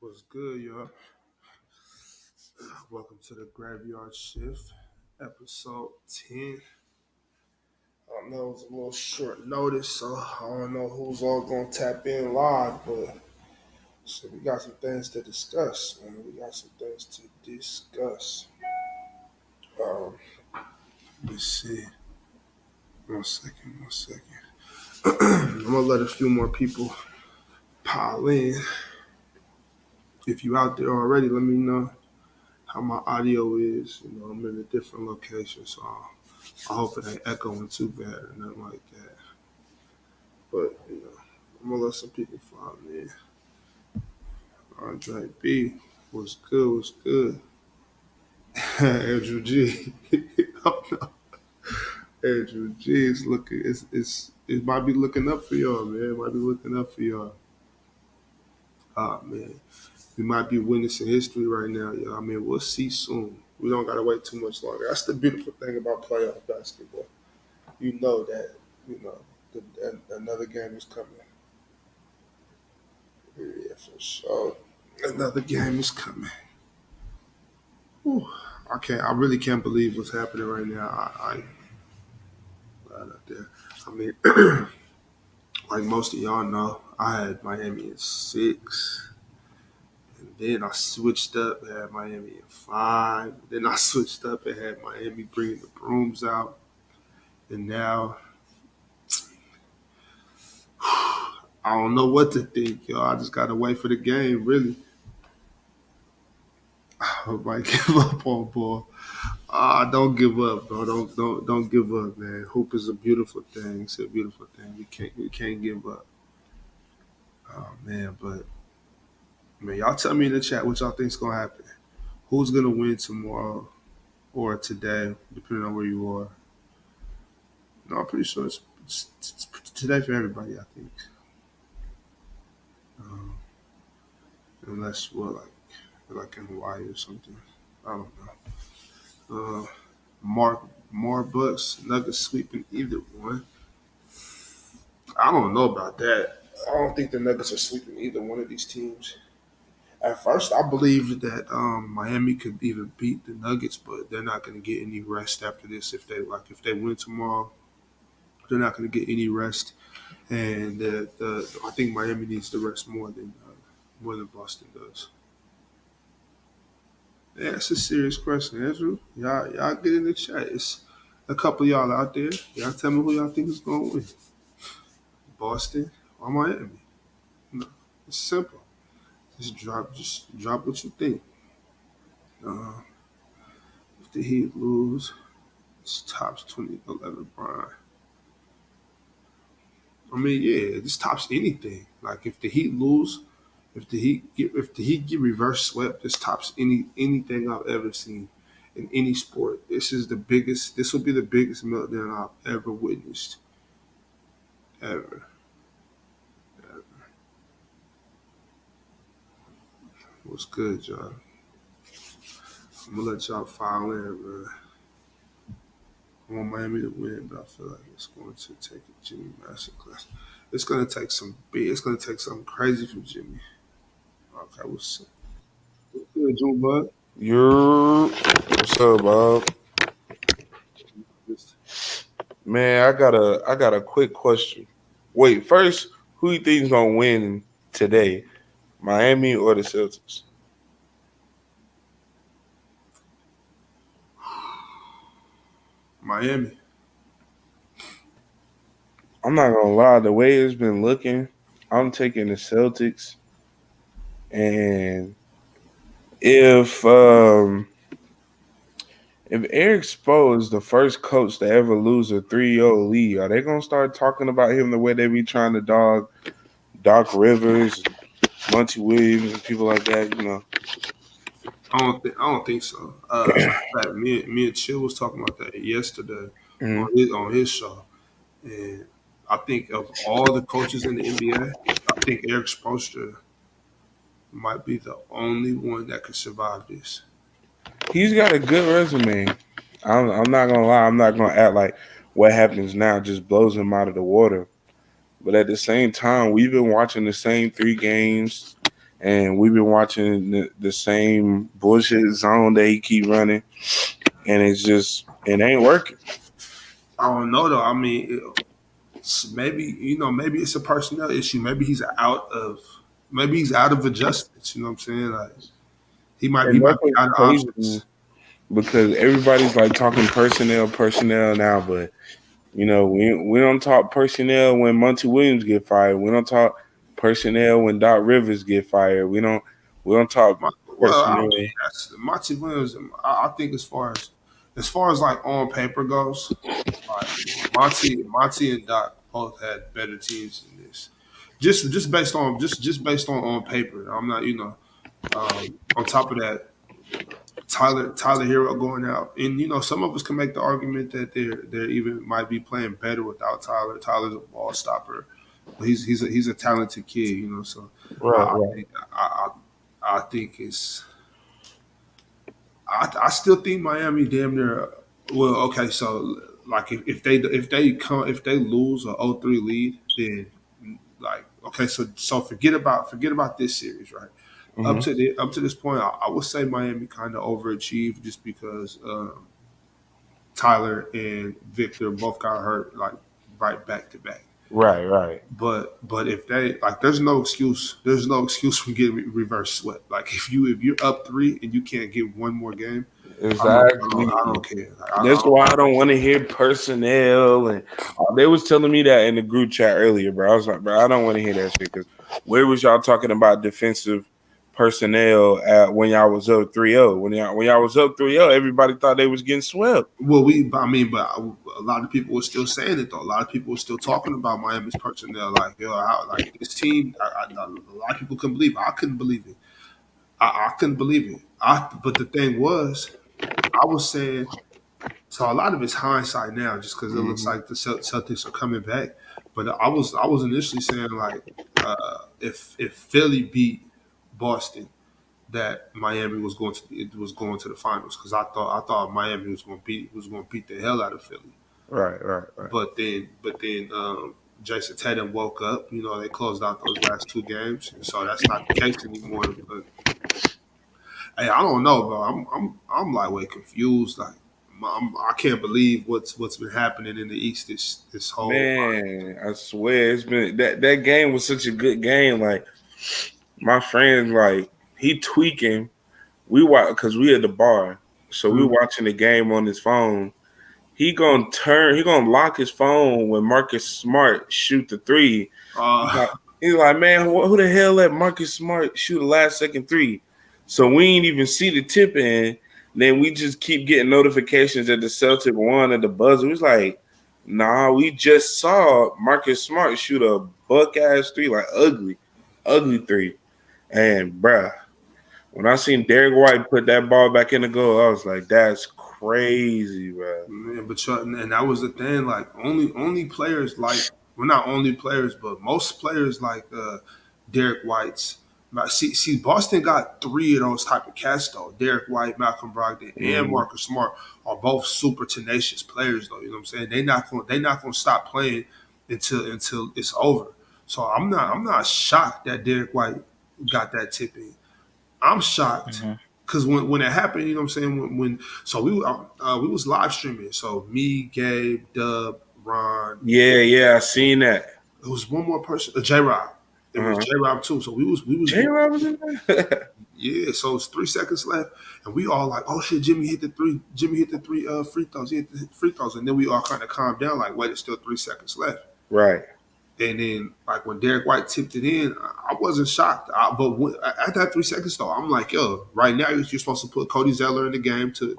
What's good, y'all? Welcome to the Graveyard Shift, episode 10. I know it's a little short notice, so I don't know who's all going to tap in live, but we got some things to discuss, man. We got some things to discuss. Let's see. One second. I'm going to let a few more people pile in. If you out there already, let me know how my audio is. I'm in a different location, so I hope it ain't echoing too bad or nothing like that. But I'm gonna let some people follow me. Andre B, what's good? What's good? Andrew G. Oh, no. Andrew G is looking. It might be looking up for y'all, man. It might be looking up for y'all. Ah, man, we might be witnessing history right now, y'all. I mean, we'll see soon. We don't gotta wait too much longer. That's the beautiful thing about playoff basketball. You know that. You know, another game is coming. Yeah, for sure. Another game is coming. Whew. I really can't believe what's happening right now. I right up there. I mean, like most of y'all know, I had Miami in 6, and then I switched up and had Miami in 5. Then I switched up and had Miami bringing the brooms out, and now I don't know what to think, y'all. I just gotta wait for the game, really. I might give up on ball. Don't give up, bro. Don't give up, man. Hoop is a beautiful thing. It's a beautiful thing. We can't give up. Oh man, but man, y'all tell me in the chat what y'all think's gonna happen. Who's gonna win tomorrow or today, depending on where you are. No, I'm pretty sure it's today for everybody. I think, um, unless we're like in Hawaii or something. I don't know. More Bucks, Nuggets sweeping either one. I don't know about that. I don't think the Nuggets are sweeping either one of these teams. At first, I believed that Miami could even beat the Nuggets, but they're not going to get any rest after this. If they win tomorrow, they're not going to get any rest, and I think Miami needs to rest more than Boston does. Yeah, it's a serious question, Andrew. Y'all get in the chat. It's a couple of y'all out there. Y'all tell me who y'all think is going to win, Boston or Miami. No, it's simple. Just drop what you think. Uh, if the Heat lose, it's tops 2011 Brian. I mean, yeah, this tops anything. Like if the Heat lose, if the Heat get reverse swept, this tops anything I've ever seen in any sport. This is the biggest. This will be the biggest meltdown I've ever witnessed, ever. What's good, y'all? I'm gonna let y'all file in, man. I want Miami to win, but I feel like it's going to take a Jimmy masterclass. It's gonna take something crazy from Jimmy. Okay, what's good, June Bud? What's up, Bob? Man, I got a quick question. Wait, first, who you think's gonna win today, Miami or the Celtics? Miami. I'm not gonna lie, the way it's been looking, I'm taking the Celtics. And if if Eric Spo is the first coach to ever lose a 3-0 lead, are they gonna start talking about him the way they be trying to dog Doc Rivers, Monty Williams, and people like that? I don't think so. As a matter of fact, me and Chill was talking about that yesterday Mhm. on his show, and I think of all the coaches in the NBA, I think Eric Spoelstra might be the only one that could survive this. He's got a good resume. I'm not gonna lie. I'm not gonna act like what happens now just blows him out of the water. But at the same time, we've been watching the same 3 games. and we've been watching the same bullshit zone that he keep running, and it ain't working. I don't know though. I mean, maybe maybe it's a personnel issue. Maybe he's out of adjustments. You know what I'm saying? Like he And that's might be what's out of crazy options. because everybody's like talking personnel now, but we don't talk personnel when Monty Williams get fired. We don't talk personnel when Doc Rivers get fired. We don't talk Well, I personnel. mean, that's Monty Williams. I think as far as like on paper goes, like Monty and Doc both had better teams than this. Just based on paper. I'm not on top of that. Tyler Hero going out, and some of us can make the argument that they're even might be playing better without Tyler. Tyler's a ball stopper, but he's a talented kid, So I, Right, I right. think I think it's I still think Miami damn near. Well, okay, so like if they lose a 0-3 lead, then like okay, so forget about this series, right? Up Hmm. to up to this point, I would say Miami kind of overachieved just because Tyler and Victor both got hurt like right back to back. Right, right. But if they like, there's no excuse. There's no excuse from getting reverse swept. Like if you're up three and you can't get one more game, I don't Exactly. care. Like, That's why I don't want to hear personnel. And they was telling me that in the group chat earlier, bro. I was like, bro, I don't want to hear that shit because where was y'all talking about defensive personnel at when y'all was up 3-0? When y'all was up 3-0, everybody thought they was getting swept. well, but a lot of people were still saying it though. A lot of people were still talking about Miami's personnel. Like, like this team. A lot of people couldn't believe it. I couldn't believe it. I couldn't believe it. But the thing was, I was saying. So a lot of it's hindsight now, just because it looks Hmm. like the Celtics are coming back. But I was initially saying like, if Philly beat Boston, that Miami was going to the finals because I thought Miami was going to beat the hell out of Philly. Right, right, right. But then Jason Tatum woke up. They closed out those last two games, so that's not the case anymore. But hey, I don't know, bro. I'm like way confused. Like I can't believe what's been happening in the East this whole. Man, I swear it's been that game was such a good game. Like my friend, like he tweaking. We watch because we at the bar, so we Mm. watching the game on his phone. He gonna lock his phone when Marcus Smart shoot the three. He's Uh, like, he's like, man, who the hell let Marcus Smart shoot a last second three? So we ain't even see the tip in. Then we just keep getting notifications that the Celtic won at the buzzer. It's like, nah, we just saw Marcus Smart shoot a buck ass three, like ugly three. And bruh, when I seen Derek White put that ball back in the goal, I was like, that's crazy, bruh. Man, and that was the thing. Like only players like well, not only players, but most players like Derek White's. Like, see, Boston got three of those type of cats though. Derek White, Malcolm Brogdon, and Mm-hmm. Marcus Smart are both super tenacious players though. You know what I'm saying? They not gonna stop playing until it's over. So I'm not shocked that Derek White got that tip in. I'm shocked Hmm. because when it happened, you know what I'm saying. When so we was live streaming. So me, Gabe, Dub, Ron. Yeah, yeah, I seen that. It was one more person, J Rob. It was Uh-huh. J Rob too. So we was J doing Rob was in there. yeah. So it's 3 seconds left, and we all like, oh shit, Jimmy hit the three. Jimmy hit the three free throws. He hit the free throws, and then we all kind of calmed down, like, wait, it's still 3 seconds left. Right. And then, like when Derek White tipped it in, I wasn't shocked. But at that 3 seconds, though, I'm like, yo, right now you're supposed to put Cody Zeller in the game to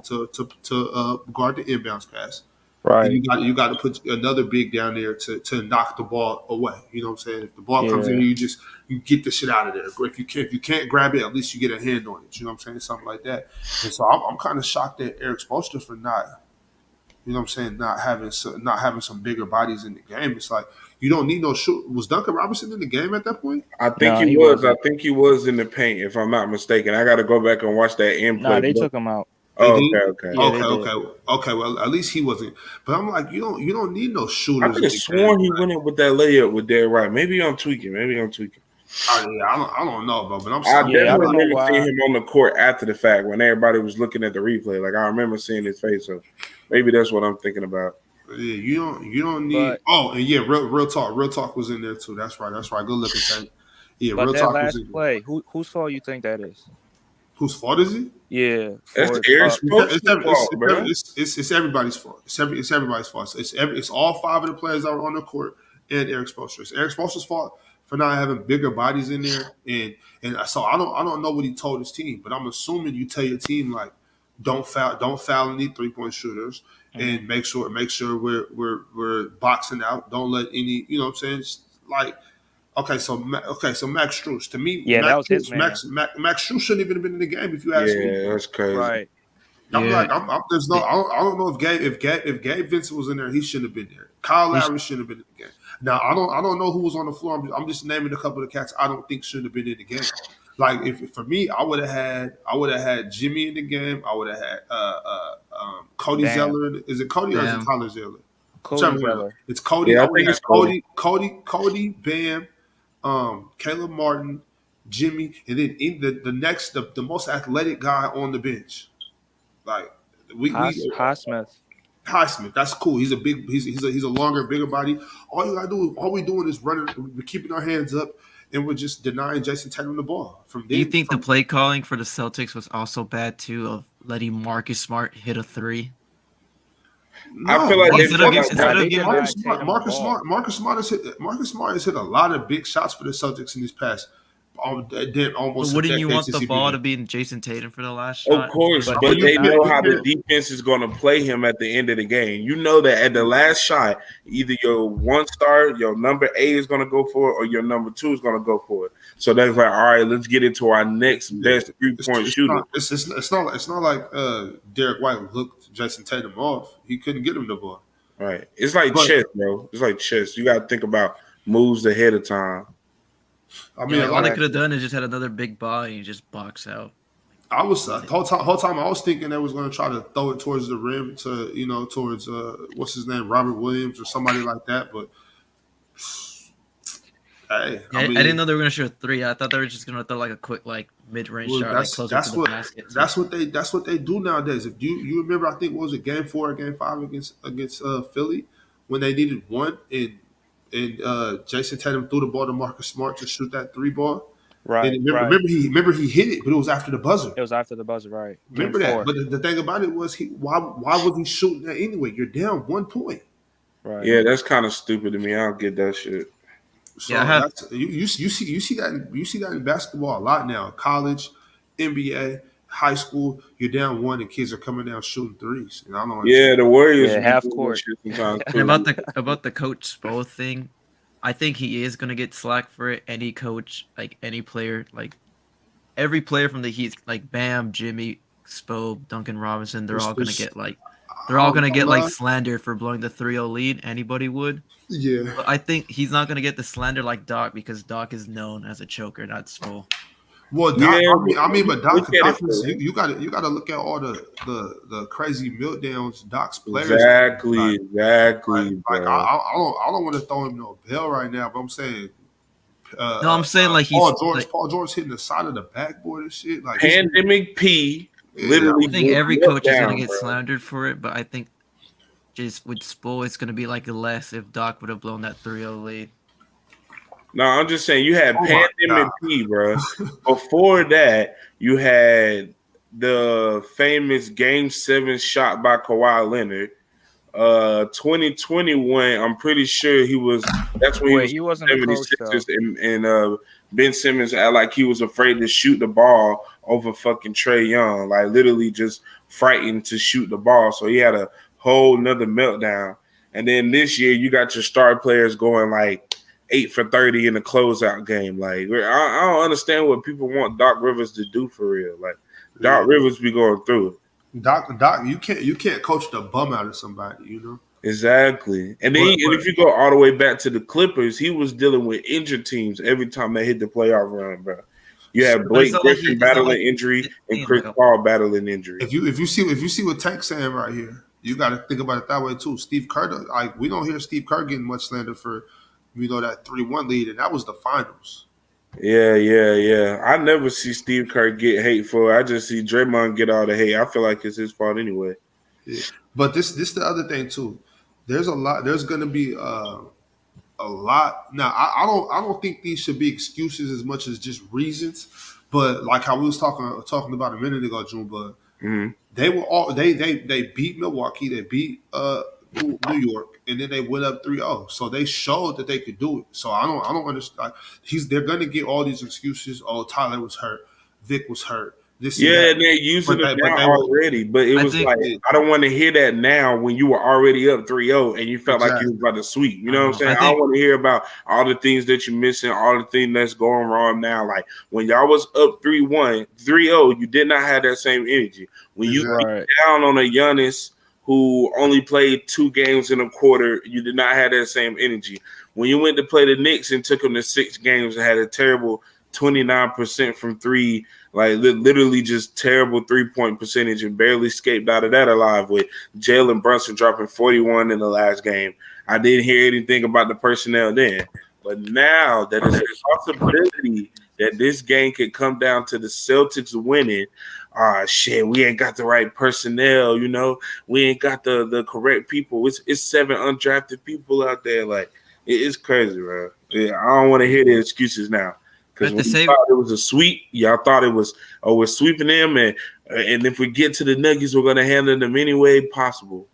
guard the inbounds pass. And Right. you got to put another big down there to knock the ball away. You know what I'm saying? If the ball comes in, Yeah. you get the shit out of there. If you can't grab it, at least you get a hand on it. You know what I'm saying? Something like that. And so I'm kind of shocked at Eric Spoelstra for not not having some bigger bodies in the game. It's like you don't need no shoot. Was Duncan Robinson in the game at that point? I think No, he he was. I wasn't. think he was in the paint, if I'm not mistaken. I got to go back and watch that end Nah, play. they took him out. They Oh, okay, did. okay. Yeah, they Okay, did. okay. Well, at least he wasn't. But I'm like, you don't need no I shooters could in have the game. sworn he went in with that layup with Derek White. Maybe I'm tweaking. I don't know, bro, but I I'm Yeah, I saying definitely don't know like remember seeing why. him on the court after the fact when everybody was looking at the replay. Like I remember seeing his face. So maybe that's what I'm thinking about. yeah, you don't need. But Oh, and yeah, real talk was in there too. That's right. Good looking tank. Yeah, but real that talk was last in there. play, whose fault you think that is? Whose fault is it? Yeah, That's for Eric Spoelstra's fault, bro. It's everybody's fault. It's everybody's fault. It's all five of the players that were on the court and Eric Spoelstra. It's Eric Spoelstra's fault for not having bigger bodies in there, and so I don't know what he told his team, but I'm assuming you tell your team like don't foul any 3-point shooters hmm and make sure we're boxing out. Don't let any you know what I'm saying. It's like so Max Strus. To me, Yeah, that was his man. Max Strus shouldn't even have been in the game if you ask me. Yeah, that's crazy. Right. I'm Yeah, like, there's no, the, I don't know if Gabe Vincent was in there, he shouldn't have been there. Kyle he's Lowry shouldn't have been in the game. Now, I don't know who was on the floor. I'm just naming a couple of cats I don't think should have been in the game. Like if for me, I would have had Jimmy in the game. I would have had Cody Bam. Zeller. Is it Cody or is it Bam. Tyler Zeller? Cody Whichever one. Zeller. It's Cody. Yeah, I I would think have it's had Cody. Cody, Bam, Caleb Martin, Jimmy, and then the next the most athletic guy on the bench. Like we Highsmith. Highsmith, that's cool. He's a big. He's a longer, bigger body. All you gotta do, all we doing is running. We're keeping our hands up, and we're just denying Jason Tatum the ball from Do you then. think the From play calling for the Celtics was also bad too, of letting Marcus Smart hit a three I no, feel like they Marcus, instead of felt gi- like Marcus Nah, instead Smart, of they giving denied Tatum the ball. Marcus Smart has hit a lot of big shots for the Celtics in this past, But almost a wouldn't you decade want since the he been ball there. to be in Jason Tatum for the last of shot instead course, of But But they but you they denied can't, know you how him the can't. though. defense is going to play him at the end of the game. You know that at the last shot, either your one star, your number 8 is going to go for it, or your number 2 is going to go for it. So that's like, all right, let's get into our next Yeah, best 3-point it's shooter. not it's not like Derek White looked Jason Tatum off. He couldn't get him the ball. Right? It's like But chess, bro. It's like chess. You got to think about moves ahead of time. I yeah, mean, like all they could have Exactly. done is just had another big body and just box out. I was Easy. whole time I was thinking they was going to try to throw it towards the rim to towards what's his name, Robert Williams or somebody like that. But hey, I Yeah, I didn't mean, know they were gonna shoot a three. I thought they were just gonna throw like a quick like mid range well, shot like closer to the basket too. that's what they do nowadays. If you remember, I think what was it game 4 or game 5 against Philly when they needed one and Jason Tatum threw the ball to Marcus Smart to shoot that 3 ball. And Right, right. remember he hit it, but it was after the buzzer. It was after the buzzer, right? Game Remember that. four. But the thing about it was why was he shooting that anyway? You're down 1 point. Right. Yeah, that's kind of stupid to me. I don't get that shit. Yeah, I So have. that's you see that in basketball a lot now. College, NBA, high school, you're down one and kids are coming down shooting threes. And I don't Yeah, understand. the Warriors Yeah, be half doing that court. shit sometimes And too. about the coach Spo thing, I think he is gonna get slack for it. Any coach, like any player, like every player from the Heat, like Bam, Jimmy, Spo, Duncan Robinson, It's they're I all don't gonna know, get like man. slander for blowing the 3-0 lead. Anybody would. Yeah. But I think he's not gonna get the slander like Doc because Doc is known as a choker, not Spo. Well, Doc, Yeah, but look at it Doc for is him. you got to look at all the crazy meltdowns Doc's players. Exactly, Like, exactly, bro. I don't want to throw him no bell right now, but I'm saying No, I'm saying like he's like Paul George hitting the side of the backboard and shit. Like it's Pandemic P yeah, literally I think broke every me up coach is gonna down, get bro. slandered for it, but I think just with Spo, it's gonna be like less if Doc would have blown that 3-0 lead. No, I'm just saying you had oh my Pandemic god, P, bro. Before that, you had the famous Game 7 shot by Kawhi Leonard. 2021, I'm pretty sure he was. That's when he Wait, was he on wasn't a the coach 76ers, though. and Ben Simmons act like he was afraid to shoot the ball over fucking Trey Young, like literally just frightened to shoot the ball. So he had a whole nother meltdown. And then this year, you got your star players going like 8 for 30 in the closeout game. Like I don't understand what people want Doc Rivers to do for real. Like yeah. Doc Rivers be going through it. Doc, you can't coach the bum out of somebody, you know. Exactly. And then But and if you go all the way back to the Clippers, he was dealing with injured teams every time they hit the playoff run, bro. You had But Blake Griffin it's not like battling injury and like Chris Paul battling injury. if you see what Tank's saying right here, you got to think about it that way too. Steve Kerr, like we don't hear Steve Kerr getting much slander for that 3-1 lead, and that was the finals. Yeah. I never see Steve Kerr get hate for it. I just see Draymond get all the hate. I feel like it's his fault anyway. Yeah. But this the other thing too. There's a lot. There's gonna be a lot. Now, I don't think these should be excuses as much as just reasons. But like how we was talking about a minute ago, June. But Mm-hmm. they were all they beat Milwaukee, they beat New York, and then they went up 3-0. So they showed that they could do it. So I don't understand. They're gonna get all these excuses. Oh, Tyler was hurt, Vic was hurt, this and Yeah, that. and they're using But them but now they will already. But it I was think like, I don't want to hear that now when you were already up 3-0 and you felt like you was exactly about to sweep. You I know don't what I'm know. saying? I I don't think want to hear about all the things that you're missing, all the things that's going wrong now. Like when y'all was up 3-1, 3-0, you did not have that same energy. When you exactly. beat Right. down on a Giannis who only played 2 games in a quarter, you did not have that same energy. When you went to play the Knicks and took them to 6 games and had a terrible 29% from three, like literally just terrible 3-point percentage, and barely escaped out of that alive with Jalen Brunson dropping 41 in the last game. I didn't hear anything about the personnel then. But now that it's a possibility that this game could come down to the Celtics winning, shit, we ain't got the right personnel, we ain't got the correct people. It's 7 undrafted people out there. Like it's crazy, bro. Yeah, I don't want to hear the excuses now. Because at when the you same thought it was a sweep, y'all thought it was, oh, we're sweeping them, and if we get to the Nuggets, we're gonna handle them any way possible.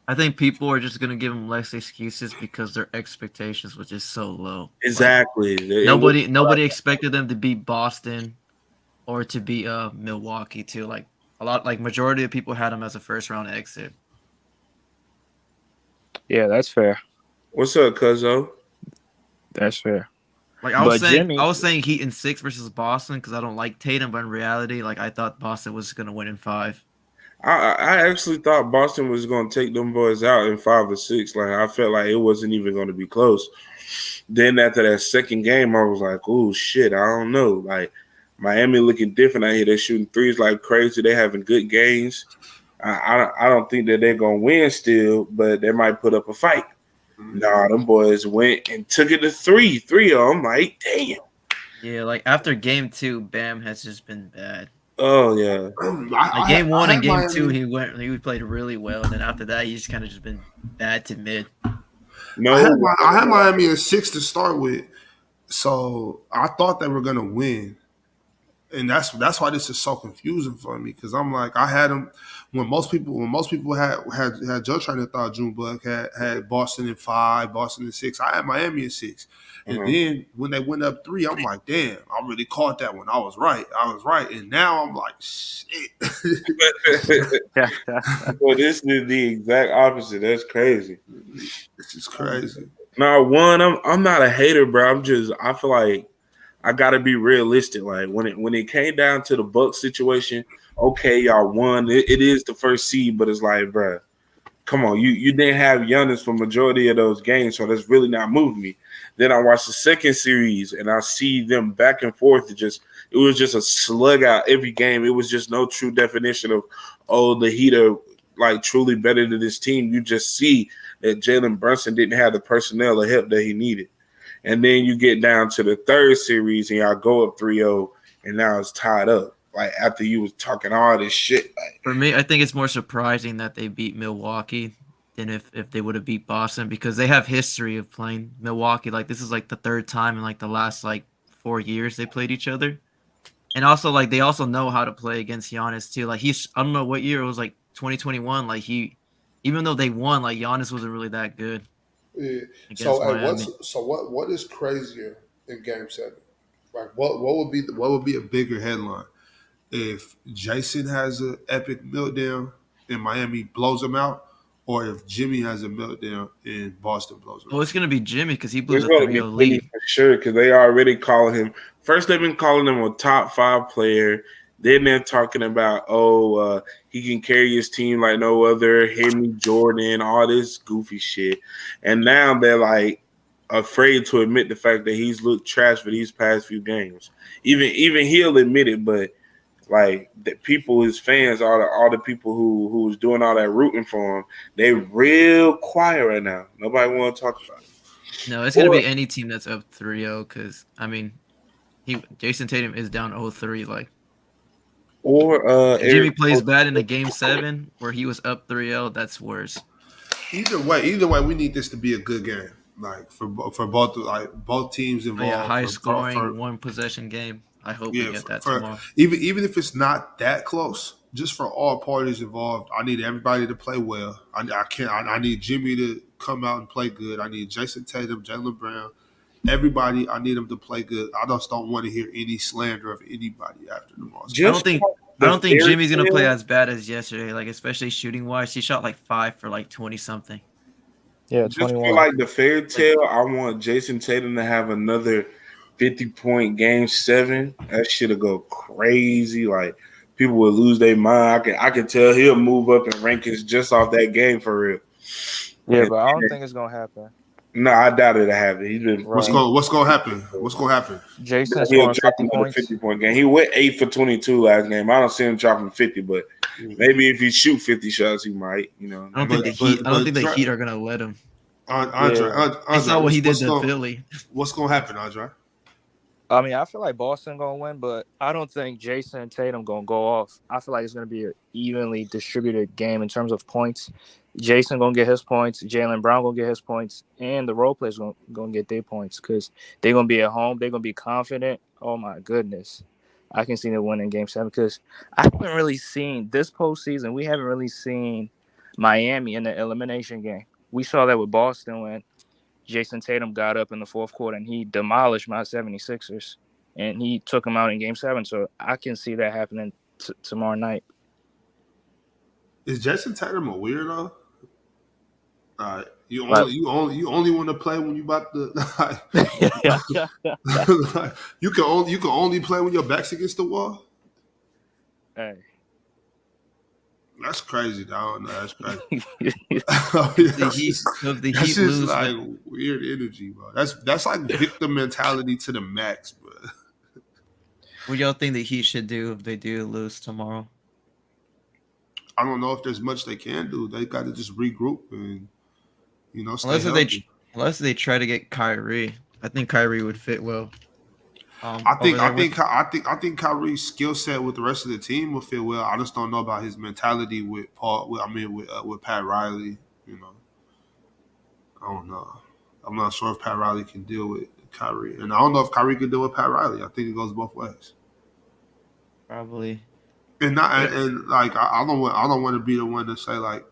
I think people are just gonna give them less excuses because their expectations were just so low. Like Exactly. nobody expected them to beat Boston or to beat Milwaukee too. Like majority of people had them as a first round exit. Yeah, that's fair. What's up, Cuzzo? That's fair. Like But I Jimmy, was saying Heat in 6 versus Boston because I don't like Tatum, but in reality, like I thought Boston was gonna win in 5. I actually thought Boston was gonna take them boys out in 5 or 6. Like I felt like it wasn't even gonna be close. Then after that second game, I was like, oh shit, I don't know. Like Miami looking different out here. They're shooting threes like crazy. They're having good games. I don't think that they're gonna win still, but they might put up a fight. Nah, them boys went and took it to 3. I'm like, damn. Yeah, like after game 2, Bam has just been bad. Oh yeah. Like I game 1 and had game 2, Miami. he played really well, and then after that, he's kind of just been bad to mid. No. I had Miami in 6 to start with, so I thought they were gonna win, and that's why this is so confusing for me because I'm like I had them when most people had Joe trying to thought Junebug had Boston in 5, Boston in 6. I had Miami in 6, and Uh-huh. then when they went up 3, I'm like, damn, I really caught that one. I was right, and now I'm like, shit. Well, this is the exact opposite. That's crazy. This is crazy. Now, one, I'm not a hater, bro. I feel like I gotta be realistic. Like when it came down to the Bucks situation, okay, y'all won. It is the first seed, but it's like, bro, come on, you didn't have Giannis for majority of those games, so that's really not moving me. Then I watched the second series and I see them back and forth. It was just a slug out every game. It was just no true definition of, oh, the Heat are like truly better than this team. You just see that Jalen Brunson didn't have the personnel or help that he needed. And then you get down to the third series and y'all go up 3-0 and now it's tied up. Like after you was talking all this shit, like For me, I think it's more surprising that they beat Milwaukee than if they would have beat Boston because they have history of playing Milwaukee. Like this is like the third time in like the last like 4 years they played each other. And also like they also know how to play against Giannis too. Like I don't know what year it was, like 2021. Like even though they won, like Giannis wasn't really that good Yeah. So, against hey, Miami. what is crazier in Game 7? Like, what would be a bigger headline if Jason has an epic meltdown and Miami blows him out, or if Jimmy has a meltdown and Boston blows him Oh, out? it's gonna be Jimmy because he blew it's the going to 3-0 be Jimmy lead. for sure because they already calling him. First, they've been calling him a top 5 player. Then they're talking about, he can carry his team like no other. Henry Jordan, all this goofy shit. And now they're like afraid to admit the fact that he's looked trash for these past few games. Even he'll admit it, but like the people, his fans, all the people who was doing all that rooting for him, they real quiet right now. Nobody want to talk about it. No, it's gonna Or be any team that's up 3-0 because I mean Jason Tatum is down 0-3. Like Or if Jimmy plays bad in a game 7 where he was up 3-0, that's worse. Either way, we need this to be a good game. Like for both teams Oh yeah, involved high for scoring, one possession game. I hope we yeah get that for tomorrow. even if it's not that close, just for all parties involved, I need everybody to play well. I need Jimmy to come out and play good. I need Jason Tatum, Jaylen Brown, everybody. I need them to play good. I just don't want to hear any slander of anybody after the loss. I don't just think I the don't think fairy Jimmy's gonna play tale. as bad as yesterday. Like especially shooting wise, he shot like 5 for like 20 something. Yeah, Just for 21. like the fairy Like tale, I want Jason Tatum to have another 50-point game 7. That shit'll go crazy. Like people will lose their mind. I can tell he'll move up in rankings just off that game for real. Yeah, And but I don't think it's gonna happen. no, I doubt it'll happen. He's been Right. What's gonna happen? What's gonna happen? Jason he'll scoring drop 50 another points. 50-point game. He went 8 for 22 last game. I don't see him dropping 50, but maybe if he shoot 50 shots, he might. You know, I don't never think But the know. Heat. I don't think the Dre, Heat are gonna let him. Andre, Yeah. I Andre, saw what he did to Philly. what's gonna happen, Andre? I mean, I feel like Boston gonna win, but I don't think Jason and Tatum gonna go off. I feel like it's gonna be an evenly distributed game in terms of points. Jason gonna get his points, Jaylen Brown gonna get his points, and the role players gonna get their points because they're gonna be at home. They're gonna be confident. Oh my goodness, I can see them winning Game 7 because I haven't really seen this postseason. We haven't really seen Miami in the elimination game. We saw that with Boston when Jason Tatum got up in the fourth quarter and he demolished my 76ers and he took them out in Game 7. So I can see that happening tomorrow night. Is Jason Tatum a weirdo? Like, You only want to play when you about to like, you can only play when your back's against the wall. hey. That's crazy, dog. No, that's crazy. The Heat. So if the That's Heat just lose, like weird energy, bro. That's like victim mentality to the max, bro. what y'all think the Heat should do if they do lose tomorrow? I don't know if there's much they can do. They got to just regroup and stay Unless if they healthy. unless they try to get Kyrie, I think Kyrie would fit well. I Over think I there with think I think Kyrie's skill set with the rest of the team will fit well. I just don't know about his mentality with Paul. With Pat Riley. You know, I don't know. I'm not sure if Pat Riley can deal with Kyrie, and I don't know if Kyrie can deal with Pat Riley. I think it goes both ways. probably. And not But and like I don't want to be the one to say like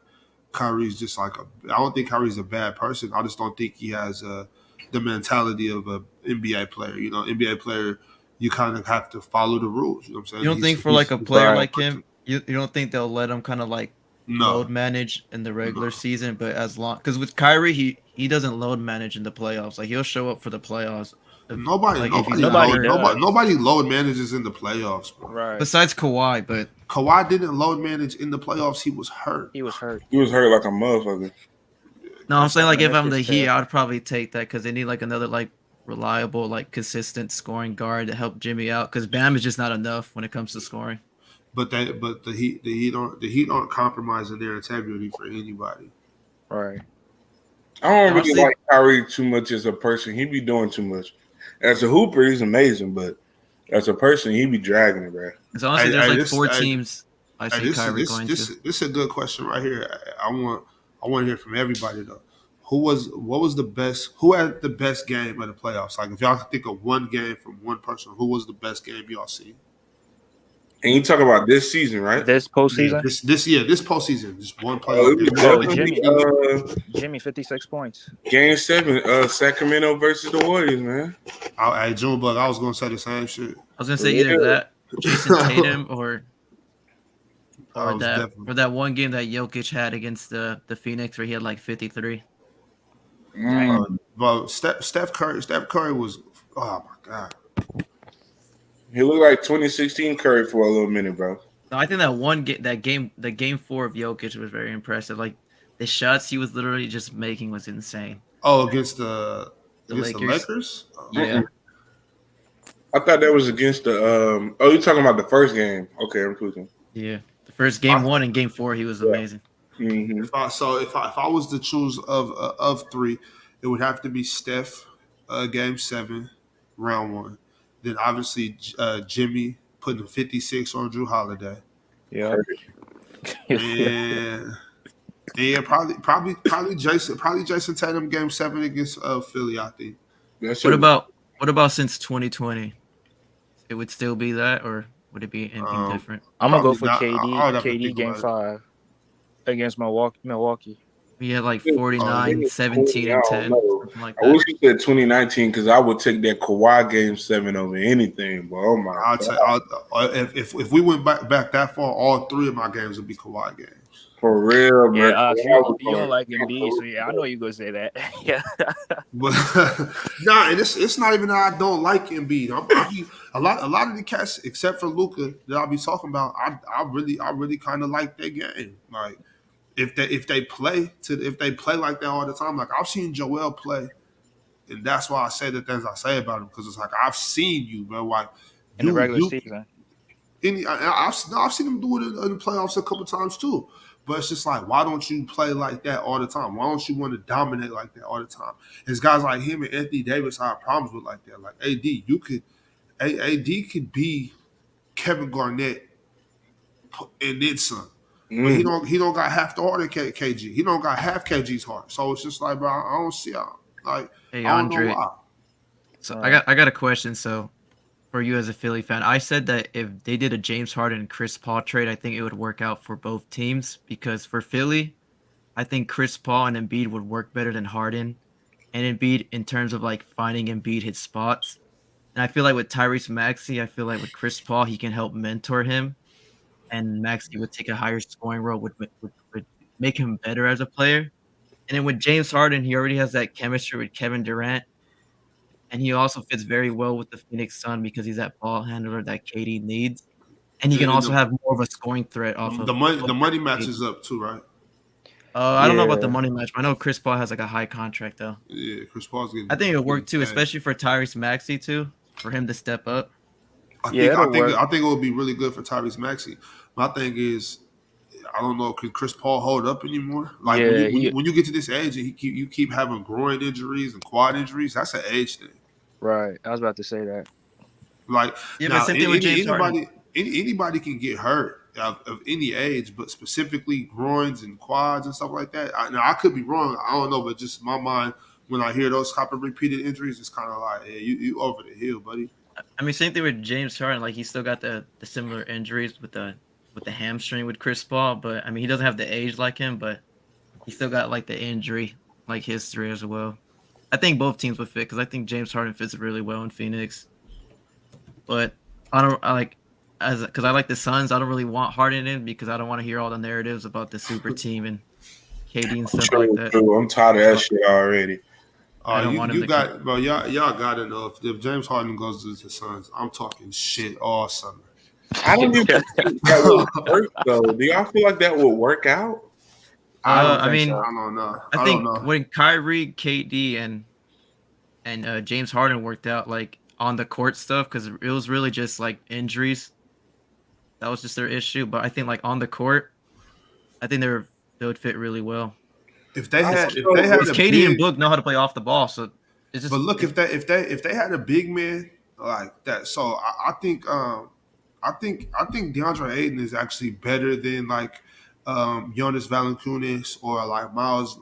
Kyrie's just like I don't think Kyrie's a bad person. I just don't think he has the mentality of a NBA player. You know, NBA player, you kind of have to follow the rules. You know what I'm you saying? don't think for He's like a player Right. like him, you don't think they'll let him kind of like no, load manage in the regular no. season, but as long because with Kyrie he doesn't load manage in the playoffs. Like he'll show up for the playoffs. Nobody, Like if he's nobody not Nobody load, hurt. nobody, does. nobody load manages in the playoffs, bro. Right. Besides Kawhi, but Kawhi didn't load manage in the playoffs. He was hurt. He was hurt. He was hurt like a motherfucker. no, I'm That's saying not. like if I'm Meniscus the Heat, tear. I'd probably take that because they need like another like reliable, like consistent scoring guard to help Jimmy out. Because Bam is just not enough when it comes to scoring. But the Heat aren't compromising their integrity for anybody. Right. I don't really Honestly, like Kyrie too much as a person. He be doing too much. As a hooper, he's amazing, but as a person, he be dragging it, bro. because honestly, there's Hey, like this, 4 teams I hey, see Kyrie going to. this is a good question right here. I want to hear from everybody though. What was the best? Who had the best game of the playoffs? Like if y'all could think of one game from one person, who was the best game y'all seen? And you talk about this season, right? This Yeah, postseason. this postseason, just one Oh, playoff it game. was Oh, Jimmy 56 points. Game 7, Sacramento versus the Warriors, man. Hey, Junebug, I was gonna say the same shit. I was gonna say Yeah. either that, Jason Tatum, I was definitely. or that one game that Jokic had against the Phoenix where he had like 53. But Steph Curry was. Oh my god. He looked like 2016 Curry for a little minute, bro. No, I think the game 4 of Jokic was very impressive. Like the shots he was literally just making was insane. Oh, The against the Lakers, Lakers. yeah. I thought that was against the. Oh, you're talking about the first game? Okay, I'm tweaking. Yeah, the first game 1 and game 4, he was amazing. Mm-hmm. If I was to choose of three, it would have to be Steph, game 7, round 1. Then obviously Jimmy putting 56 on Drew Holiday. Yeah. And yeah, probably Jason Tatum game 7 against Philly, I think. That shit What was about what about since 2020? It would still be that, or would it be anything Um, different? I'm gonna go Probably for not. I KD. would have to KD think game about it. 5 against Milwaukee. We had like Oh, yeah. 49, maybe 17, 20. I and don't 10, know. something like I that. wish you said 2019 because I would take that Kawhi game 7 over anything. But oh my I'll god, say if we went back that far, all 3 of my games would be Kawhi games. for real, bro. Yeah, Kawhi was you don't going like off Embiid, the so yeah, I know you gonna say that. Yeah. But nah, and it's not even that I don't like Embiid. I be a lot of the cats except for Luca that I'll be talking about. I really kind of like their game. Like if they play like that all the time. Like I've seen Joel play, and that's why I say the things I say about him because it's like I've seen you, bro. Like In the you regular you season. I've seen him do it in the playoffs a couple times too. But it's just like, why don't you play like that all the time? Why don't you want to dominate like that all the time? It's guys like him and Anthony Davis I have problems with like that. Like AD could be Kevin Garnett and then some. But he Mm. don't got half the heart of KG. He don't got half KG's heart. So it's just like, bro, I don't see how. Like Hey I don't know Andre, why. so All I right. got I got a question. So for you as a Philly fan, I said that if they did a James Harden and Chris Paul trade, I think it would work out for both teams because for Philly, I think Chris Paul and Embiid would work better than Harden and Embiid in terms of like finding Embiid his spots. And I feel like with Tyrese Maxey, I feel like with Chris Paul, he can help mentor him, and Maxey would take a higher scoring role, would make him better as a player. And then with James Harden, he already has that chemistry with Kevin Durant, and he also fits very well with the Phoenix Sun because he's that ball handler that KD needs, and he can And also have more of a scoring threat off of the money matches KD. up too, right? I don't know about the Yeah. money match, but I know Chris Paul has like a high contract though. Yeah, Chris Paul's I think it'll work getting too, paid. especially for Tyrese Maxey too, for him to step up. I Yeah, think I it'll think work. I think it would be really good for Tyrese Maxey. My thing is, I don't know, can Chris Paul hold up anymore? Like when Yeah, you when you, when you get to this age and you keep having groin injuries and quad injuries, that's an age thing. right. I was about to say that. Like Yeah, but now, same thing with James Harden. anybody can get hurt of any age, but specifically groins and quads and stuff like that. Now I could be wrong. I don't know, but just my mind when I hear those type of repeated injuries, it's kind of like, hey, you over the hill, buddy. I mean, same thing with James Harden. Like he still got the similar injuries with the hamstring with Chris Paul, but I mean he doesn't have the age like him, but he still got like the injury like history as well. I think both teams would fit because I think James Harden fits really well in Phoenix. But I don't I like as because I like the Suns. I don't really want Harden in because I don't want to hear all the narratives about the super team and KD and stuff like True, that. true. I'm tired of that So shit already. I don't You want him you to come. got bro, y'all got to know if James Harden goes to the Suns, I'm talking shit all summer. I don't even think that would work though. Do y'all feel like that would work out? I don't I think mean, so. I don't know. I I don't think know. when Kyrie, KD, and James Harden worked out like on the court stuff because it was really just like injuries. That was just their issue. But I think like on the court, I think they would fit really well. If they I had don't if know, they bro. had Because a KD and big Book know how to play off the ball, so it's but just look it's if they had a big man like that, so I think I think DeAndre Ayton is actually better than like Jonas Valanciunas or like Miles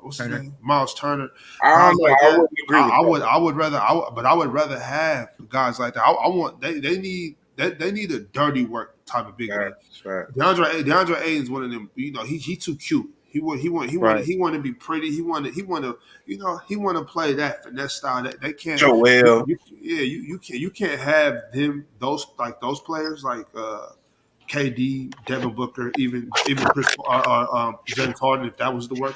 what's his Turner. name? Miles Turner. I Guys don't know. like I that. wouldn't agree with that. I would rather have guys like that. I want they need a dirty work type of big man. Facts, facts. DeAndre Ayton's one of them. He too cute. Right. He want to be pretty. He want to play that finesse style. That they can't. Joel. You can't have those players like KD, Devin Booker, even Chris James Harden. If that was the work,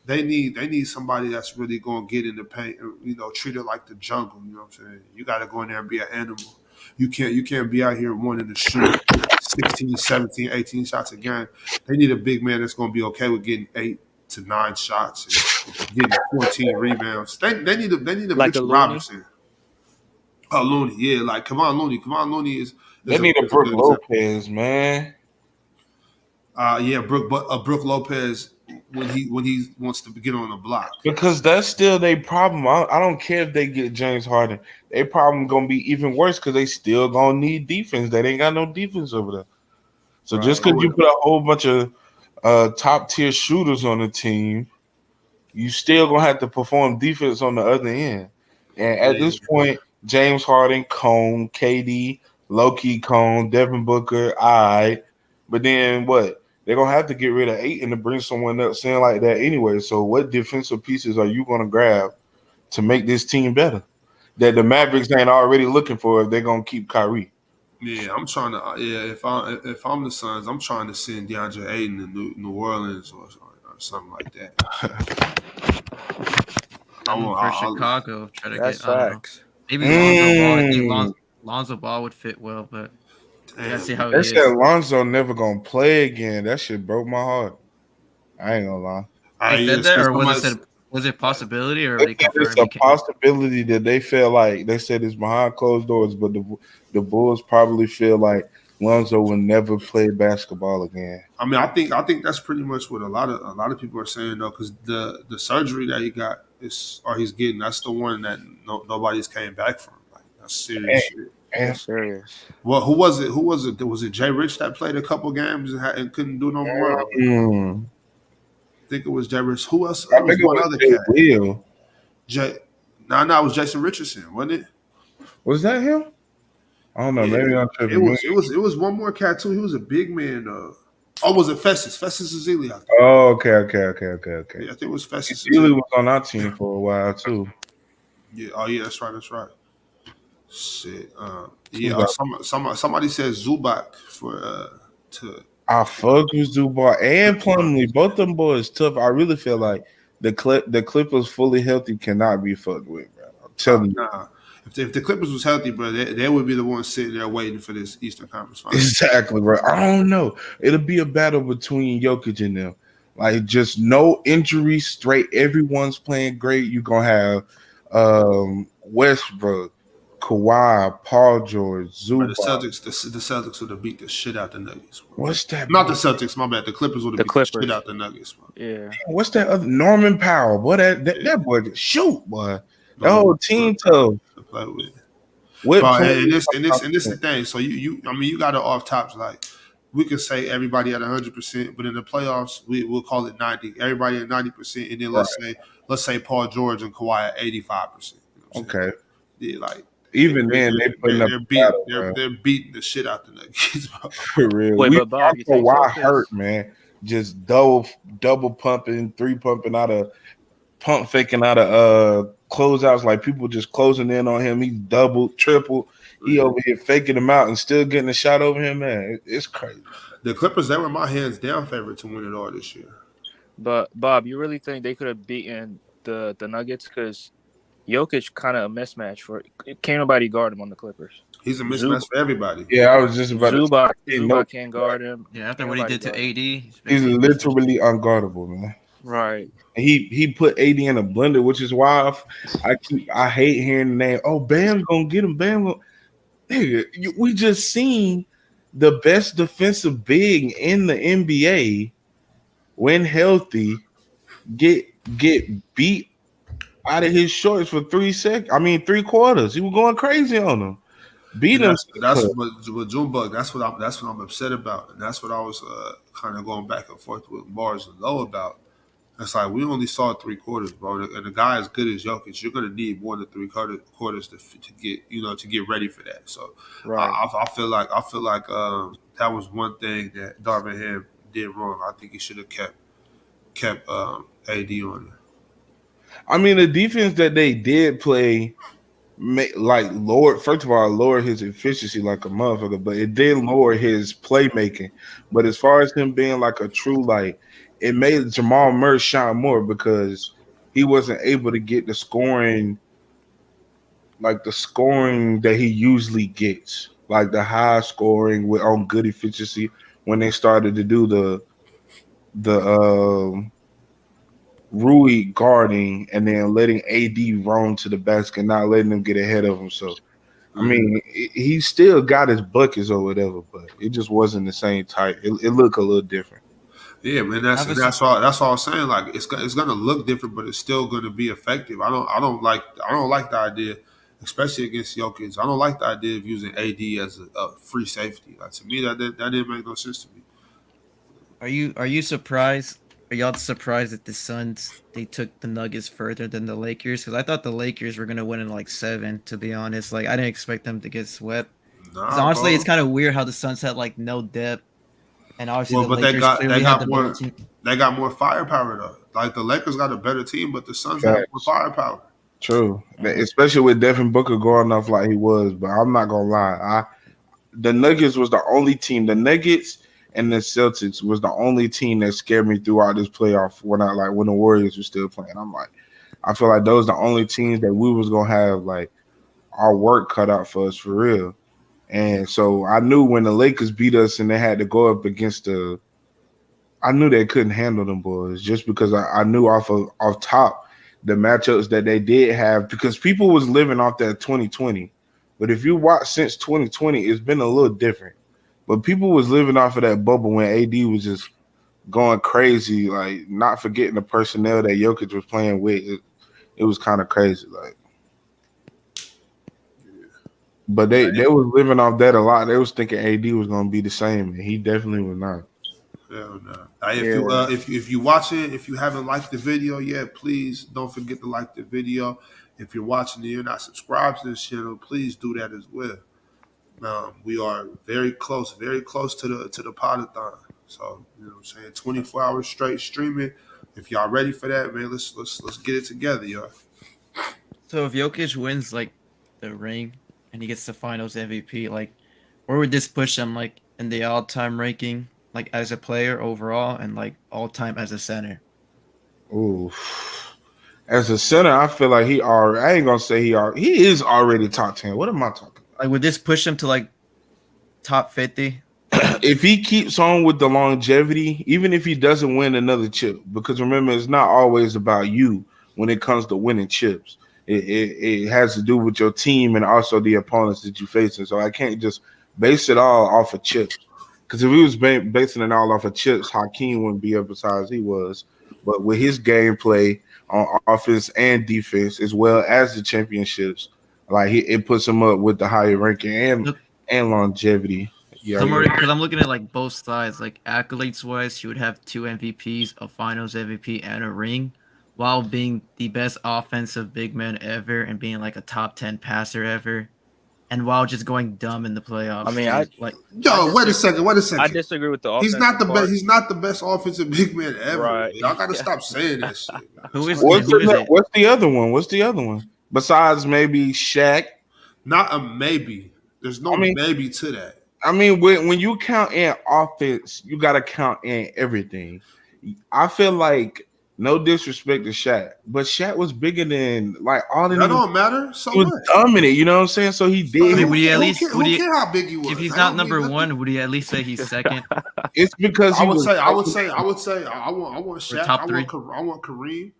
they need somebody that's really going to get in the paint and treat it like the jungle. You know what I'm saying? You got to go in there and be an animal. You can't be out here wanting to shoot 16, 17, 18 shots a game. They need a big man that's going to be okay with getting 8 to 9 shots and getting 14 rebounds. They need a Like a Mitchell Looney. Robinson. Oh, Looney, yeah, like Kevon Looney. Kevon Looney is They is a need a is a Brooke good example. Lopez, man. Yeah, Brooke Lopez. when he wants to get on the block. Because that's still their problem. I don't care if they get James Harden. Their problem gonna be even worse because they still gonna need defense. They ain't got no defense over there. So just Right. because you put a whole bunch of top tier shooters on the team, you still gonna have to perform defense on the other end. And at Yeah, this point, James Harden, Cone, KD, Loki, Cone, Devin Booker, I. But then what? They're gonna have to get rid of Ayton to bring someone else in like that anyway. So what defensive pieces are you gonna grab to make this team better? That the Mavericks ain't already looking for if they're gonna keep Kyrie. yeah. I'm trying to. Yeah, if I'm the Suns, I'm trying to send DeAndre Ayton to New Orleans or something like that. I And want. for Chicago, try to That's get, I don't know, facts. maybe Lonzo Ball. I think Mm. Lonzo Ball would fit well, but you gotta see Damn. how They he said is. Lonzo never gonna play again. That shit broke my heart. I ain't gonna lie. They Yeah. said that, So or was it somebody. said? Was it possibility, or They already said it's confirmed a he can't? possibility that they feel like they said it's behind closed doors, but the Bulls probably feel like Lonzo will never play basketball again. I mean, I think that's pretty much what a lot of people are saying though, because the surgery that he got is or he's getting, that's the one that nobody's came back from. Like that's serious And, shit. and That's serious. Well, who was it? Who was it? Was it Jay Rich that played a couple games and couldn't do no more? mm, I think it was Jay Rich. Who else? I It was think it one was other Jay cat. Will. Jay. No, it was Jason Richardson, wasn't it? Was that him? I don't know. Yeah, Maybe I'm it tripping. was. It was one more cat too. He was a big man. Oh, was it Festus? Festus Ezeli, I think. Oh, okay. Yeah, I think it was Festus Steely Ezeli. was on our team for a while too. Yeah. Oh, yeah. That's right. That's right. Shit. Yeah. Zubac. Somebody said Zubac for to. I fuck with Zubac and Plumlee. Both them boys tough. I really feel like the Clippers fully healthy cannot be fucked with, bro. I'm telling you. Nah. If the Clippers was healthy, bro, they would be the ones sitting there waiting for this Eastern Conference Final. Exactly, bro. I don't know. It'll be a battle between Jokic and them. Like just no injuries, straight. Everyone's playing great. You're gonna have Westbrook, Kawhi, Paul George, Bro, the Zubac. Celtics, the Celtics would have beat the shit out the Nuggets, bro. What's that? Not the Celtics, my bad. The Clippers would have The beat the shit Clippers. out the Nuggets, bro. Yeah. What's that other Norman Powell? Boy, that boy can shoot, boy. That No, whole team tough. to play with. With Bro, plenty and this the thing. So I mean, you got to off tops like we can say everybody at 100%, but in the playoffs we'll call it 90. Everybody at 90%, and then let's say Paul George and Kawhi at 85%. You know what I'm saying? Okay. Yeah, like Even then, they putting up they're a beating battle, bro. they're beating the shit out the Nuggets, bro. For real. Wait, We but Bob, you also think why Celtics? hurt, man. Just double pumping, three pumping out of pump faking out of closeouts, like people just closing in on him. He's double, triple. He over here faking them out and still getting a shot over him, man. It's crazy. The Clippers, they were my hands down favorite to win it all this year. But Bob, you really think they could have beaten the Nuggets? Because Jokic kind of a mismatch for. Can't nobody guard him on the Clippers. He's a mismatch for everybody. Yeah, I was just about to Zubac say, no, can't guard him. Yeah, after Can't what he nobody did to guard him. AD, he's he's basically literally unguardable, man. Right. He put AD in a blender, which is why I hate hearing the name. Oh, Bam's gonna get him. Nigga, we just seen the best defensive big in the NBA when healthy get beat out of his shorts for 3 seconds. I mean 3 quarters. He was going crazy on him. Beat And him. that's what Junebug. That's what I'm upset about, and that's what I was kind of going back and forth with Mars and Low about. It's like we only saw 3 quarters, bro, and a guy as good as Jokic, you're gonna need more than quarters to get to get ready for that. So Right. I feel like that was one thing that Darvin Ham did wrong. I think he should have kept AD on it. I mean, the defense that they did play, like lowered. First of all, lowered his efficiency like a motherfucker, but it did lower his playmaking. But as far as him being like a true it made Jamal Murray shine more because he wasn't able to get the scoring that he usually gets, like the high scoring with on good efficiency when they started to do the Rui guarding and then letting AD roam to the basket, not letting them get ahead of him. So, I mean, he still got his buckets or whatever, but it just wasn't the same type. It looked a little different. Yeah, man. I have a, That's all I'm saying. Like it's gonna look different, but it's still gonna be effective. I don't like the idea, especially against Jokic. I don't like the idea of using AD as a free safety. Like to me, that didn't make no sense to me. are you surprised? Are y'all surprised that the Suns they took the Nuggets further than the Lakers? Because I thought the Lakers were gonna win in like 7. To be honest, like I didn't expect them to get swept. Because Nah, honestly, it's bro. kind of weird how the Suns had like no depth, and obviously Well, the but Lakers they clearly had the got better more team. firepower though. Like the Lakers got a better team, but the Suns have more Facts. firepower. True. Uh, Especially with Devin Booker going off like he was. But I'm not gonna lie. The Nuggets was the only team. The Nuggets and the Celtics was the only team that scared me throughout this playoff when the Warriors were still playing. I'm like, I feel like those the only teams that we was gonna have like our work cut out for us for real. And so I knew when the Lakers beat us and they had to go up against I knew they couldn't handle them boys just because I knew off top the matchups that they did have because people was living off that 2020. But if you watch since 2020, it's been a little different. But people was living off of that bubble when AD was just going crazy, like not forgetting the personnel that Jokic was playing with. It was kind of crazy, like. But they was living off that a lot. They was thinking AD was gonna be the same, and he definitely was not. Hell no. If you Yeah. if you watching, if you haven't liked the video yet, please don't forget to like the video. If you're watching and you're not subscribed to this channel, please do that as well. We are very close to the podathon. So you know what I'm saying, 24 hours straight streaming. If y'all ready for that, man, let's get it together, y'all. so if Jokic wins like the ring and he gets the Finals MVP, like where would this push him like in the all-time ranking, like as a player overall and like all-time as a center? Ooh. As a center, I feel like he already. I ain't gonna say he is already top 10. What am I talking Like would this push him to like top 50? about? If he keeps on with the longevity, even if he doesn't win another chip, because remember, it's not always about you when it comes to winning chips. It has to do with your team and also the opponents that you're facing. So I can't just base it all off of chips. Because if he was basing it all off of chips, Hakeem wouldn't be up as high as he was. But with his gameplay on offense and defense, as well as the championships, like it puts him up with the higher ranking and longevity. Yeah, yeah. Because I'm looking at like both sides, like accolades wise, he would have 2 MVPs, a Finals MVP, and a ring, while being the best offensive big man ever and being like a top 10 passer ever, and while just going dumb in the I playoffs mean, too. Like I Yo, wait a I second. disagree with the He's not offensive the best. part. He's not the best offensive big man ever. Right. Y'all got to Yeah. stop saying that shit. Man. who is Stop. okay, who is it? What's the other one? What's the other one? Besides maybe Shaq. Not a maybe. There's no I mean, maybe to that. when you count in offense, you got to count in everything. I feel like no disrespect to Shaq, but Shaq was bigger than like all the That niggas. don't matter. So He was what? dominant, you know what I'm saying? So he So did I mean, his would he at thing. least would who he care how big he if was? he's That not don't mean number nothing. one, would he at least say he's second It's because he was. I would say, I want or Shaq. top three? I want Kareem.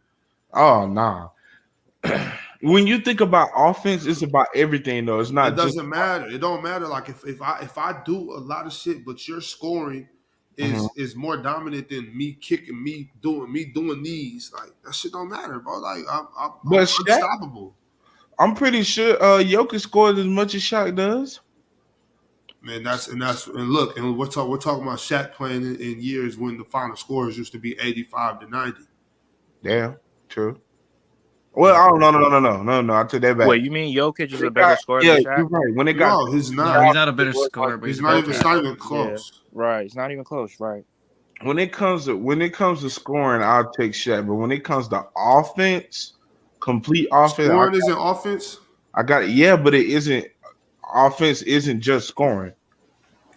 Oh nah. When you think about offense, it's about everything though. It's It not just. doesn't matter. It don't matter. Like if I do a lot of shit, but your scoring Mhm. is more dominant than me kicking, me doing these. Like that shit don't matter, bro. Like I'm But Shaq, unstoppable. I'm pretty sure Jokic scored as much as Shaq does. Man, and look, and we're talking about Shaq playing in years when the final scores used to be 85-90. Yeah, true. You Well, know, I don't no. I take that back. Wait, you mean Jokic is When a it got, better scorer than yeah, Shaq? you're right. When it got no, he's No, not. he's not a better scorer, but he's He's a not better even. It's not passer. even Yeah. close. Right. It's not even close. Right. when it comes to scoring, I'll take Shaq. But when it comes to offense, complete offense, Scoring isn't offense. I got it. Yeah, but it isn't. Offense isn't just scoring.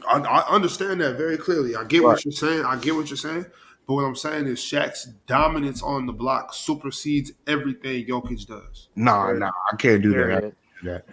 I understand that very clearly. I get Right. what you're saying. I get what you're saying. But what I'm saying is Shaq's dominance on the block supersedes everything Jokic does. Nah, Period. I can't do that. I Period. can't do that.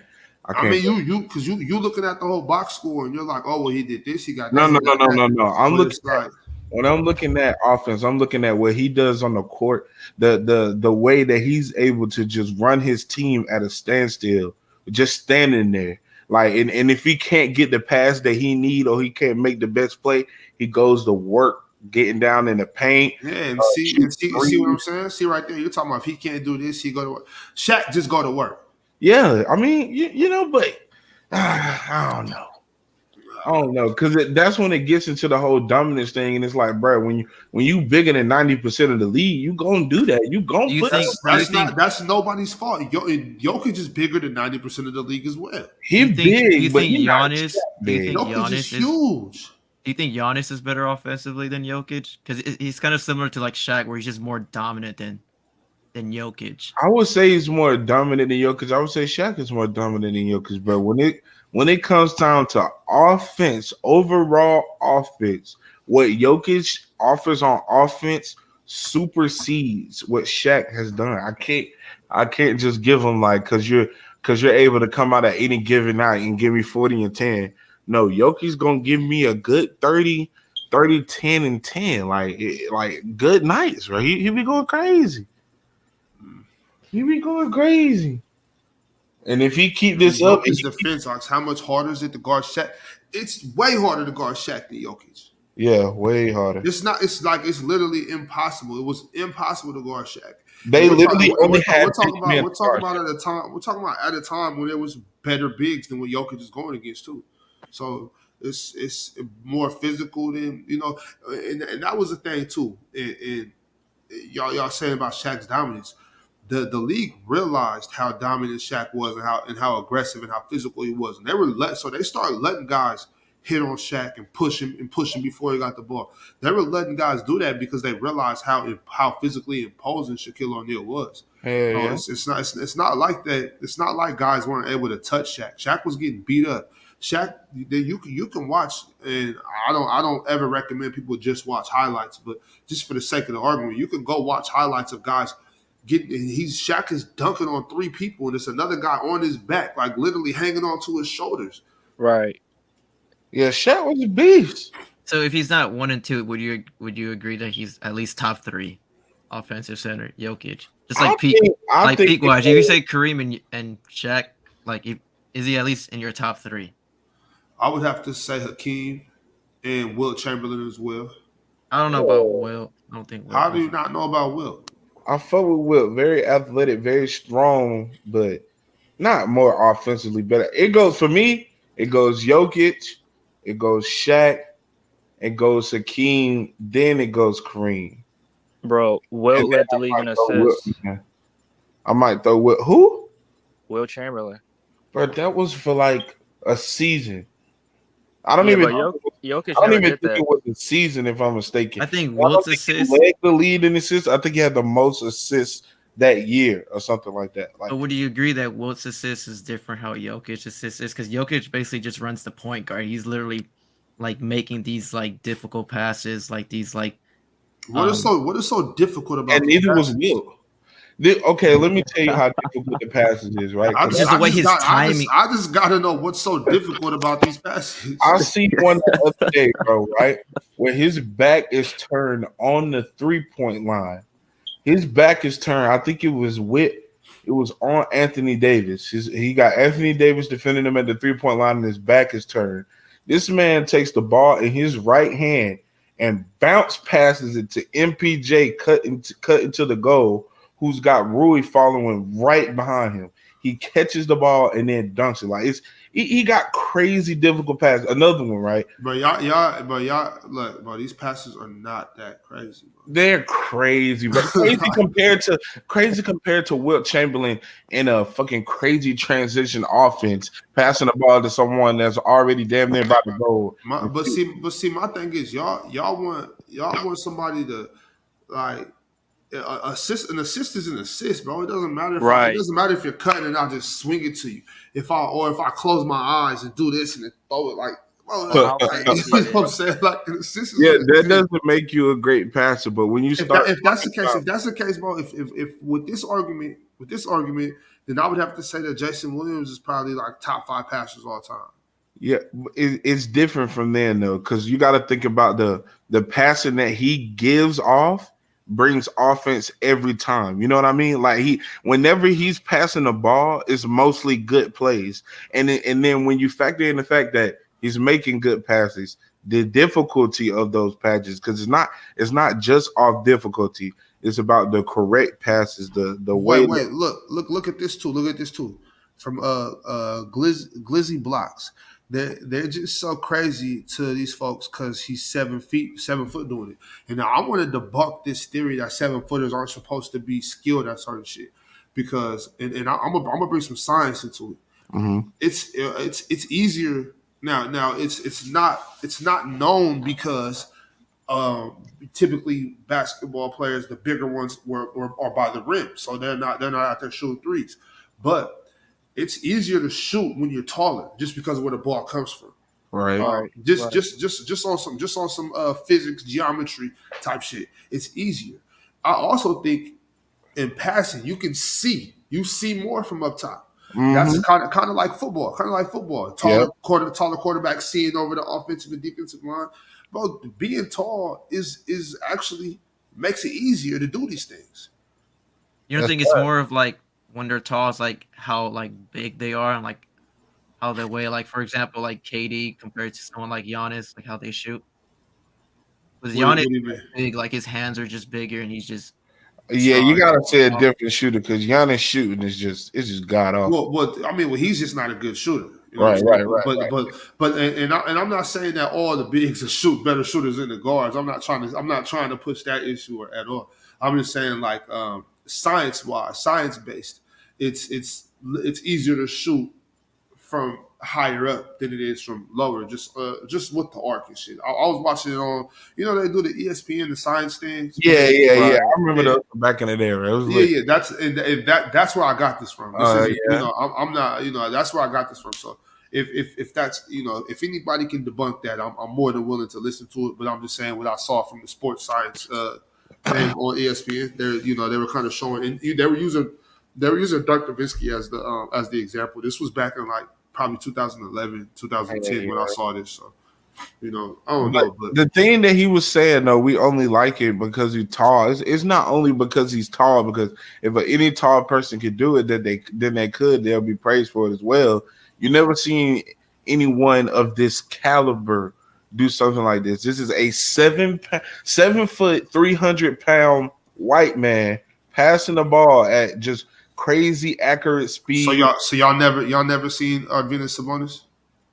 I I can't. mean, because you looking at the whole box score and you're like, oh well, he did this, he got that, No, he no, no, got no, that. no, no. But it's like, When I'm looking at offense, I'm looking at what he does on the court, the way that he's able to just run his team at a standstill, just standing there. Like and if he can't get the pass that he need or he can't make the best play, he goes to work getting down in the paint. Yeah, and see what I'm Threes. saying? See right there, you're talking about if he can't do this, he go to work. Shaq just go to work. Yeah, I mean, but I don't know. I don't know because that's when it gets into the whole dominance thing, and it's like, bro, when you bigger than 90% of the league, you gonna do that. You gonna Do you put up. think? Do you That's think? not that's nobody's fault. Jokic is bigger than 90% of the league as well. He Do you big, but think he not Giannis? Shaq Do you big. think Jokic is Giannis is? huge. Do you think Giannis is better offensively than Jokic? Because he's kind of similar to like Shaq, where he's just more dominant than Jokic. I would say he's more dominant than Jokic. I would say Shaq is more dominant than Jokic, but when it comes down to offense, overall offense, what Jokic offers on offense supersedes what Shaq has done. I can't just give him like because you're able to come out at any given night and give me 40 and 10. No, Jokic's gonna give me a good 30, 30, 10, and 10. Like good nights, right? He be going crazy. He be going crazy. And if he keep this up, Jokic's defense, like, how much harder is it to guard Shaq? It's way harder to guard Shaq than Jokic. yeah, way harder. It's not. It's like it's literally impossible. It was impossible to guard Shaq. They And literally only had we're talking big about men we're to talking guard about at a time we're talking about at a time when there was better bigs than what Jokic is going against too. So it's more physical than and that was the thing too. And y'all saying about Shaq's dominance. The league realized how dominant Shaq was and how aggressive and how physical he was, and they started letting guys hit on Shaq and push him before he got the ball. They were letting guys do that because they realized how physically imposing Shaquille O'Neal was. Hell So yeah. it's not like that. It's not like guys weren't able to touch Shaq. Shaq was getting beat up. Shaq, you can watch, and I don't ever recommend people just watch highlights, but just for the sake of the argument, you can go watch highlights of guys. Shaq is dunking on three people, and it's another guy on his back, like literally hanging onto his shoulders. Right. Yeah, Shaq was a beast. So if he's not 1 and 2, would you agree that he's at least top 3 offensive center, Jokic? Just like peak wise. If you say Kareem and Shaq, is he at least in your top 3? I would have to say Hakeem and Wilt Chamberlain as well. I don't know about Will. I don't think Will. How do you not know about Wilt? I fuck with Wilt. Very athletic, very strong, but not more offensively better. It goes for me. It goes Jokic. It goes Shaq. It goes Hakeem. Then it goes Kareem. Bro, Wilt And led then the league in I might throw Wilt, assists. man. I might throw Wilt. Who? Will Chamberlain. But that was for like a season. I don't Yeah, even. but Jokic I don't never even did think that. it was a season, if I'm mistaken. I think I don't Wilt's think he assists. led the lead in assists. I think he had the most assists that year or something like that. Like, But would you agree that Wilt's assist is different how Jokic assist is? Because Jokic basically just runs the point guard. He's literally like making these like difficult passes, like these like. What is so difficult about and these neither was passes? Wilt. Okay, let me tell you how difficult the passes is, right? I 'Cause just, Just the I way just his got, I timing- just, I just got to know what's so difficult about these passes. I see one the other day, bro, right? Where his back is turned on the 3-point line. His back is turned. I think it was on Anthony Davis. He got Anthony Davis defending him at the 3-point line, and his back is turned. This man takes the ball in his right hand and bounce passes it to MPJ cut into the goal, who's got Rui following right behind him. He catches the ball and then dunks it. Like he got crazy difficult passes. Another one, right? But y'all, look, bro, these passes are not that crazy, bro. They're crazy, but crazy compared to Wilt Chamberlain in a fucking crazy transition offense, passing the ball to someone that's already damn near about to go. But see, my thing is y'all want somebody to like assist. An assist is an assist, bro. It doesn't matter if Right. it doesn't matter if you're cutting and I'll just swing it to you. If I close my eyes and do this and then throw it like. Well, you know what I'm saying? Like an assist is Yeah, an that assist. doesn't make you a great passer, but when you start, If that's the case, bro. If with this argument, then I would have to say that Jason Williams is probably like top 5 passers all time. yeah, it's different from then though, because you got to think about the passing that he gives off brings offense every time. You know what I mean? Like whenever he's passing the ball, it's mostly good plays, and then when you factor in the fact that he's making good passes, the difficulty of those patches, because it's not just off difficulty. It's about the correct passes, the way that. Wait, look at this too. Look at this too. From Glizzy Blocks. They're just so crazy to these folks because he's 7 feet, 7 foot doing it. And now I want to debunk this theory that 7 footers aren't supposed to be skilled at certain shit. Because I'm gonna bring some science into it. Mhm. It's easier now. It's not known because typically basketball players, the bigger ones, are by the rim, so they're not out there shooting threes. But it's easier to shoot when you're taller, just because of where the ball comes from. Right. Right. Just Right. just on some physics, geometry type shit. It's easier. I also think in passing, you see more from up top. That's Hmm. kind of like football. Kind of like football. Yep. Taller quarterback seeing over the offensive and defensive line. But being tall is actually makes it easier to do these things. You don't That's think it's more of like when they're tall, it's like how like big they are and like how they weigh. Like for example, like KD compared to someone like Giannis, like how they shoot. Because Giannis What is do you like mean? big, like his hands are just bigger, and he's just Yeah, strong. you gotta say a different shooter because Giannis shooting is just god awful. He's just not a good shooter. You know what I'm Right, saying? right, right, right. And I'm not saying that all the bigs are better shooters than the guards. I'm not trying to push that issue at all. I'm just saying like science based, it's easier to shoot from higher up than it is from lower. Just with the arc and shit. I was watching it on. They do the ESPN the science things. Yeah, yeah, yeah. Right. I remember Yeah, those back in the day. Right? It was yeah, lit. yeah. That's where I got this from. This isn't, Yeah. I'm not, that's where I got this from. So if that's, if anybody can debunk that, I'm more than willing to listen to it. But I'm just saying what I saw from the sports science thing on ESPN. They were kind of showing, and they were using Dirk Nowitzki as the example. This was back in like probably 2011, Yeah, 2010 when I yeah. saw this. So I don't But know, but the thing that he was saying though, we only like it because he's tall. It's not only because he's tall, because if any tall person could do it, they'll be praised for it as well. You never seen anyone of this caliber do something like this. This is a 7 foot 300 pound white man passing the ball at just crazy accurate so speed. y'all never seen Arvinas Sabonis?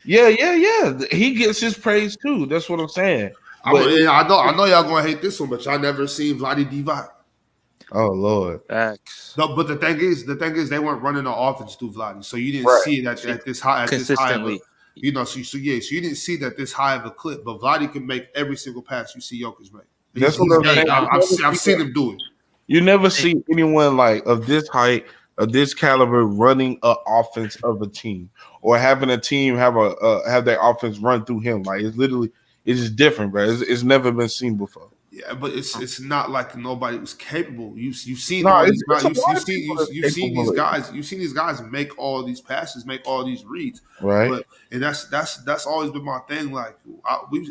Yeah, yeah, yeah. He gets his praise too. That's what I'm saying. But I know y'all gonna hate this one, but y'all never seen Vlade Divac. oh Lord, X. No, but the thing is, they weren't running the offense through Vlade, so you didn't right? see it at this high of a, Consistently. so you didn't see that this high of a clip. But Vlade can make every single pass you see Jokic make. That's what He's I'm done Hey, saying. it. I've seen him do it. You never hey, see anyone like of this height, of this caliber, running a offense of a team, or having a team have their offense run through him. Like it's just different, bro. It's never been seen before. Yeah, but it's not like nobody was capable. You've seen No, all it's, these it's guys. a You've lot of seen people you that's you've seen these capable of it, guys. You've seen these guys make all these passes, make all these reads. right? But and that's always been my thing. Like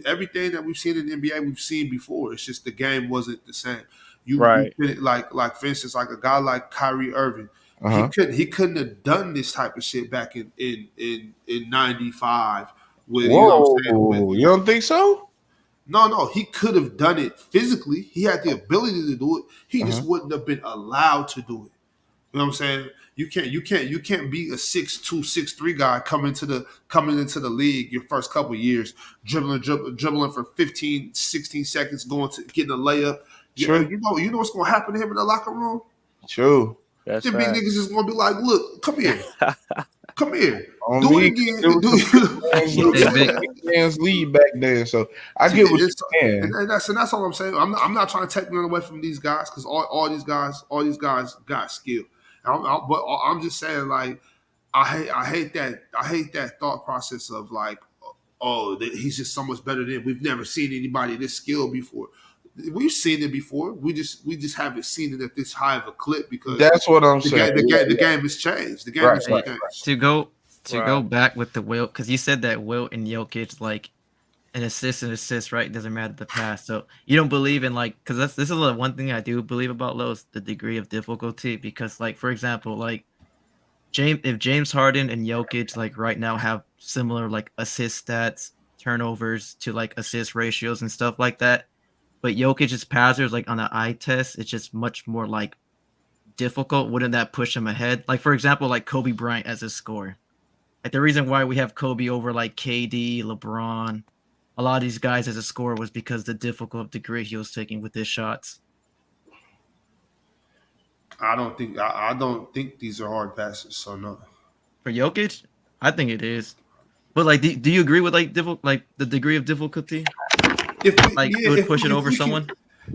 everything that we've seen in the NBA, we've seen before. It's just the game wasn't the same. You Right. couldn't like for instance, like a guy like Kyrie Irving. Uh He huh. couldn't have done this type of shit back in '95 with saying with Whoa, you don't think so? no, he could have done it physically. He had the ability to do it. He Uh just huh. wouldn't have been allowed to do it. You know what I'm saying? You can't be a 6'2", 6'3" guy coming into the league your first couple years, dribbling for 15, 16 seconds, going to getting a layup. True, You know what's gonna happen to him in the locker room? true. That's Them big fact. niggas is gonna be like, look, come here, On do it me, again. it was Do the big you know what I'm saying? big man's lead back then. So I See, get what it's, you're and saying. that's all I'm saying. I'm not trying to take nothing away from these guys because all these guys got skill. But I'm just saying like I hate that thought process of like he's just so much better than we've never seen anybody this skilled before. We've seen it before. We just haven't seen it at this high of a clip because That's what I'm the saying. game the Yeah, game the yeah. game has changed. The game Right, has hey, right. changed. to go Right. back with the Wilt, because you said that Wilt and Jokic like an assist, right? Doesn't matter the pass. So you don't believe in like, because this is the one thing I do believe about low is the degree of difficulty. Because like for example, like James Harden and Jokic like right now have similar like assist stats, turnovers to like assist ratios and stuff like that. But Jokic's passers, like on the eye test, it's just much more like difficult. Wouldn't that push him ahead? Like for example, like Kobe Bryant as a scorer. Like the reason why we have Kobe over like KD, LeBron, a lot of these guys as a scorer was because the difficult degree he was taking with his shots. I don't think these are hard passes. So no. For Jokic, I think it is. But like, do you agree with like the degree of difficulty? Like it would push it over someone.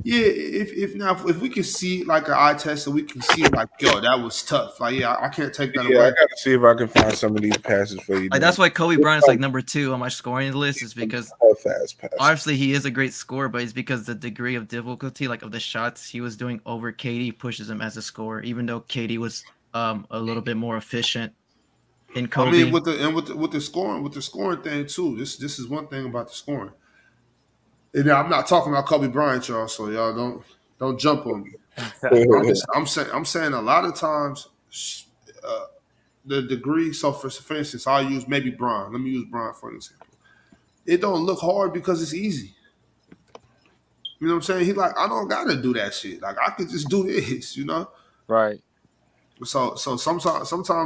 Yeah, if we can see like an eye test, so we can see like, yo, that was tough. Like, yeah, I can't take that Yeah, I away. gotta see if I can find some of these passes for you. Like that's why Kobe Bryant's like number 2 on my scoring list is because fast pass. obviously he is a great scorer, but it's because the degree of difficulty, like of the shots he was doing over KD, pushes him as a scorer. Even though KD was a little bit more efficient in Kobe. I mean, with the scoring thing too. This is one thing about the scoring. And now I'm not talking about Kobe Bryant, y'all. So y'all don't jump on me. I'm saying a lot of times the degree. So for instance, I'll use maybe Bron. Let me use Bron for an example. It don't look hard because it's easy. You know what I'm saying? He like, I don't gotta do that shit. Like I could just do this. You know. Right. So sometimes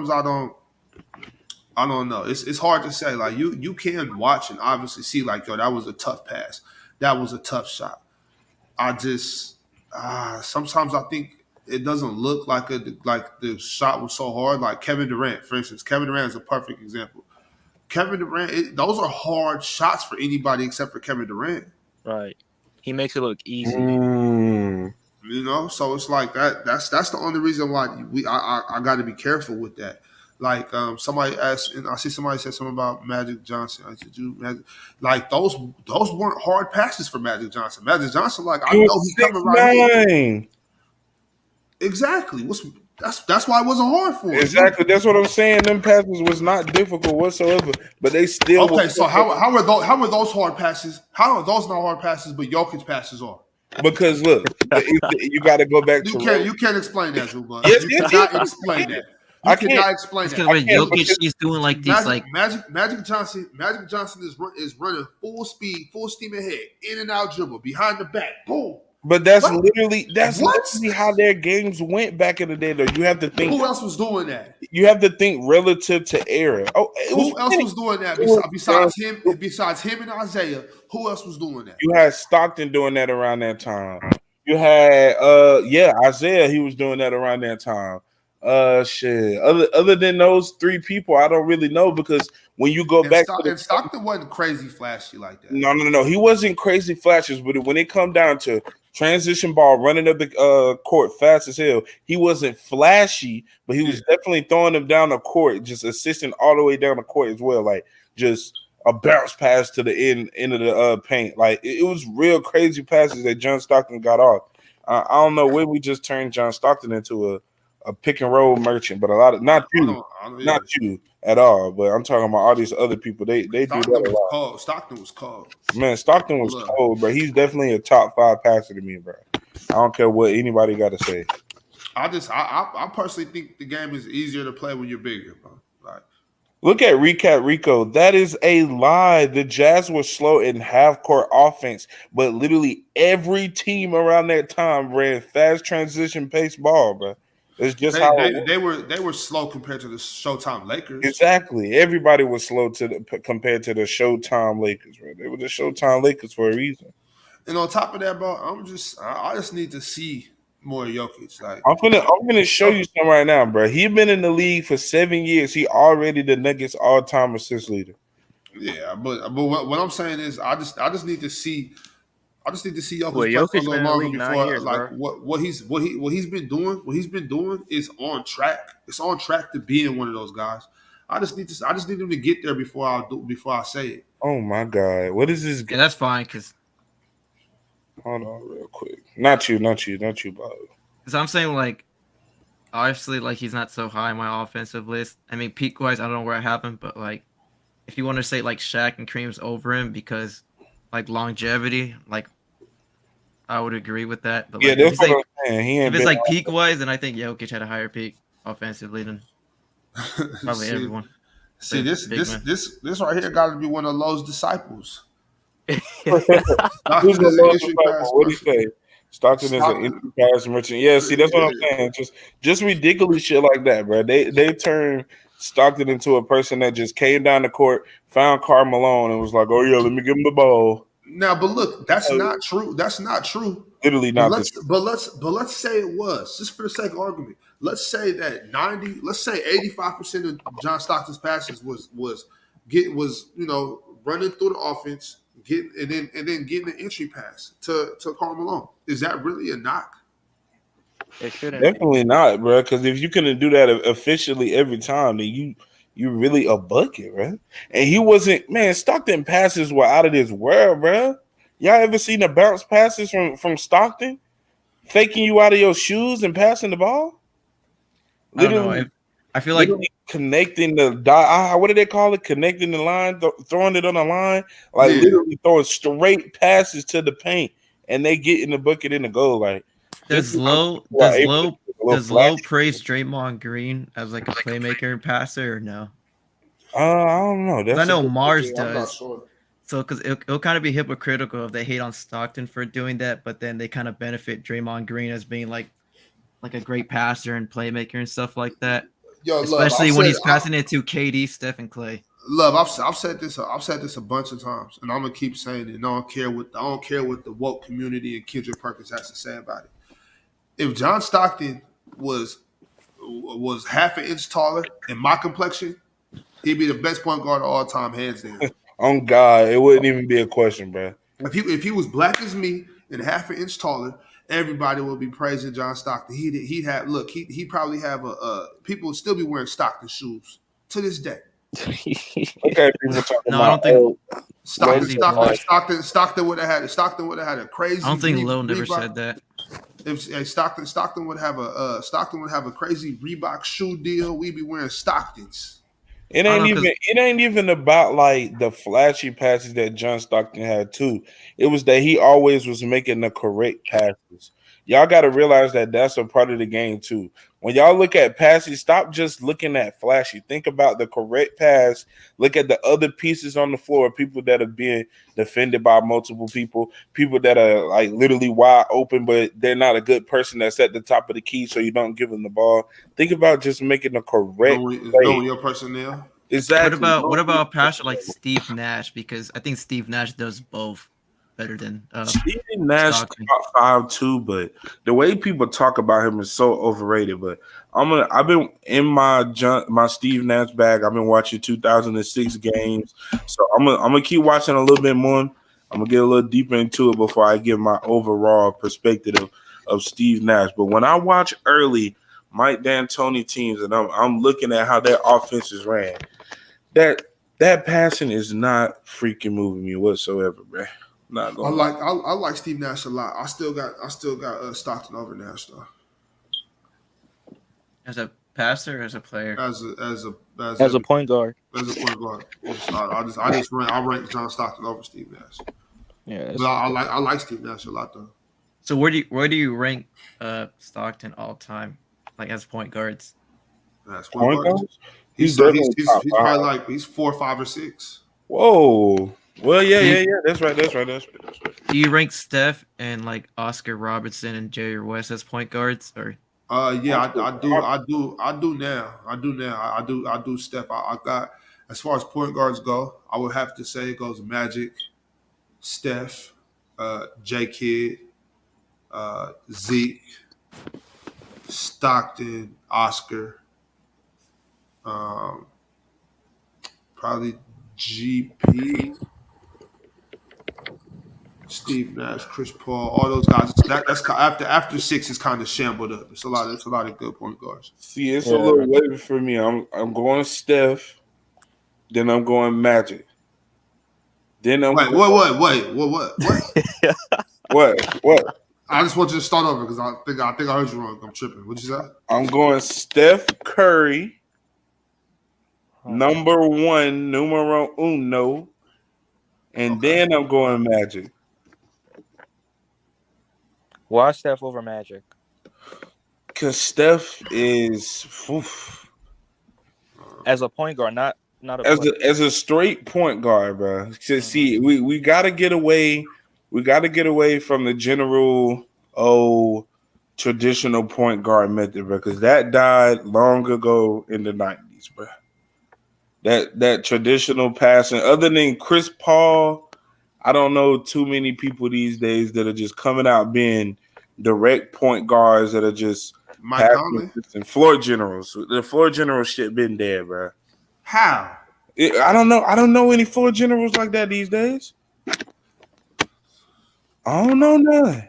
I don't know. It's hard to say. Like you can watch and obviously see like, yo, that was a tough pass. That was a tough shot. I just sometimes I think it doesn't look like the shot was so hard. Like Kevin Durant, for instance. Kevin Durant is a perfect example. Kevin Durant, those are hard shots for anybody except for Kevin Durant. Right. He makes it look easy. You know, so it's like that. That's the only reason why I got to be careful with that. Like somebody asked, and I see somebody said something about Magic Johnson. I said, like those weren't hard passes for Magic Johnson. Magic Johnson, like I know he's coming right in. Exactly. That's why it wasn't hard for him. Exactly. That's what I'm saying. Them passes was not difficult whatsoever, but they still. Okay, so how are those hard passes? How are those not hard passes, but Jokic passes are? Because look, you got to go back to. You can't explain that, Drew. Yes, you cannot explain that. You cannot explain that. Because with Jokic, he's doing like these Magic Johnson is running full speed, full steam ahead, in and out dribble, behind the back, boom. But that's literally how their games went back in the day. Though you have to think. Who else was doing that? You have to think relative to era. Who else was doing that besides him and Isaiah? Who else was doing that? You had Stockton doing that around that time. You had Isaiah. He was doing that around that time. Shit. Other than those 3 people, I don't really know because when you go back, Stockton wasn't crazy flashy like that. No. He wasn't crazy flashes, but when it come down to transition ball, running up the court fast as hell, he wasn't flashy, but he was definitely throwing them down the court, just assisting all the way down the court as well, like just a bounce pass to the end of the paint. Like it was real crazy passes that John Stockton got off. I don't know where we just turned John Stockton into a pick and roll merchant, but a lot of not you at all, but I'm talking about all these other people. They do that a lot. Stockton was cold. Man, Stockton was cold, but he's definitely a top 5 passer to me, bro. I don't care what anybody got to say. I personally think the game is easier to play when you're bigger, bro. Like, look at Recap Rico. That is a lie. The Jazz were slow in half-court offense, but literally every team around that time ran fast transition pace ball, bro. It's just they were slow compared to the Showtime Lakers. Exactly. Everybody was slow compared to the Showtime Lakers, bro. They were the Showtime Lakers for a reason. And on top of that, bro, I just need to see more Jokic. Like I'm gonna show you some right now, bro. He's been in the league for 7 years. He already the Nuggets all-time assist leader. Yeah, but what I'm saying is I just need to see. I just need to see Jokic play Jokic for a little longer before 9 years, like bro. what he's been doing. What he's been doing is on track. It's on track to being one of those guys. I just need him to get there before I say it. Oh my God, what is this? Yeah, that's fine. Cause hold on, real quick. Not you, Bob. Because I'm saying like, obviously, like he's not so high on my offensive list. I mean, peak wise, I don't know where I have him, but like, if you want to say like Shaq and Kareem's over him because like longevity, like. I would agree with that. But like, that's what I'm saying. If it's like peak wise, then I think Jokic had a higher peak offensively than probably everyone. See, the this big this man. this right here got to be one of Lowe's disciples. Who's Stockton the is an Lord entry disciple? pass What do you merchant. say? Stockton is an Stockton, entry pass merchant. Yeah, see, that's what I'm yeah. saying. Just ridiculous shit like that, bro. They turned Stockton into a person that just came down the court, found Karl Malone, and was like, "Oh yeah, let me give him the ball." Now, but look, that's not true. That's not true. Literally But not the truth. let's say it was, just for the sake of argument. Let's say that 90, let's say 85% of John Stockton's passes was running through the offense, getting getting an entry pass to Karl Malone. Is that really a knock? It shouldn't be. Definitely not, bro. Because if you couldn't do that efficiently every time, then you really a bucket, bro. And he wasn't, man. Stockton passes were out of this world, bro. Y'all ever seen the bounce passes from Stockton, faking you out of your shoes and passing the ball? I don't know. Literally, I feel like literally connecting the dot. What do they call it? Connecting the line, throwing it on the line, like Yeah. literally throwing straight passes to the paint, and they get in the bucket in the goal. Like just does Low a does little Low does flash. Low praise Draymond Green as like a playmaker and passer or no? I don't know. 'Cause I That's a know good. Mars Yeah, I'm not does. sure. So, because it'll kind of be hypocritical if they hate on Stockton for doing that, but then they kind of benefit Draymond Green as being like a great passer and playmaker and stuff like that. Yo, love. Especially when he's passing it to KD, Steph, and Clay. I've said this. I've said this a bunch of times, and I'm gonna keep saying it. And I don't care what the woke community and Kendrick Perkins has to say about it. If John Stockton was half an inch taller in my complexion, he'd be the best point guard of all time, hands down. On God, it wouldn't even be a question, bro. If he was black as me and half an inch taller, everybody would be praising John Stockton. He'd have look. He'd probably have people would still be wearing Stockton shoes to this day. Okay, people talking No, I about don't think. Stockton, Crazy Stockton, Low. Stockton would have had a crazy. I don't think Low never Reebok. said that. If Stockton would have a crazy Reebok shoe deal, we'd be wearing Stocktons. It I ain't don't know even because it ain't even about like the flashy passes that John Stockton had too. It was that he always was making the correct passes. Y'all got to realize that that's a part of the game too. When y'all look at passes, stop just looking at flashy. Think about the correct pass. Look at the other pieces on the floor, people that are being defended by multiple people, people that are like literally wide open, but they're not a good person that's at the top of the key, so you don't give them the ball. Think about just making the correct play. Knowing your personnel. Exactly. what about a passer like Steve Nash? Because I think Steve Nash does both better than Steve Nash Stockton. top five too, but the way people talk about him is so overrated. But I've been in my Steve Nash bag. I've been watching 2006 games, so I'm gonna keep watching a little bit more. I'm gonna get a little deeper into it before I give my overall perspective of Steve Nash. But when I watch early Mike D'Antoni teams and I'm looking at how their offenses ran, that passing is not freaking moving me whatsoever, bro. Not I going. like Steve Nash a lot. I still got Stockton over Nash though. As a passer, or as a player. As a point guard. As a point guard. I rank John Stockton over Steve Nash. Yeah. But I like Steve Nash a lot though. So where do you rank Stockton all time, like as point guards? As point Point guard, guards? He's definitely top he's five. probably like he's 4, 5, or 6. Whoa. Well, Do you, yeah. That's right. do you rank Steph and like Oscar Robertson and Jerry West as point guards, or Yeah, I do now. I do Steph. I got as far as point guards go, I would have to say it goes Magic, Steph, J Kidd, Zeke, Stockton, Oscar, um, probably GP, Steve Nash, Chris Paul, all those guys. That's after 6 is kind of shambled up. It's a lot. It's a lot of good point guards. See, it's a Yeah. little wavy for me. I'm going Steph, then I'm going Magic. Then I'm Wait, going, what? I just want you to start over because I think I heard you wrong. I'm tripping. What'd you say? I'm going Steph Curry, number one, numero uno, and Okay. then I'm going Magic. Why Steph over Magic? Because Steph is oof, As a point guard, not not a player. as a straight point guard, bro. See, we gotta get away. We gotta get away from the general traditional point guard method, because that died long ago in the 90s, bro. That traditional passing, other than Chris Paul, I don't know too many people these days that are just coming out being direct point guards that are just Mike passing Conley. and floor generals. The floor general shit been dead, bro. How? I don't know. I don't know any floor generals like that these days. I don't know none.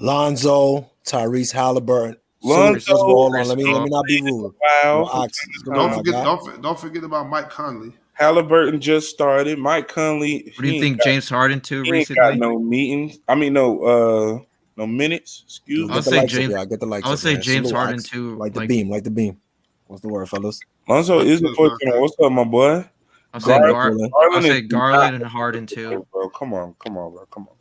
Lonzo, Tyrese Halliburton. Lonzo, So, hold on. Let me not be rude. Wow. Don't forget about Mike Conley. Halliburton just started. Mike Conley. What do you think James Harden too He ain't got recently? no meetings. I mean, no minutes. Excuse me. I'll say James. I get the likes. I would say man. James Salute, Harden Ox. too. Like the beam. What's the word, fellas? Lonzo is the fourth general. What's up, my boy? I'll say Garland Garland and Harden too. Bro, come on, bro. Come on.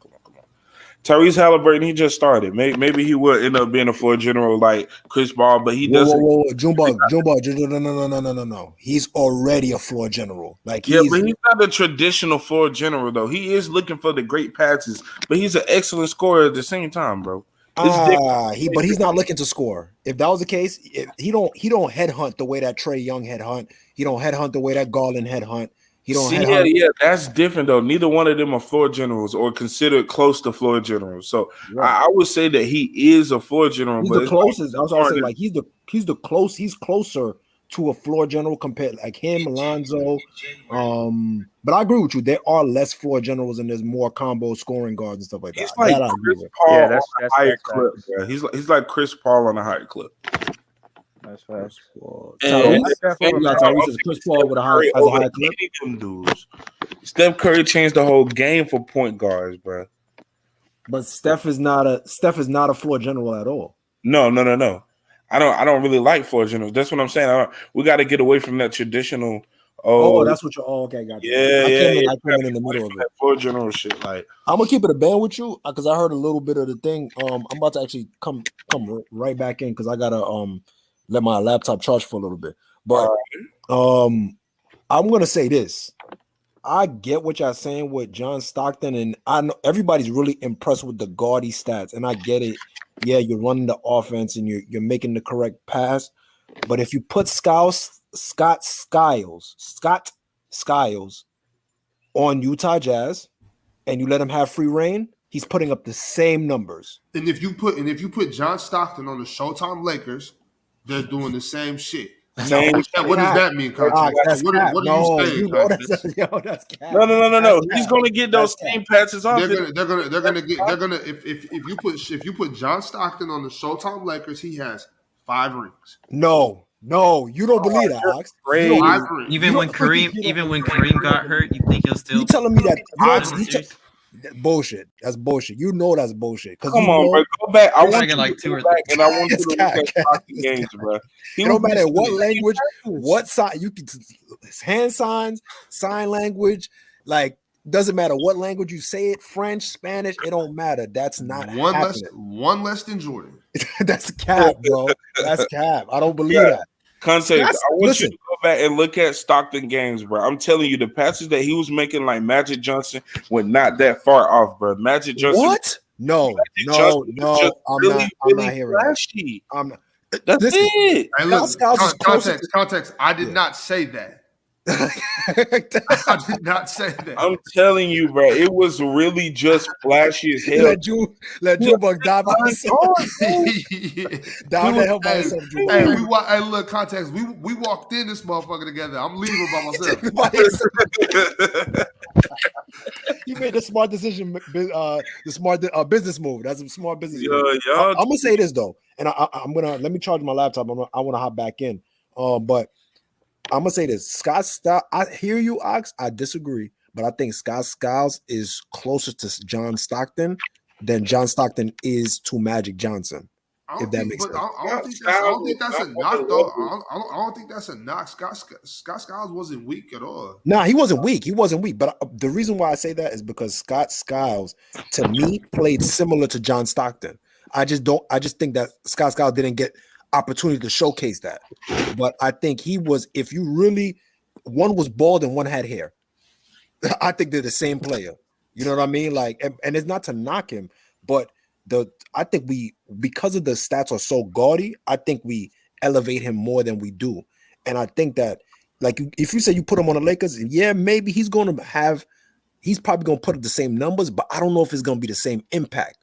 Tyrese Halliburton, he just started. Maybe he will end up being a floor general like Chris Paul, but he doesn't. Whoa. Junebug. No. He's already a floor general. Like but he's not a traditional floor general though. He is looking for the great passes, but he's an excellent scorer at the same time, bro. But he's not looking to score. If that was the case, he don't headhunt the way that Trae Young headhunt. He don't headhunt the way that Garland headhunt. He don't headhunt. Yeah, that's different though. Neither one of them are floor generals or considered close to floor generals. So I would say that he is a floor general. He's but the closest. I was gonna say, like he's closer to a floor general compared like him, Alonzo. But I agree with you. There are less floor generals and there's more combo scoring guards and stuff like that. He's like Chris Paul on a higher clip. Bro. He's like Chris Paul on a higher clip. That's right. Chris Paul with a high clip. Them dudes. Steph Curry changed the whole game for point guards, bro. But Steph is not a floor general at all. No. I don't really like floor generals. That's what I'm saying. We got to get away from that traditional. That's what you're. Okay, got you. Yeah. I came in the middle of it. Floor general shit. Like I'm gonna keep it a band with you because I heard a little bit of the thing. I'm about to actually come right back in because I gotta let my laptop charge for a little bit. But I'm gonna say this. I get what y'all saying with John Stockton, and I know everybody's really impressed with the gaudy stats, and I get it. Yeah, you're running the offense and you're making the correct pass. But if you put Scott Skiles on Utah Jazz and you let him have free reign, he's putting up the same numbers. And if you put John Stockton on the Showtime Lakers, they're doing the same shit. What does that mean, context? What are you saying? That's cap. No. He's gonna get those same passes off. They're gonna if you put John Stockton on the Showtime Lakers, he has 5 rings. No, you don't believe that, Ox. Even when Kareem got hurt, you think he'll still? You telling me that? Bullshit. That's bullshit. You know that's bullshit. Come on, bro. Go back. I want you like to go back, and I want you to look at Stockton games, bro. It don't matter what language, what sign you can, hand signs, sign language, like doesn't matter what language you say it, French, Spanish, it don't matter. That's not happening. One less than Jordan. That's cap, bro. That's cap. I don't believe that. Context. I want you to go back and look at Stockton games, bro. I'm telling you, the passes that he was making, like Magic Johnson, were not that far off, bro. Magic Johnson. What? No. I'm not hearing flashy. That's it. Hey, look, context. I did not say that. I did not say that. I'm telling you, bro. It was really just flashy as hell. Let Jubug die by himself. Down the hell by himself. Hey, look, context. We walked in this motherfucker together. I'm leaving by myself. He made the smart decision, the smart business move. That's a smart business move. I'm gonna say this though, and I'm gonna let me charge my laptop. I want to hop back in, but I'm gonna say this. I hear you, Ox. I disagree, but I think Scott Skiles is closer to John Stockton than John Stockton is to Magic Johnson. If that makes sense. I don't think that's a knock, though. I don't think that's a knock. Scott Skiles wasn't weak at all. Nah, he wasn't weak. But the reason why I say that is because Scott Skiles, to me, played similar to John Stockton. I just think that Scott Skiles didn't get opportunity to showcase that. But I think he was, if you really one was bald and one had hair. I think they're the same player. You know what I mean? Like, and it's not to knock him, but I think because of the stats are so gaudy, I think we elevate him more than we do. And I think that, like, if you say you put him on the Lakers, yeah, maybe he's probably going to put up the same numbers, but I don't know if it's going to be the same impact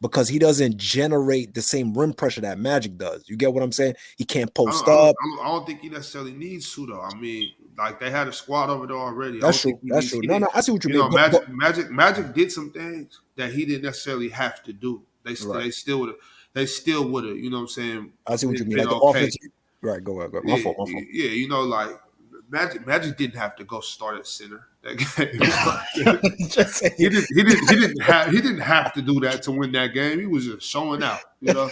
because he doesn't generate the same rim pressure that Magic does. You get what I'm saying? He can't post up. I don't think he necessarily needs to though. I mean, like they had a squad over there already. That's true. That's true. No, I see what you mean. Magic did some things that he didn't necessarily have to do. They still would have. You know what I'm saying? I see what you mean. Like the offense. Right. Go ahead. My fault. Yeah, you know, like Magic didn't have to go start at center that game. he didn't have to do that to win that game. He was just showing out, you know.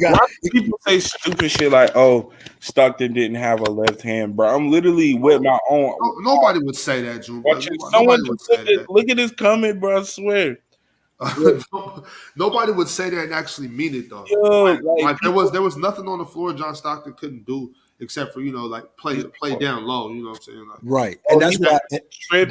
Why do people say stupid shit like, "Oh, Stockton didn't have a left hand, bro"? I'm literally with my own. Nobody would say that, Drew. Look at this comment, bro. I swear. Nobody would say that and actually mean it though. Yo, there was nothing on the floor John Stockton couldn't do except for like play down low. You know what I'm saying? Like, right, and that's why he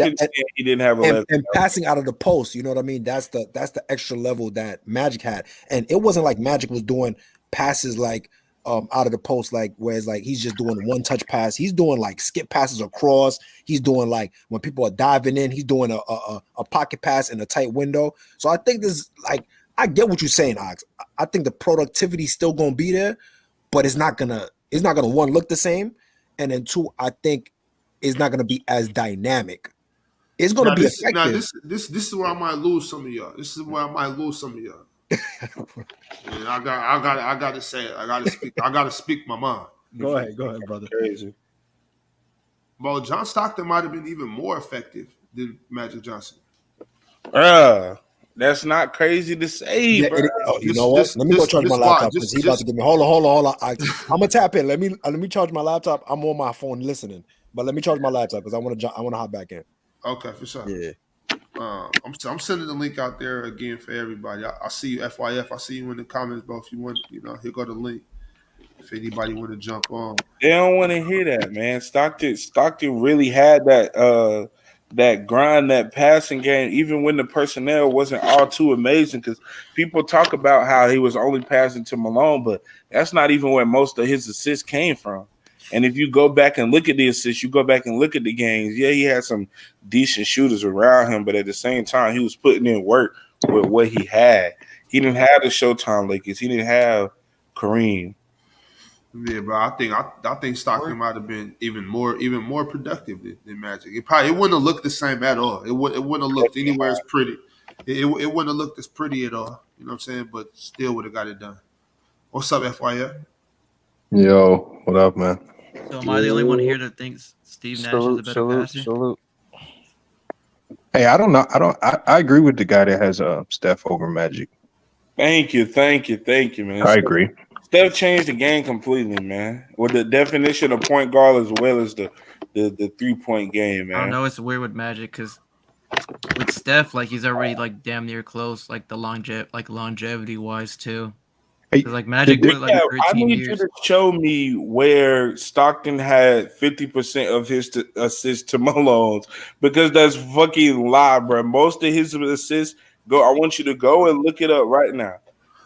didn't have a left and passing out of the post. You know what I mean? That's the extra level that Magic had, and it wasn't like Magic was doing passes like out of the post, like whereas like he's just doing one touch pass. He's doing like skip passes across. He's doing like when people are diving in, he's doing a pocket pass in a tight window. So I think this like I get what you're saying, Ox. I think the productivity's still gonna be there, but it's not gonna one look the same, and then two, I think it's not gonna be as dynamic. It's gonna be effective. Now this is where I might lose some of y'all. And I gotta say it. I gotta speak my mind. Go ahead, brother. Crazy. Well, John Stockton might have been even more effective than Magic Johnson. That's not crazy to say, bro. You know what? Let me go charge my laptop because he's about to give me. Hold on. I'm gonna tap in. Let me charge my laptop. I'm on my phone listening, but let me charge my laptop because I want to hop back in. Okay, for sure. Yeah. I'm sending the link out there again for everybody. I see you, FYF. I see you in the comments, bro. If you want, here go the link. If anybody want to jump on, they don't want to hear that, man. Stockton really had that grind, that passing game, even when the personnel wasn't all too amazing. Because people talk about how he was only passing to Malone, but that's not even where most of his assists came from. And if you go back and look at the assists, you go back and look at the games, yeah, he had some decent shooters around him, but at the same time, he was putting in work with what he had. He didn't have the Showtime Lakers. He didn't have Kareem. Yeah, bro. I think Stockton might have been even more productive than Magic. It wouldn't have looked the same at all. It wouldn't have looked anywhere as pretty. It wouldn't have looked as pretty at all. You know what I'm saying? But still would have got it done. What's up, FYF? Yo, what up, man? So am I the only one here that thinks Steve Nash is a better passer? Salute. Hey, I don't know. I agree with the guy that has Steph over Magic. Thank you, man. I agree. Steph changed the game completely, man. With the definition of point guard as well as the 3-point game, man. I don't know. It's weird with Magic because with Steph, like he's already like damn near close, like the longevity wise too. Because like Magic put like 13 I need years. you to show me where Stockton had 50% of his assists to Malone's, because that's fucking lie, bro. Most of his assists I want you to go and look it up right now.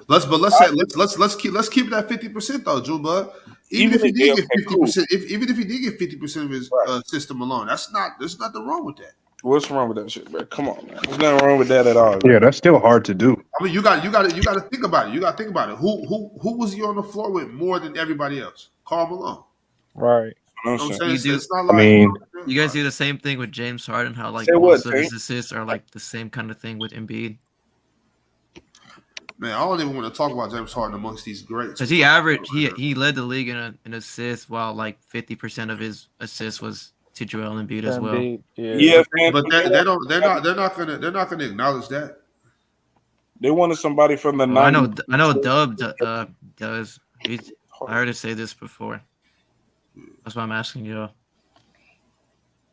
Let's keep that 50% though, Drew. But even if he did get 50%, even if he did get 50% of his system alone, there's nothing wrong with that. What's wrong with that shit, bro? Come on, man. There's nothing wrong with that at all. Yeah, that's still hard to do. I mean, you got to think about it. You got to think about it. Who was he on the floor with more than everybody else? Karl Malone. Right. You know what I'm saying? You do- It's not like, I mean, You guys do the same thing with James Harden, how like Say most what, of his Tank? assists are like the same kind of thing with Embiid. man, I don't even want to talk about James Harden amongst these greats. Because he led the league in assists, while like 50% of his assists was to Joel Embiid as well. Yeah, man. But they're not gonna acknowledge that. They wanted somebody from the Well, 90s. I know Dub does. I heard it say this before. That's why I'm asking you.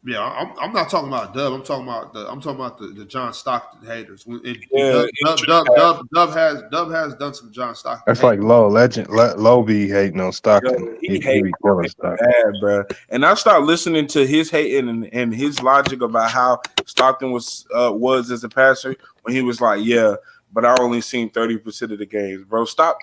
Yeah, I'm not talking about Dub. I'm talking about the John Stockton haters. Yeah, Dub has done some John Stockton That's hate. like Low Legend. Low be hating on yo, Stockton. he He hate be on killing him Stockton. bad, bro. And I started listening to his hating and his logic about how Stockton was as a passer when he was like, yeah, but I only seen 30% of the games, bro. Stop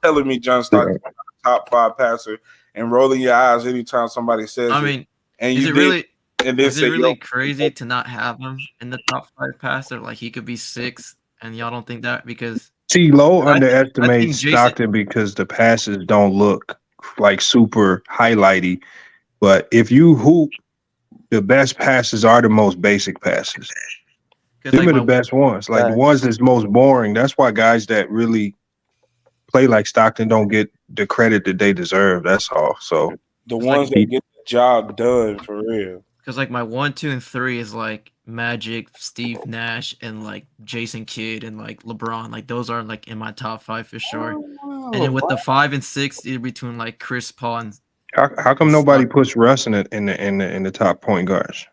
telling me John Stockton is a top 5 passer and rolling your eyes anytime somebody says I it. mean, And is you it did, really and then is it say, really yo, crazy to not have him in the top 5 passer? Like he could be 6, and y'all don't think that because See, Low I underestimates think Jason. Stockton because the passes don't look like super highlighty. But if you hoop, the best passes are the most basic passes. Because Them like are the my best ones. Like the ones Facts. that's most boring. That's why guys that really play like Stockton don't get the credit that they deserve. That's all. So the it's like ones that get the job done for real. because like my 1, 2, and 3 is like Magic, Steve Nash, and like Jason Kidd and like LeBron. Like those are like in my top 5 for sure. And then with the 5 and 6, either between like Chris Paul and how come nobody Stockton. puts Russ in the top point guards?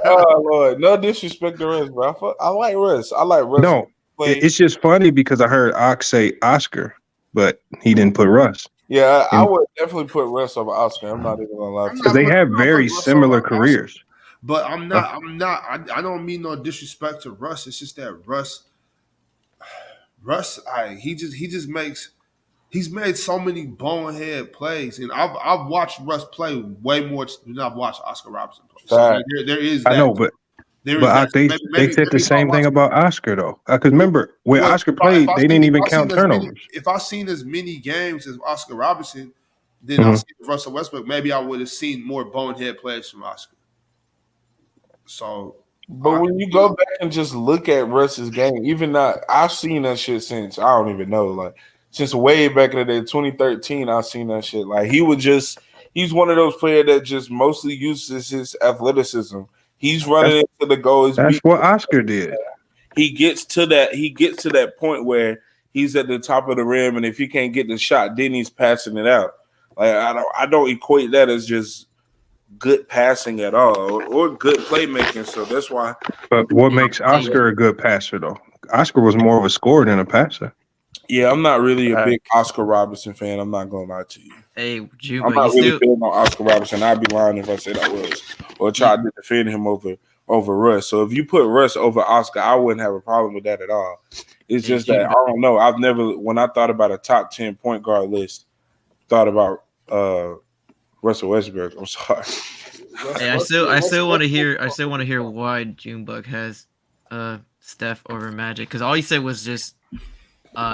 Oh Lord, no disrespect to Russ, bro. I like Russ. I like Russ. No, Play. it's just funny because I heard Ox say Oscar, but he didn't put Russ. Yeah, I And would definitely put Russ over Oscar. I'm not even gonna lie I'm to because not you. they putting have I'm not very putting Russ over similar Oscar, careers. but Huh? I don't mean no disrespect to Russ. It's just that he just makes he's made so many bonehead plays, and I've watched Russ play way more than I've watched Oscar Robertson play. So Fact. there is I that. know, but There but is that. So they said the maybe if I same thing watch about Oscar though. Because remember when well, Oscar played, they didn't even count turnovers. if I seen as many games as Oscar Robertson, then I Mhm. see Russell Westbrook. Maybe I would have seen more bonehead plays from Oscar. So But when you go back and just look at Russ's game, even not, I've seen that shit since I don't even know, like since way back in the day, 2013. I've seen that shit. Like he's one of those players that just mostly uses his athleticism. He's running into the goal. His That's beat. what Oscar did. He gets to that point where he's at the top of the rim, and if he can't get the shot, then he's passing it out. Like I don't equate that as just good passing at all or good playmaking. So that's why. But what makes Hey, Oscar a good passer though? Oscar was more of a scorer than a passer. Yeah, I'm not really a big Facts. Oscar Robertson fan. I'm not gonna lie to you. June, I'm but you not really still big on Oscar Robertson. I'd be lying if I said I was or tried to defend him over Russ. So if you put Russ over Oscar, I wouldn't have a problem with that at all. It's hey just that June, I don't know. I've never, when I thought about a top 10 point guard list, thought about Russell Westbrook. I'm sorry. hey, I still want to hear why Junebug has Steph over Magic because all he said was just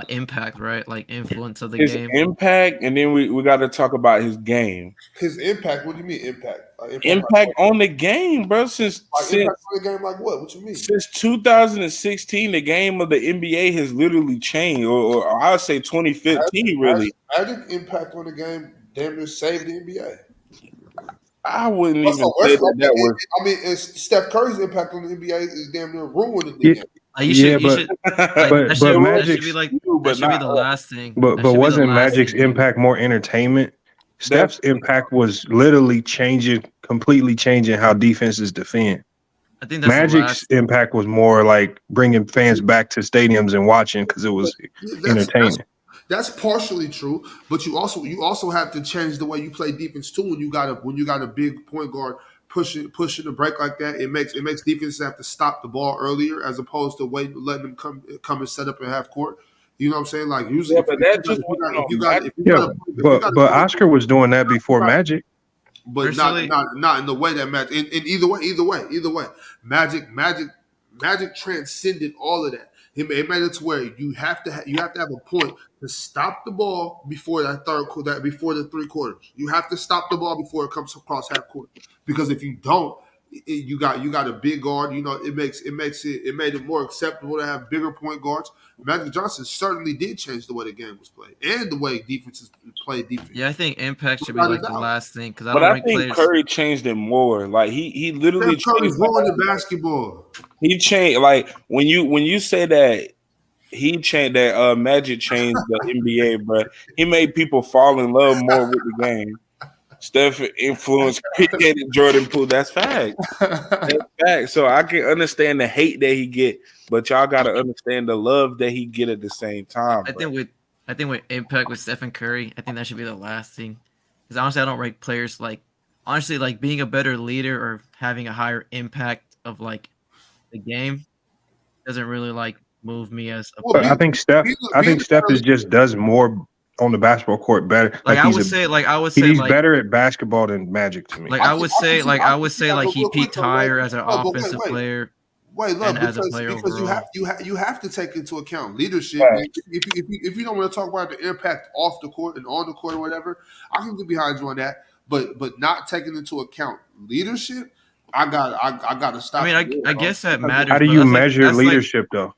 impact, right? Like influence of the His game. impact, and then we got to talk about his game. his impact. What do you mean impact? Impact on the game, bro. Since impact on the game, like what? What you mean? Since 2016, the game of the NBA has literally changed, or I'd say 2015, really. Magic impact on the game damn near saved the NBA. I wouldn't even Russell say Westbrook. that was. It's Steph Curry's impact on the NBA is damn near ruining the Yeah, game. Like yeah, you should like but but that should be Magic's like but that should be not the last thing. but That but should be the wasn't last Magic's thing, June. impact more entertainment? that. Steph's impact was literally completely changing how defenses defend. I think that's the Magic's last. impact was more like bringing fans back to stadiums and watching because it was That's entertaining. that's partially true, but you also have to change the way you play defense too. When you got a big point guard pushing the break like that, it makes defenses have to stop the ball earlier as opposed to letting them come and set up in half court. You know what I'm saying? Like usually, Yeah, but that just wasn't on Mac. Yeah, if you got but Oscar was doing that if you before got Magic. but Personally, not in the way that Magic. In either way, Magic transcended all of that. It made it to where you have to have a point to stop the ball before before the 3 quarters. You have to stop the ball before it comes across half court because if you don't, you got a big guard. You know it made it more acceptable to have bigger point guards. Magic Johnson certainly did change the way the game was played and the way defenses play defense. yeah, I think impact should be Without a like the doubt. last thing because I But don't I rank think players. Curry changed it more. Like he literally Steph Curry changed the ruined whole. the basketball. He changed like when you say that he changed that Magic changed the NBA, but he made people fall in love more with the game. Steph influenced created Jordan Poole. That's fact. That's fact. So I can understand the hate that he get, but y'all gotta understand the love that he get at the same time. I think with impact with Stephen Curry, I think that should be the last thing. Because honestly, I don't rate players like honestly like being a better leader or having a higher impact of like the game doesn't really like move me as a Well, But player. I think Steph. I being think a Steph better is just does more on the basketball court better. Like I would say He's like better at basketball than Magic to me. like I would say like I would see say that, like but he real quick peaked though, Ray. higher as an No, but offensive player wait, and look, as a player because overall. you have to take into account leadership. Right. If you don't want to talk about the impact off the court and on the court or whatever, I can get behind you on that. But not taking into account leadership, I got to I stop. mean, you I there, guess that because How matters, do but you measure that's like leadership though?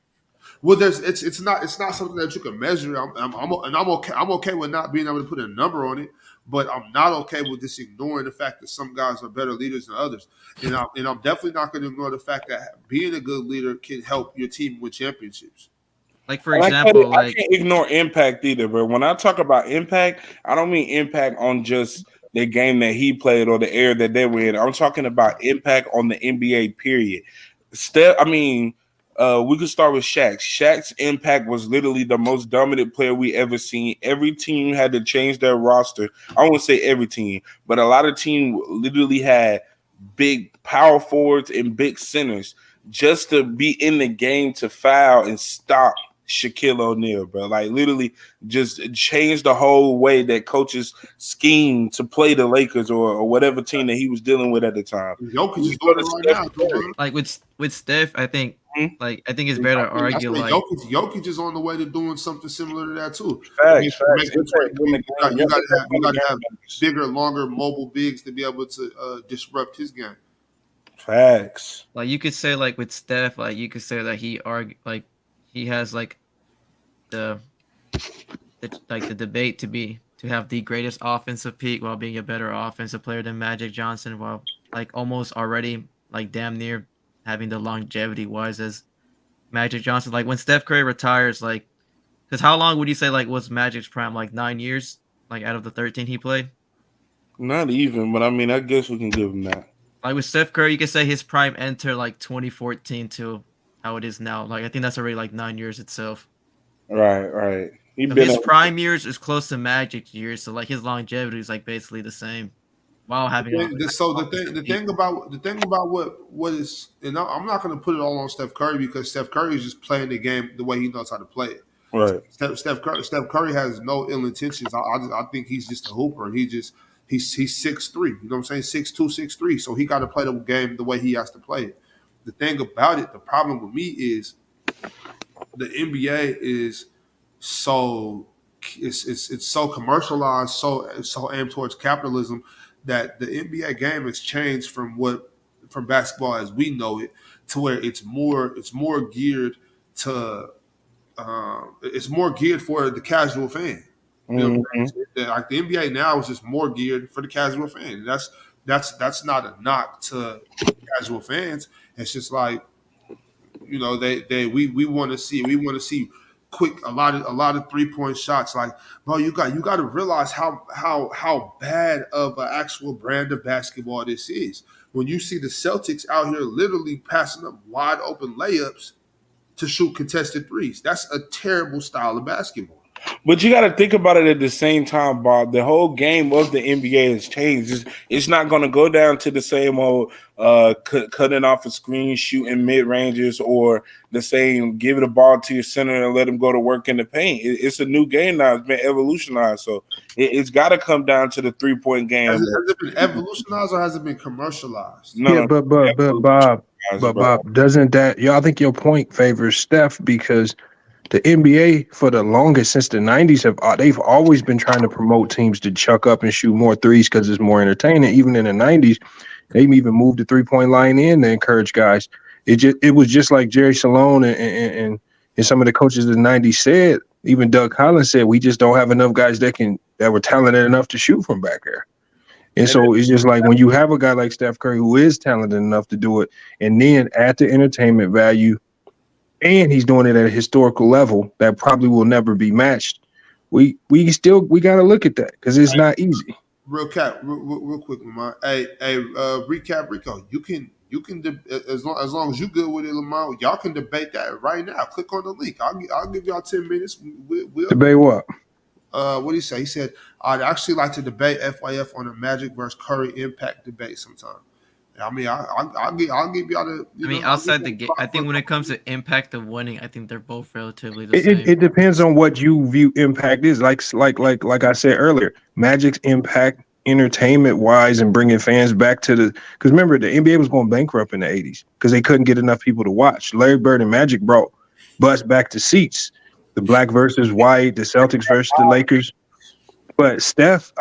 well, it's not something that you can measure. I'm okay. I'm okay with not being able to put a number on it, but I'm not okay with just ignoring the fact that some guys are better leaders than others. And I'm definitely not going to ignore the fact that being a good leader can help your team win championships. for And example, I like can't ignore impact either, but when I talk about impact, I don't mean impact on just the game that he played or the era that they were in. I'm talking about impact on the NBA period. We could start with Shaq. Shaq's impact was literally the most dominant player we ever seen. Every team had to change their roster. I won't say every team, but a lot of teams literally had big power forwards and big centers just to be in the game to foul and stop Shaquille O'Neal, bro. Like literally just changed the whole way that coaches scheme to play the Lakers or whatever team that he was dealing with at the time. Jokic You is go doing to it right Steph now, Curry. too, like with Steph, I think Mhm. it's better to I argue say like Jokic is on the way to doing something similar to that too. Facts. I mean, you got to have Facts. bigger, longer, mobile bigs to be able to disrupt his game. Facts. like you could say like with Steph, like you could say that he has like the the debate to have the greatest offensive peak while being a better offensive player than Magic Johnson, while like almost already like damn near having the longevity wise as Magic Johnson. Like when Steph Curry retires, like because how long would you say like was Magic's prime? Like 9 years, like out of the 13 he played. Not even, but I mean, I guess we can give him that. Like with Steph Curry, you could say his prime entered like 2014 to how it is now. Like I think that's already like 9 years itself. Right. He So been his a prime years is close to Magic's years, so like his longevity is like basically the same, while having a So the thing about what is, and I'm not going to put it all on Steph Curry because Steph Curry is just playing the game the way he knows how to play it. right. Steph Curry has no ill intentions. I think he's just a hooper. He's 6'3". You know what I'm saying? 6'2", 6'3". So he got to play the game the way he has to play it. The thing about it, the problem with me is the NBA is so it's so commercialized, so aimed towards capitalism that the NBA game has changed from basketball as we know it to where it's more geared to it's more geared for the casual fan. You know, Mhm. like the NBA now is just more geared for the casual fan. That's not a knock to casual fans. It's just like we want to see quick a lot of 3-point shots. Like, bro, you got to realize how bad of an actual brand of basketball this is. When you see the Celtics out here literally passing up wide open layups to shoot contested threes, that's a terrible style of basketball. But you got to think about it at the same time, Bob. The whole game of the NBA has changed. It's not going to go down to the same old cutting off a screen, shooting mid ranges, or the same giving the ball to your center and let him go to work in the paint. It's a new game now. It's been evolutionized, so it's got to come down to the 3-point game. Has it been evolutionized or has it been commercialized? Yeah, No, but Bob, doesn't that? Yeah, I think your point favors Steph because the NBA for the longest since the '90s they've always been trying to promote teams to chuck up and shoot more threes because it's more entertaining. Even in the '90s, they even moved the 3-point line in to encourage guys. It was just like Jerry Salone and some of the coaches in the '90s said. Even Doug Collins said we just don't have enough guys that were talented enough to shoot from back there. And so it's just like when you have a guy like Steph Curry who is talented enough to do it, and then add the entertainment value, and he's doing it at a historical level that probably will never be matched. We got to look at that because it's not easy. real quick, Lamont. Hey, recap, Rico. You can as long as you good with it, Lamont. Y'all can debate that right now. Click on the link. I'll give y'all 10 minutes. We'll Debate what? what did he say? He said I'd actually like to debate FYF on a Magic versus Curry impact debate sometime. I mean, I'll give y'all the. I mean, I'll give outside the you game, I think when it comes to impact of winning, I think they're both relatively the It, it, same. it depends on what you view impact is. Like I said earlier, Magic's impact entertainment wise and bringing fans back to the, because remember the NBA was going bankrupt in the 80s because they couldn't get enough people to watch. Larry Bird and Magic brought butts back to seats. The black versus white, the Celtics versus the Lakers. But Steph's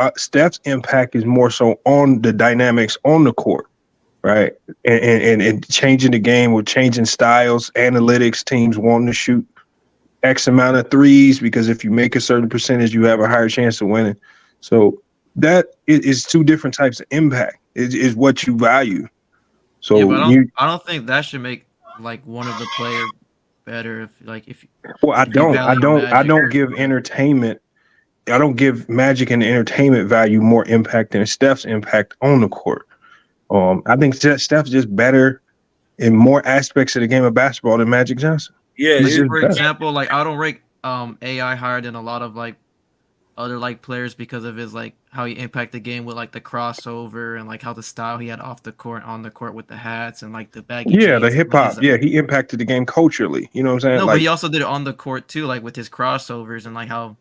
impact is more so on the dynamics on the court, right? And changing the game with changing styles, analytics, teams wanting to shoot X amount of threes because if you make a certain percentage, you have a higher chance of winning. So that is two different types of impact. Is what you value. So Yeah, but I don't think that should make like one of the player better if well, if you value I Magic don't versus give entertainment. I don't give Magic and entertainment value more impact than Steph's impact on the court. I think Steph's just better in more aspects of the game of basketball than Magic Johnson. Yeah, He's like just for better. example, like I don't rate AI higher than a lot of like other like players because of his like how he impacted the game with like the crossover and like how the style he had off the court, on the court with the hats and like the baggy Yeah, the jeans. hip Like his hop. Yeah, he impacted the game culturally. You know what I'm saying? no, but Like, he also did it on the court too, like with his crossovers and like how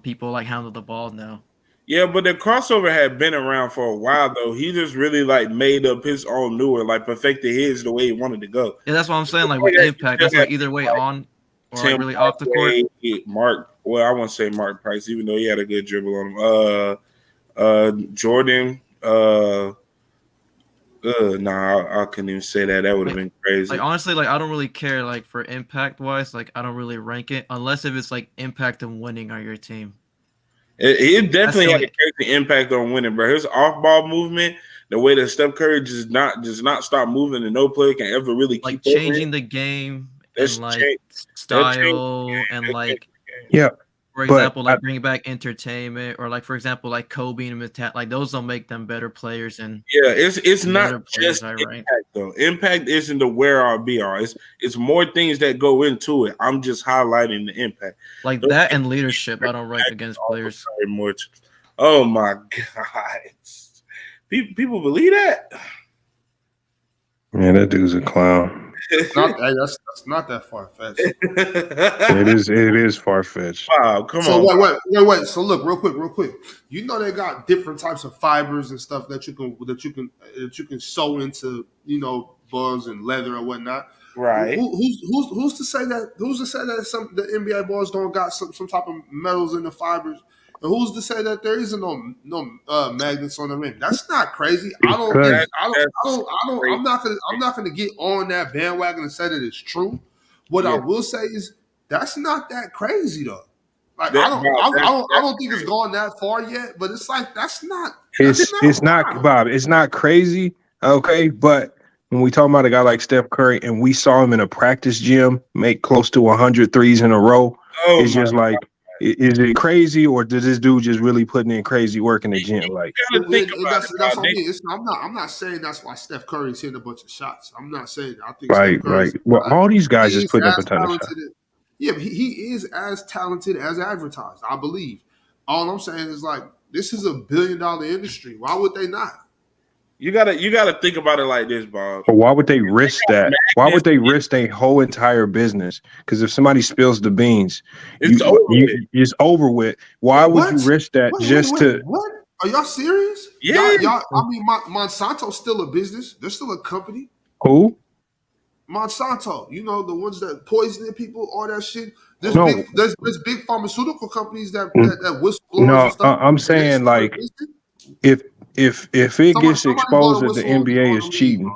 people like handle the ball now. yeah, but the crossover had been around for a while though. He just really like made up his own newer, like perfected his the way he wanted to go. Yeah, that's what I'm saying. Like with impact, that's like either way on or like Tim really off the court. Hardaway, Mark. Well, I won't say Mark Price, even though he had a good dribble on him. Jordan. Nah, I couldn't even say that. That would have been crazy. Like honestly, like I don't really care like for impact wise. Like I don't really rank it unless if it's like impact and winning on your team. It definitely had only- a crazy impact on winning, bro. His off ball movement, the way that Steph Curry does not stop moving, and no player can ever really like keep changing the game That's and like change- style and That like yeah, for example, like bringing back entertainment or like for example, like Kobe and Mata, like those don't make them better players and Yeah, it's the not other players just I impact rank. though. Impact isn't the where or be all. It's more things that go into it. I'm just highlighting the impact. Like Those that and leadership, I don't rank against are players. very much. Oh my god, people believe that? man, that dude's a clown. That's not that far fetched. It is far fetched. Wow, come So on. wait. So look, real quick. You know they got different types of fibers and stuff that you can sew into, bugs and leather and whatnot. Right. Who's to say that? Who's to say that the NBA balls don't got some type of metals in the fibers? And who's to say that there isn't no magnets on the rim? That's not crazy. I don't get. Because I'm not gonna get on that bandwagon and say that it's true. What I Yeah. will say is that's not that crazy though. Like That- I don't think it's gone that far yet. But it's like that's not not Bob. It's not crazy, okay. But when we talk about a guy like Steph Curry and we saw him in a practice gym make close to 100 threes in a row, Oh it's just like, is it crazy or does this dude just really putting in crazy work in the gym? Like, you gotta think about that's it. what I mean. I'm not saying that's why Steph Curry's hitting a bunch of shots. I'm not saying that. I think right. Steph Curry's Well, all these guys he is is putting up a as ton of shots. talented. Yeah, but he is as talented as advertised. I believe. All I'm saying is like this is $1 billion industry. Why would they not? You gotta think about it like this, Bob. But why would they risk that? Why would they risk their whole entire business? Because if somebody spills the beans, It's over with. it's over with. Why would you risk that to? What? Are y'all serious? Yeah. Y'all, I mean, Monsanto's still a business. They're still a company. Who? Monsanto, the ones that poisoning people, all that shit. There's No. big pharmaceutical companies that whistleblowers No, and stuff. I'm saying like if it gets exposed that the NBA is cheating,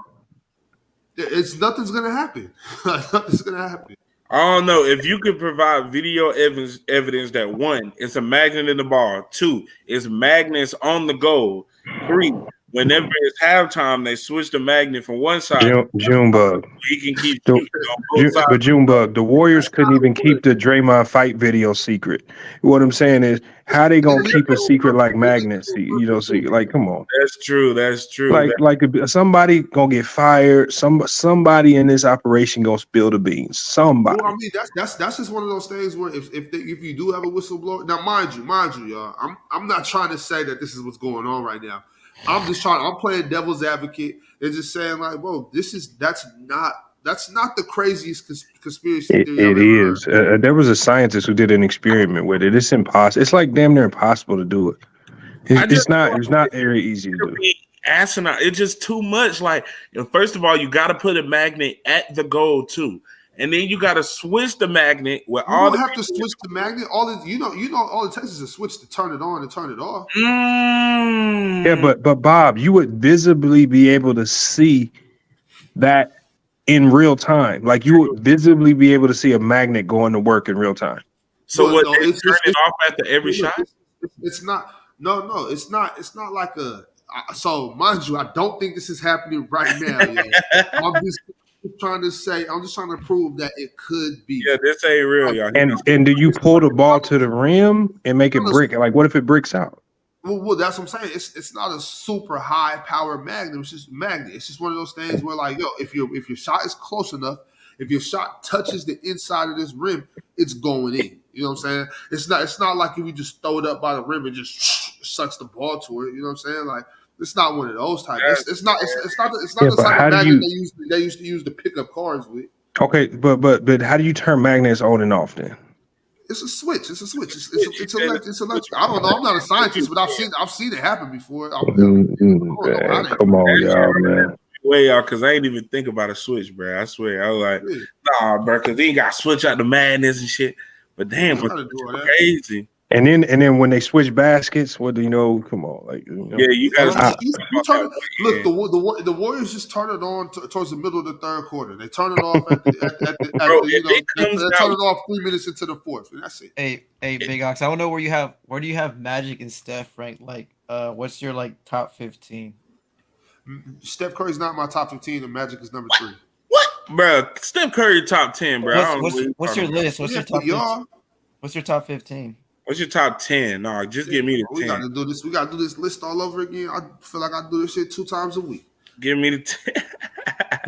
nothing's gonna happen. Nothing's gonna happen. I don't know if you could provide video evidence that 1, it's a magnet in the ball. 2, it's magnets on the goal. 3, whenever it's halftime, they switch the magnet from one side. Junebug. He can keep shooting on both sides. But Junebug, the Warriors couldn't even keep the Draymond fight video secret. What I'm saying is, how they gonna keep a secret like magnets? Like, come on. That's true. Like somebody gonna get fired. Somebody in this operation gonna spill the beans. Somebody. Well, I mean, that's just one of those things where if you do have a whistleblower, now mind you, y'all, I'm not trying to say that this is what's going on right now. I'm playing devil's advocate and just saying like, whoa, that's not the craziest conspiracy theory I've It ever is. heard. There was a scientist who did an experiment with it. It's impossible. It's like damn near impossible to do it. It's not very easy to do. Asinine. It's just too much. Like, first of all, you got to put a magnet at the goal too, and then you got to switch the magnet with You all. don't have to switch the magnet. All it takes is a switch to turn it on and turn it off. Yeah, but Bob, you would visibly be able to see that in real time. Like you would visibly be able to see a magnet going to work in real time. So Well, what? no, They turn it off after every shot. It's not. No, it's not. It's not like a. So mind you, I don't think this is happening right now. I'm just trying to prove that it could be. Yeah, this ain't real, y'all. And do you pull the ball to the rim and make it brick? Like, what if it bricks out? Well, that's what I'm saying. It's not a super high power magnet. It's just magnet. It's just one of those things where, like, if your shot is close enough, if your shot touches the inside of this rim, it's going in. You know what I'm saying? It's not like if you just throw it up by the rim and just sucks the ball to it. You know what I'm saying? Like, it's not one of those types. It's not the type of magnet they used to use to pick up cars with. Okay, but how do you turn magnets on and off then? It's a switch. It's electric. I don't know. I'm not a scientist, but I've seen it happen before. Come on, y'all, man. Way y'all, because I ain't even think about a switch, bro. I swear, I was like, nah, bro, because they ain't got to switch out the madness and shit. But damn, bro, crazy. And then when they switch baskets, what do you know? Come on, like yeah, you guys. Look, the Warriors just turn it on towards the middle of the third quarter. They turn it off they turn it off 3 minutes into the fourth, and that's it. Hey, Big Ox, I don't know where do you have Magic and Steph ranked? Like, what's your like top 15? Steph Curry's not my top 15, and Magic is number 3. What, bro? Steph Curry top 10, bro. What's your list? What's your top 15? What's your top 15? What's your top 10? No, just give me the 10. We got to do this. We got to do this list all over again. I feel like I do this shit 2 times a week. Give me the 10.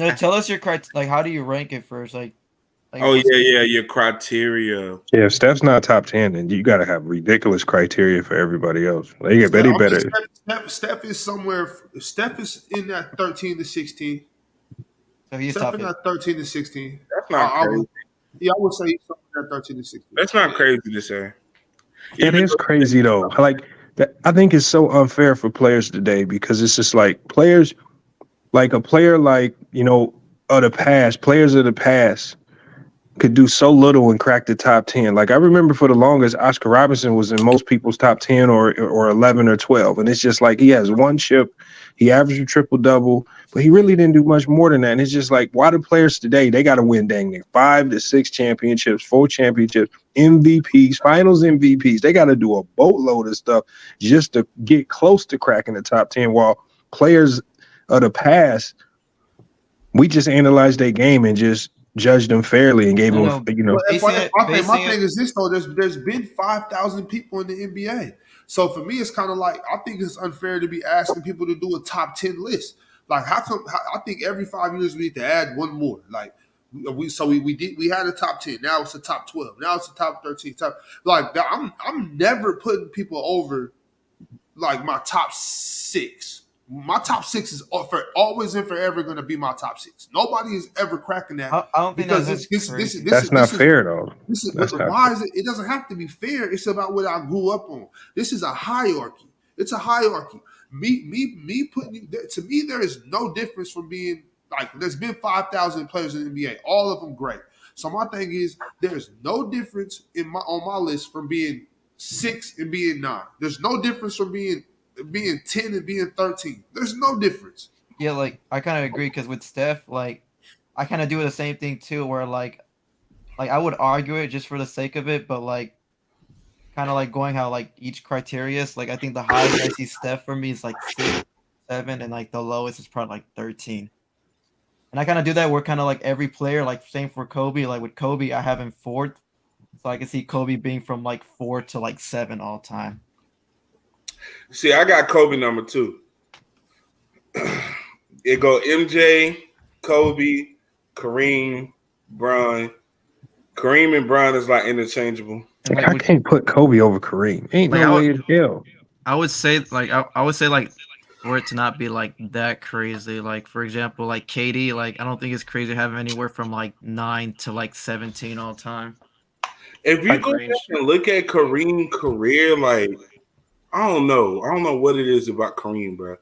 No, tell us your like. How do you rank it first? Like oh yeah, your criteria. Yeah, if Steph's not top 10, then you got to have ridiculous criteria for everybody else. They get better. Steph is somewhere. Steph is in that 13 to 16. So he's Steph top in that 13 to 16. That's not crazy. I would say something at 13 to 16. That's not crazy to say. It is crazy though. Like I think it's so unfair for players today because it's just like players, like a player like of the past, players of the past could do so little and crack the top 10. Like I remember for the longest, Oscar Robertson was in most people's top 10 or 11 or 12, and it's just like he has one chip. He averaged a triple-double, but he really didn't do much more than that. And it's just like, why do players today, they got to win dang near 5 to 6 championships, 4 championships, MVPs, finals MVPs. They got to do a boatload of stuff just to get close to cracking the top 10, while players of the past, we just analyzed their game and just judged them fairly and gave them, My thing is this, though. There's been 5,000 people in the NBA. So for me, it's kind of like I think it's unfair to be asking people to do a top 10 list. Like how come? I think every 5 years we need to add one more. Like we had a top 10. Now it's a top 12. Now it's a top 13. I'm never putting people over like my top 6. My top 6 is always and forever going to be my top 6. Nobody is ever cracking that. I don't think that's not fair though. Why is it? It doesn't have to be fair. It's about what I grew up on. This is a hierarchy. It's a hierarchy. Me putting you there, to me, there is no difference from being like. There's been 5,000 players in the NBA, all of them great. So my thing is, there's no difference on my list from being 6 and being 9. There's no difference from being 10 and being 13. There's no difference. Yeah, like I kind of agree because with Steph, like I kind of do the same thing too, where like I would argue it just for the sake of it, but like kind of like going how like each criteria is. Like I think the highest I see Steph for me is like 6, 7, and like the lowest is probably like 13. And I kind of do that where kind of like every player, like same for Kobe. Like with Kobe, I have him 4th, so I can see Kobe being from like 4 to like 7 all time. See, I got Kobe number 2. It go MJ, Kobe, Kareem, Bron. Kareem and Bron is like interchangeable. And like I can't put Kobe over Kareem. Ain't Like, no I way would- in hell. I would say like I would say like for it to not be like that crazy. Like for example, like KD, like I don't think it's crazy to have him anywhere from like 9 to like 17 all time. If you go back and look at Kareem's career, like I don't know what it is about Kareem, bro.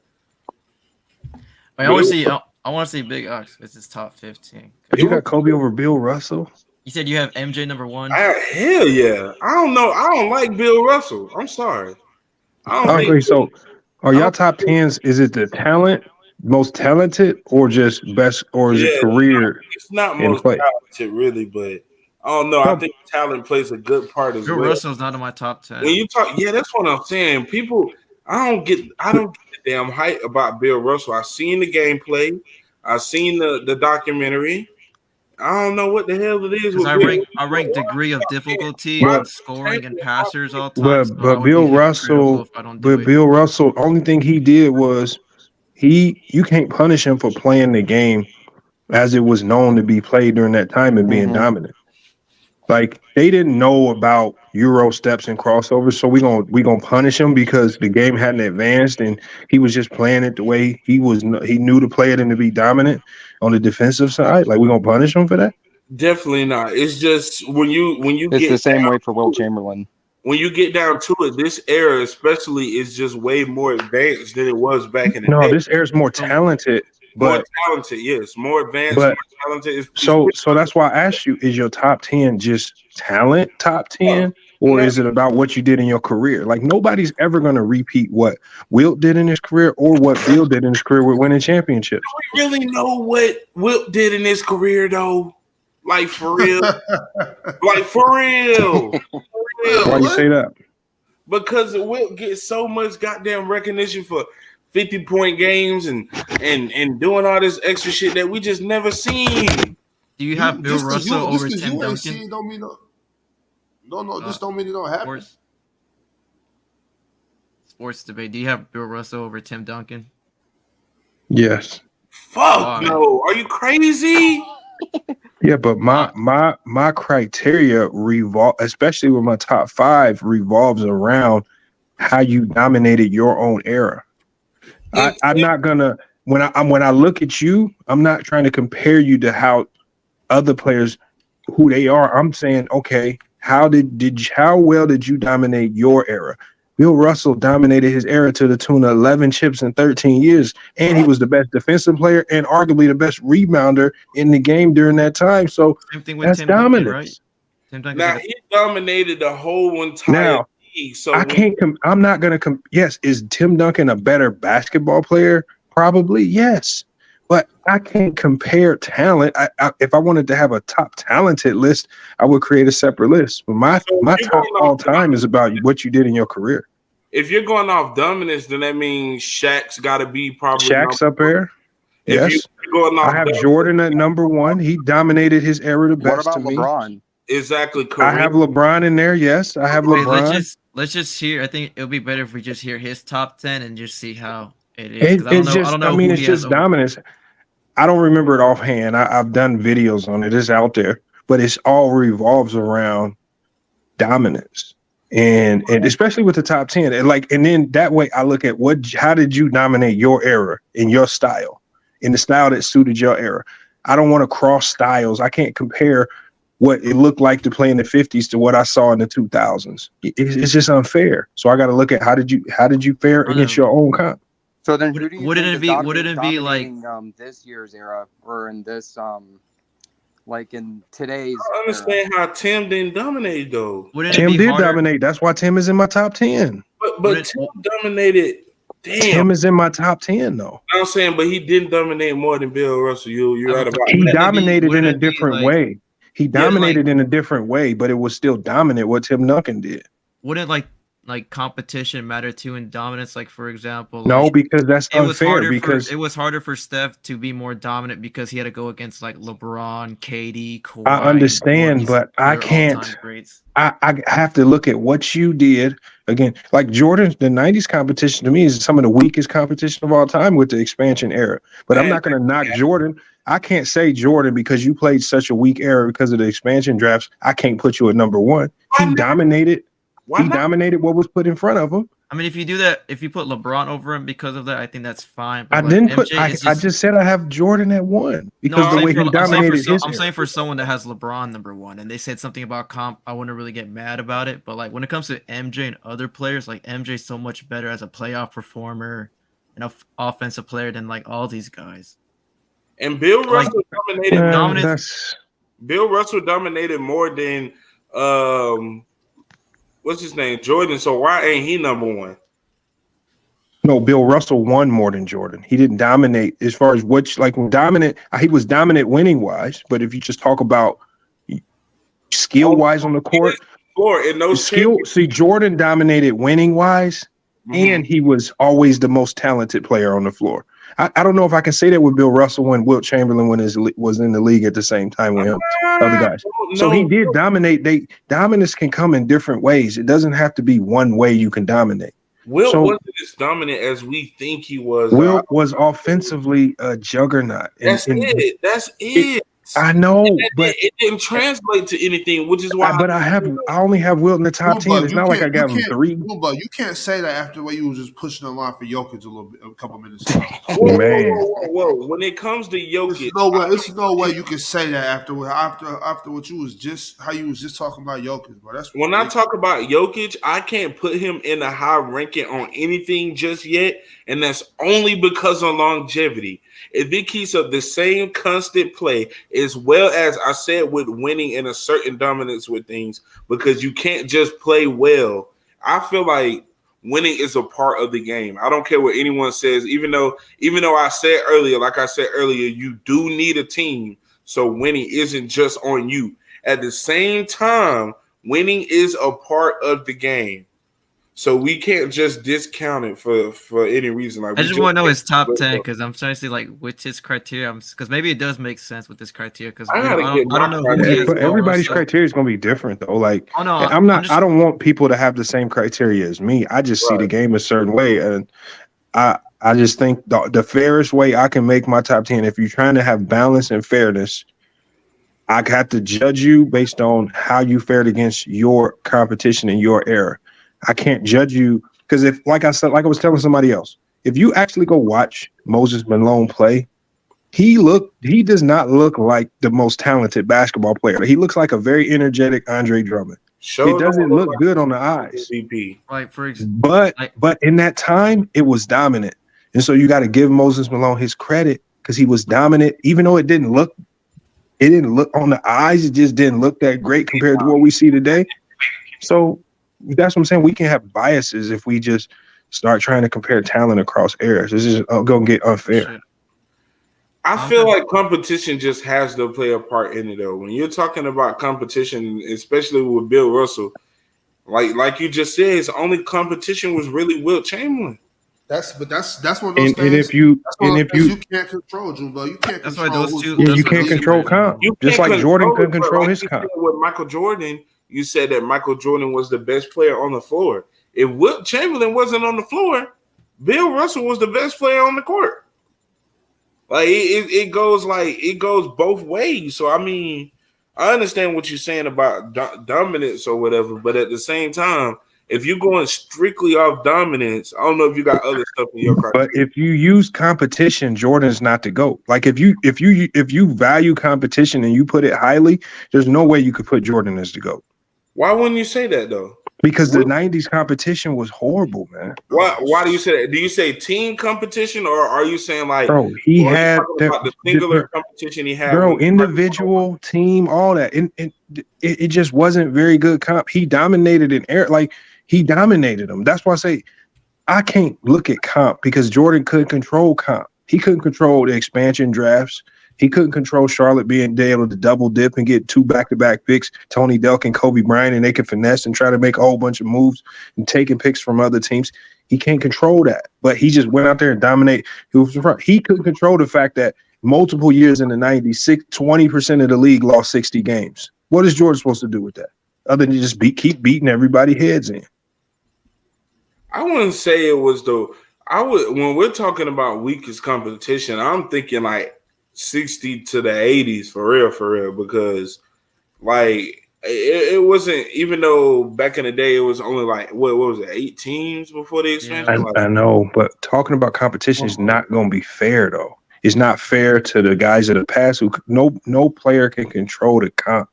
I want to see Big Ox. It's his top 15. You got Kobe over Bill Russell? You said you have MJ number 1. Hell yeah! I don't know. I don't like Bill Russell. I'm sorry. I don't Okay, think so are y'all top 10s? Is it the talent, most talented, or just best, or is it career? It's not in most play? talented, really, but I don't know. I think talent plays a good part as Bill well. Russell's not in my top 10. When you talk, that's what I'm saying. People, I don't get the damn hype about Bill Russell. I seen the gameplay. I seen the documentary. I don't know what the hell it is. Because I rank degree of difficulty and scoring and passers all time. But Bill Russell, Bill Russell, only thing he did was you can't punish him for playing the game as it was known to be played during that time and being dominant. Like they didn't know about Euro steps and crossovers, so we gonna punish him because the game hadn't advanced and he was just playing it the way he knew to play it and to be dominant on the defensive side. Like we gonna punish him for that? Definitely not. It's just when you It's get the same way for Will Chamberlain. When you get down to it, this era especially is just way more advanced than it was back in the day. No, this era is more talented. More talented, yes. More advanced, but, more talented. So that's why I asked you, is your top 10 just talent top 10? Or is it about what you did in your career? Like nobody's ever going to repeat what Wilt did in his career or what Bill did in his career with winning championships. Do we really know what Wilt did in his career, though? Like, for real? Like, for real? Why you say that? Because Wilt gets so much goddamn recognition for 50-point games and doing all this extra shit that we just never seen. Do you have Bill Russell over Tim Duncan? Don't mean this don't mean it don't happen. Sports debate. Do you have Bill Russell over Tim Duncan? Yes. Fuck no. Are you crazy? Yeah, but my criteria especially with my top 5, revolves around how you dominated your own era. I'm not gonna when I look at you, I'm not trying to compare you to how other players who they are. I'm saying, okay, how well did you dominate your era? Bill Russell dominated his era to the tune of 11 chips in 13 years, and he was the best defensive player and arguably the best rebounder in the game during that time. So same thing with that's Tim dominance. Duncan, right? Now he dominated the whole entire league. So I can't. I'm not gonna. Yes, is Tim Duncan a better basketball player? Probably yes, but I can't compare talent. If I wanted to have a top talented list, I would create a separate list. But my top all time is about what you did in your career. If you're going off dominance, then that means Shaq's got to be probably Shaq's up there. Yes, I have Jordan at number 1. He dominated his era the best to me. What about LeBron? Exactly correct. I have LeBron in there. Yes, I have LeBron. Let's just hear. I think it'll be better if we just hear his top 10 and just see how it is. It's just dominance. I don't remember it offhand. I've done videos on it. It's out there, but it's all revolves around dominance. And especially with the top 10, and then that way I look at how did you dominate your era in your style, in the style that suited your era. I don't want to cross styles. I can't compare what it looked like to play in the 50s to what I saw in the 2000s. It's just unfair. So I got to look at how did you fare against your own comp. So then, who do you wouldn't it be like this year's era or in this like in today's? I don't understand how Tim didn't dominate though. Tim did dominate. That's why Tim is in my top 10. But Tim dominated. Damn. Tim is in my top 10 though. I'm saying, but he didn't dominate more than Bill Russell. You're right about. He dominated in a different way. He dominated in a different way, but it was still dominant what Tim Duncan did. Wouldn't like like competition matter too in dominance? Like for example, No, like because that's it was unfair. harder Because it was harder for Steph to be more dominant because he had to go against like LeBron, KD, I Kawhi, and all understand, these but I other can't. all-time greats. I have to look at what you did again. Like Jordan, the '90s competition to me is some of the weakest competition of all time with the expansion era. But I'm Man, not going to knock Jordan. I can't say Jordan because you played such a weak era because of the expansion drafts. I can't put you at number one. Why He not? dominated. Why He not? dominated what was put in front of him. I mean, if you do that, if you put LeBron over him because of that, I think that's fine. I But like didn't put. MJ is I just just said I have Jordan at one no. because the way he dominated his I'm era. saying for someone that has LeBron number one, and they said something about comp. I wouldn't really get mad about it. But like when it comes to MJ and other players, like MJ's so much better as a playoff performer and offensive player than like all these guys. And Bill Like Russell dominated. dominance. That's Bill Russell dominated more than what's his name, Jordan. So why ain't he number one? no. Bill Russell won more than Jordan. He didn't dominate as far as which like dominant. He was dominant winning wise, but if you just talk about skill wise on the court, Floor in those skill. See, Jordan dominated winning wise, and he was always the most talented player on the floor. I don't know if I can say that with Bill Russell when Wilt Chamberlain was in the league at the same time with him, other guys. So he did dominate. Dominance can come in different ways. It doesn't have to be one way you can dominate. Wilt So- wasn't as dominant as we think he was. Wilt was offensively a juggernaut. That's it. That's it. I know, but it didn't translate to anything, which is why. I only have Wilt in the top 10. It's not like I got him 3. But you can't say that after the way you was just pushing the line for Jokic a couple minutes ago. Whoa. When it comes to Jokic, There's no way you can say that after what you was just how you was just talking about Jokic. But that's when I talk about Jokic, I can't put him in a high ranking on anything just yet, and that's only because of longevity. If it keeps up the same constant play, as well as I said with winning in a certain dominance with things, because you can't just play well. I feel like winning is a part of the game. I don't care what anyone says, even though I said earlier, like I said earlier, you do need a team. So winning isn't just on you. At the same time, winning is a part of the game. So we can't just discount it for any reason. Like I just want to know his top 10 because I'm trying to see like which his criteria. Because maybe it does make sense with this criteria. Because I don't know who he is. But everybody's criteria is going to be different though. Like oh, no, I don't want people to have the same criteria as me. I just see the game a certain way, and I just think the fairest way I can make my top 10. If you're trying to have balance and fairness, I have to judge you based on how you fared against your competition in your era. I can't judge you because if, like I said, like I was telling somebody else, if you actually go watch Moses Malone play, he does not look like the most talented basketball player. He looks like a very energetic Andre Drummond. It doesn't look good on the eyes. Like for example, but in that time, it was dominant, and so you got to give Moses Malone his credit because he was dominant, even though it didn't look on the eyes. It just didn't look that great compared to what we see today. So. That's what I'm saying. We can have biases if we just start trying to compare talent across eras. This is going to get unfair. I feel like competition just has to play a part in it, though. When you're talking about competition, especially with Bill Russell, like you just said, his only competition was really Wilt Chamberlain. That's one of those things. And if you can't control, Jumbo, you can't. That's control why those two. you can't control comp. Just like Jordan couldn't control his comp. With Michael Jordan. You said that Michael Jordan was the best player on the floor. If Wilt Chamberlain wasn't on the floor, Bill Russell was the best player on the court. Like it goes both ways. So I mean, I understand what you're saying about dominance or whatever, but at the same time, if you're going strictly off dominance, I don't know if you got other stuff in your criteria. But if you use competition, Jordan's not the GOAT. Like if you value competition and you put it highly, there's no way you could put Jordan as the GOAT. Why wouldn't you say that though? Because the 90s competition was horrible, man. Why do you say that? Do you say team competition or are you saying like bro, he had the singular competition he had? Bro, individual, team, all that. It just wasn't very good comp. He dominated in air, like he dominated them. That's why I say I can't look at comp because Jordan couldn't control comp. He couldn't control the expansion drafts. He couldn't control Charlotte being able to double dip and get 2 back-to-back picks, Tony Delk and Kobe Bryant, and they can finesse and try to make a whole bunch of moves and taking picks from other teams. He can't control that, but he just went out there and dominated. He couldn't control the fact that multiple years in the 90s, 20% of the league lost 60 games. What is Jordan supposed to do with that? Other than just keep beating everybody heads in. I wouldn't say it was when we're talking about weakest competition, I'm thinking like 60 to the 80s for real, because like it wasn't, even though back in the day it was only like what was it, 8 teams before the expansion? I know, but talking about competition is not going to be fair though. It's not fair to the guys of the past who no player can control the comp.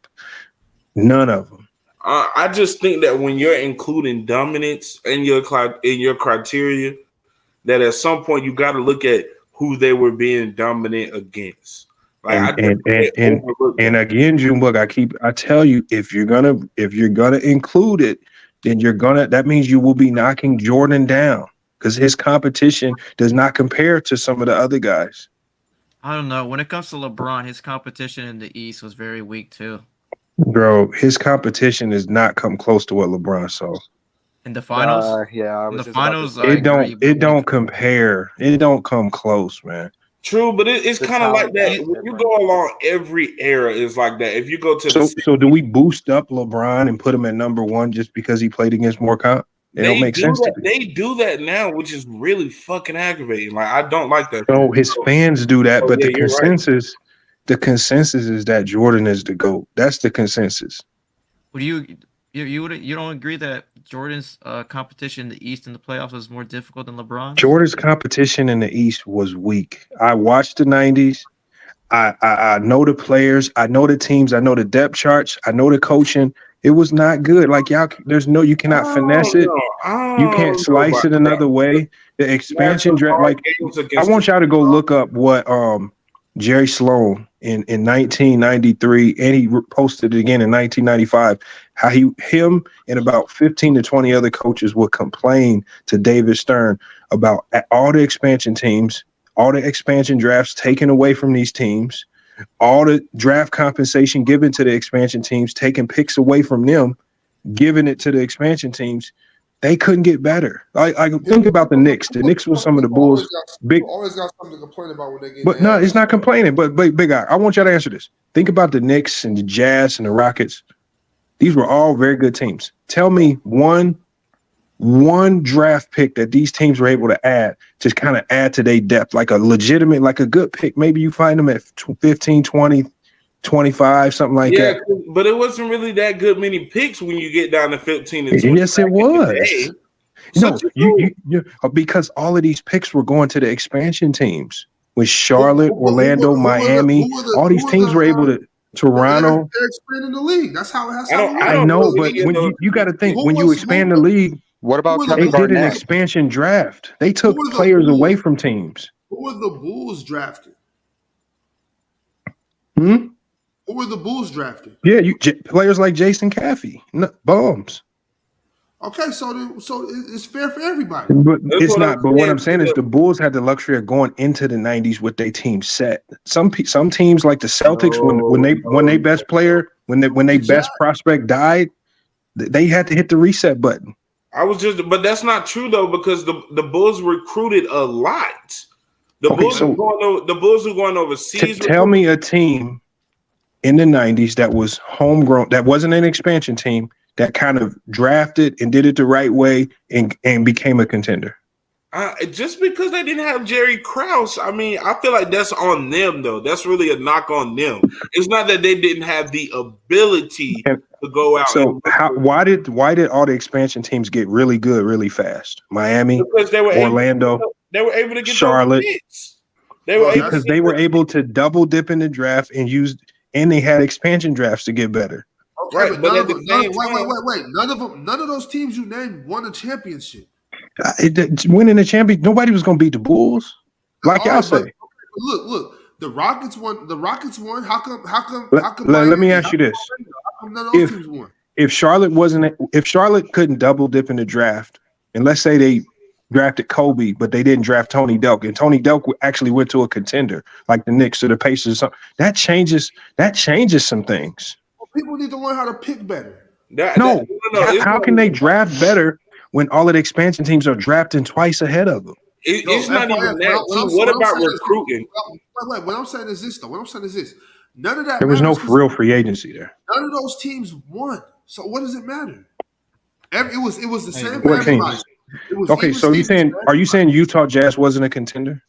None of them. I just think that when you're including dominance in your criteria, that at some point you got to look at who they were being dominant against. Like and again, Junebug, I tell you, if you're gonna include it, then that means you will be knocking Jordan down because his competition does not compare to some of the other guys. I don't know. When it comes to LeBron, his competition in the East was very weak too. Bro, his competition has not come close to what LeBron saw. In the finals? Yeah. In the finals, it don't compare. It don't come close, man. True, but it's kind of like that. When you go along, every era is like that. If you go to so do we boost up LeBron and put him at number 1 just because he played against more comp? It don't make sense to me. They do that now, which is really fucking aggravating. Like, I don't like that. So his fans do that, but the consensus, the consensus is that Jordan is the GOAT. That's the consensus. Would you don't agree that Jordan's competition in the East in the playoffs was more difficult than LeBron's? Jordan's competition in the East was weak. I watched the 90s. I know the players. I know the teams. I know the depth charts. I know the coaching. It was not good. Like y'all, you cannot finesse it. You can't slice it another way. The expansion draft, like I want y'all to go look up what Jerry Sloan in 1993, and he posted it again in 1995, how him and about 15 to 20 other coaches would complain to David Stern about all the expansion teams, all the expansion drafts taken away from these teams, all the draft compensation given to the expansion teams, taking picks away from them, giving it to the expansion teams. They couldn't get better. I think about the Knicks. The Knicks was some of the Bulls. Always got something to complain about when they get. But no, it's not complaining. But big guy, I want y'all to answer this. Think about the Knicks and the Jazz and the Rockets. These were all very good teams. Tell me one draft pick that these teams were able to add to kind of add to their depth, like a legitimate, like a good pick. Maybe you find them at 15, 20, 25, something like that. Yeah, but it wasn't really that good many picks when you get down to 15 and 20. Yes, it was. No, you because all of these picks were going to the expansion teams with Charlotte, Orlando, Miami. All these teams were able to. Toronto. They're expanding the league. That's how. I know, but when you got to think when you expand the league. What about they did an expansion draft? They took players away from teams. Who were the Bulls drafted? Who were the Bulls drafted? Yeah, players like Jason Caffey, bums. Okay, so it's fair for everybody. But it's not. But what I'm saying is the Bulls had the luxury of going into the 90s with their team set. Some teams like the Celtics, when they best player, when they best prospect died, they had to hit the reset button. But that's not true though, because the Bulls recruited a lot. The Bulls were going overseas. Tell me a team in the 90s that was homegrown, that wasn't an expansion team, that kind of drafted and did it the right way and became a contender. Just because they didn't have Jerry Krause, I mean, I feel like that's on them though. That's really a knock on them. It's not that they didn't have the ability to go out. So why did all the expansion teams get really good really fast? Miami, because they were Orlando, they were able to get Charlotte. They were able to double dip in the draft and they had expansion drafts to get better. Okay, right, but wait. None of those teams you named won a championship. Winning a championship, nobody was going to beat the Bulls, like y'all say. Look. The Rockets won. How come? Let me ask you this: none of those teams won. If Charlotte couldn't double dip in the draft, and let's say drafted Kobe, but they didn't draft Tony Delk, and Tony Delk actually went to a contender like the Knicks or the Pacers. Or something. That changes some things. People need to learn how to pick better. No, how can they draft better when all of the expansion teams are drafting twice ahead of them? It's not even that. What about recruiting? Wait, what I'm saying is this, though. What I'm saying is this. None of that. There was no real free agency there. None of those teams won. So what does it matter? It was the same for everybody. Okay, so are you saying Utah Jazz wasn't a contender?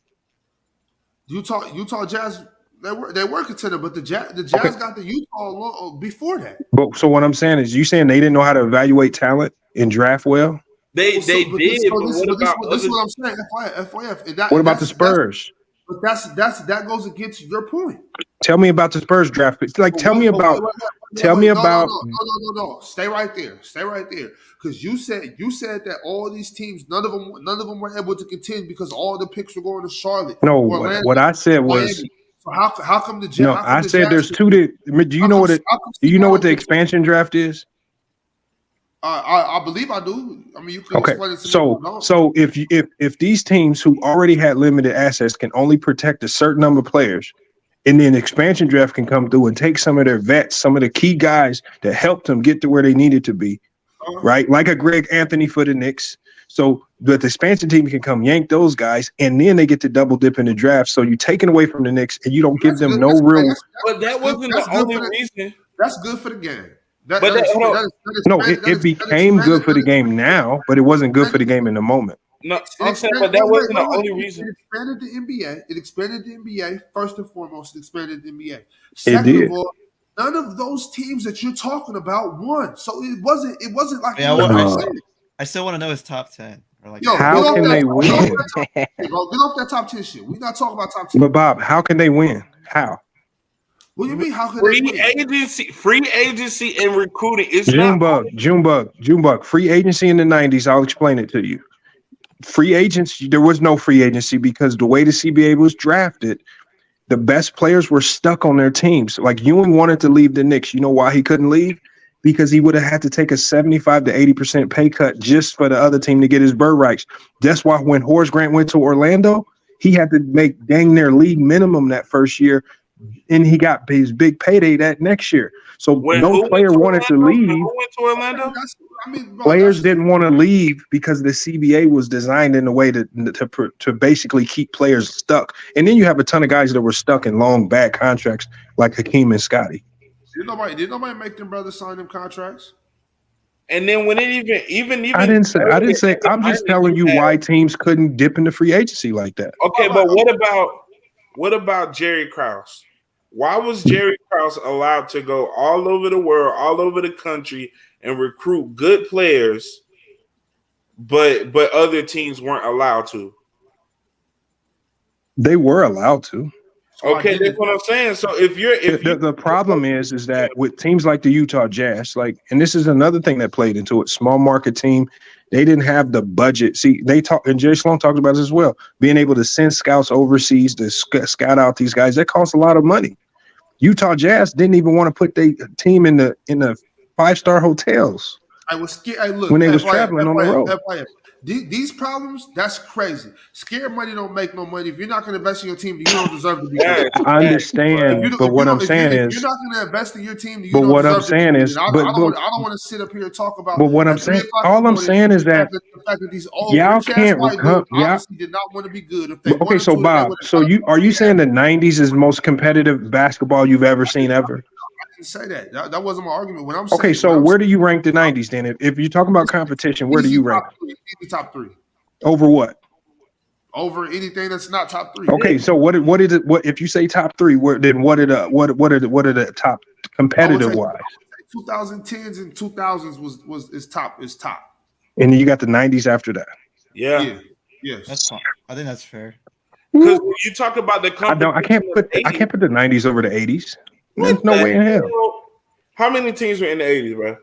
Utah Jazz, they were contender, but the Jazz got the Utah before that. But so what I'm saying is, you saying they didn't know how to evaluate talent and draft well? They did. This is what I'm saying. FYF. What about the Spurs? But that goes against your point. Tell me about the Spurs draft. Tell me about. No. Stay right there. Because you said that all these teams, none of them were able to contend because all the picks were going to Charlotte. No, what I said was. So how come the Jazz? No, I said there's two. Do you know what the expansion draft is? I believe I do. I mean, you can explain it to me. So if these teams who already had limited assets can only protect a certain number of players, and then expansion draft can come through and take some of their vets, some of the key guys that helped them get to where they needed to be, right? Like a Greg Anthony for the Knicks. So the expansion team can come yank those guys, and then they get to double dip in the draft. So you're taking away from the Knicks, and you don't give them no real. But that wasn't the only reason. That's good for the game. It became good for the game now, but it wasn't good for the game in the moment. No, I'm saying, but that wasn't the only reason. It expanded the NBA. First and foremost, it expanded the NBA. Second of all, none of those teams that you're talking about won. So it wasn't like. I still want to know his top 10. How can they win? Get off that top 10 shit. We're not talking about top 10. But Bob, how can they win? How? What do you mean? How can free agency and recruiting is Junebug. Free agency in the 90s. I'll explain it to you. Free agents, there was no free agency because the way the CBA was drafted, the best players were stuck on their teams. Like Ewing wanted to leave the Knicks. You know why he couldn't leave? Because he would have had to take a 75 to 80% pay cut just for the other team to get his bird rights. That's why when Horace Grant went to Orlando, he had to make dang near league minimum that first year. And he got his big payday that next year. So no player wanted to leave. Who went to Orlando? Players didn't want to leave because the CBA was designed in a way to basically keep players stuck. And then you have a ton of guys that were stuck in long, bad contracts like Hakeem and Scotty. Did nobody make them brothers sign them contracts? And then when it even I didn't say. I'm just telling you why teams couldn't dip into free agency like that. Okay, but what about Jerry Krause? Why was Jerry Krause allowed to go all over the world, all over the country, and recruit good players, but other teams weren't allowed to? They were allowed to. Okay, that's what I'm saying. So the problem is that with teams like the Utah Jazz, and this is another thing that played into it, small market team, they didn't have the budget. See, and Jerry Sloan talked about this as well, being able to send scouts overseas to scout out these guys. That costs a lot of money. Utah Jazz didn't even want to put their team in the 5-star hotels. I was scared. Look, when they was traveling on the road. These problems, that's crazy. Scared money don't make no money. If you're not going to invest in your team, you don't deserve to be good. I understand, but what I'm saying is, you're not going to invest in your team. But what I'm saying is, I don't want to sit up here and talk about. But what I'm saying, all I'm saying is that the fact that these old y'all can't obviously did not want to be good. If they okay, so Bob, are you saying the '90s is the most competitive basketball you've ever seen ever? Say that. That wasn't my argument. When I'm saying, okay, so where do you rank the 90s then? If you're talking about competition, where do you rank? Top 3. Over what? Over anything that's not top 3. Okay, so what is it? What if you say top 3? What are the top competitive wise? 2010s and 2000s is top. And then you got the 90s after that. Yeah. Yes. That's fine. I think that's fair. Because when you talk about the I can't put the 90s over the 80s. There's no way in hell. How many teams were in the 80s, bro?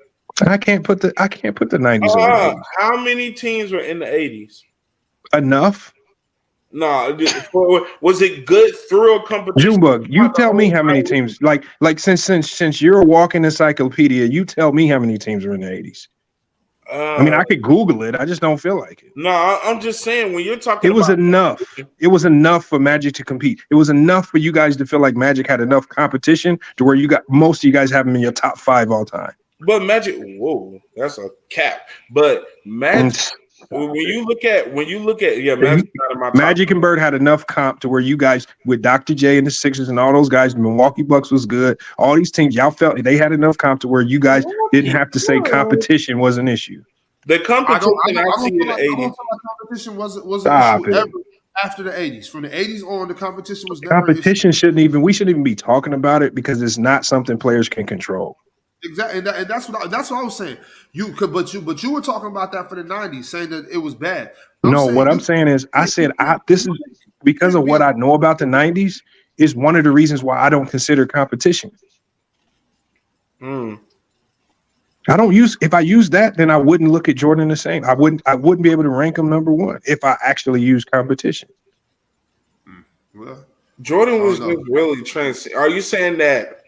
I can't put the 90s over the 80s. How many teams were in the 80s? Enough. No, was it good through a competition? Junebug, you tell me how many teams. Like since you're a walking encyclopedia, you tell me how many teams were in the 80s. I mean, I could Google it. I just don't feel like it. No, I'm just saying when you're talking It was about enough. It was enough for Magic to compete. It was enough for you guys to feel like Magic had enough competition to where you got most of you guys have them in your top 5 all time. But Magic, whoa, that's a cap. But Magic, when you look at Magic not in my top Magic and Bird had enough comp to where you guys with Dr. J and the Sixers and all those guys, the Milwaukee Bucks was good. All these teams, y'all felt they had enough comp to where you guys didn't have to say competition was an issue. The competition I see in the 80s. I don't feel like competition wasn't an issue ever after the 80s. From the 80s on, the competition was never competition. We shouldn't even be talking about it because it's not something players can control. Exactly, and that's what I was saying. You were talking about that for the 90s, saying that it was bad. I'm saying is this is because of what I know about the 90s is one of the reasons why I don't consider competition. I don't if I use that, then I wouldn't look at Jordan the same. I wouldn't be able to rank him number 1 if I actually use competition. Well, Jordan was just really Are you saying that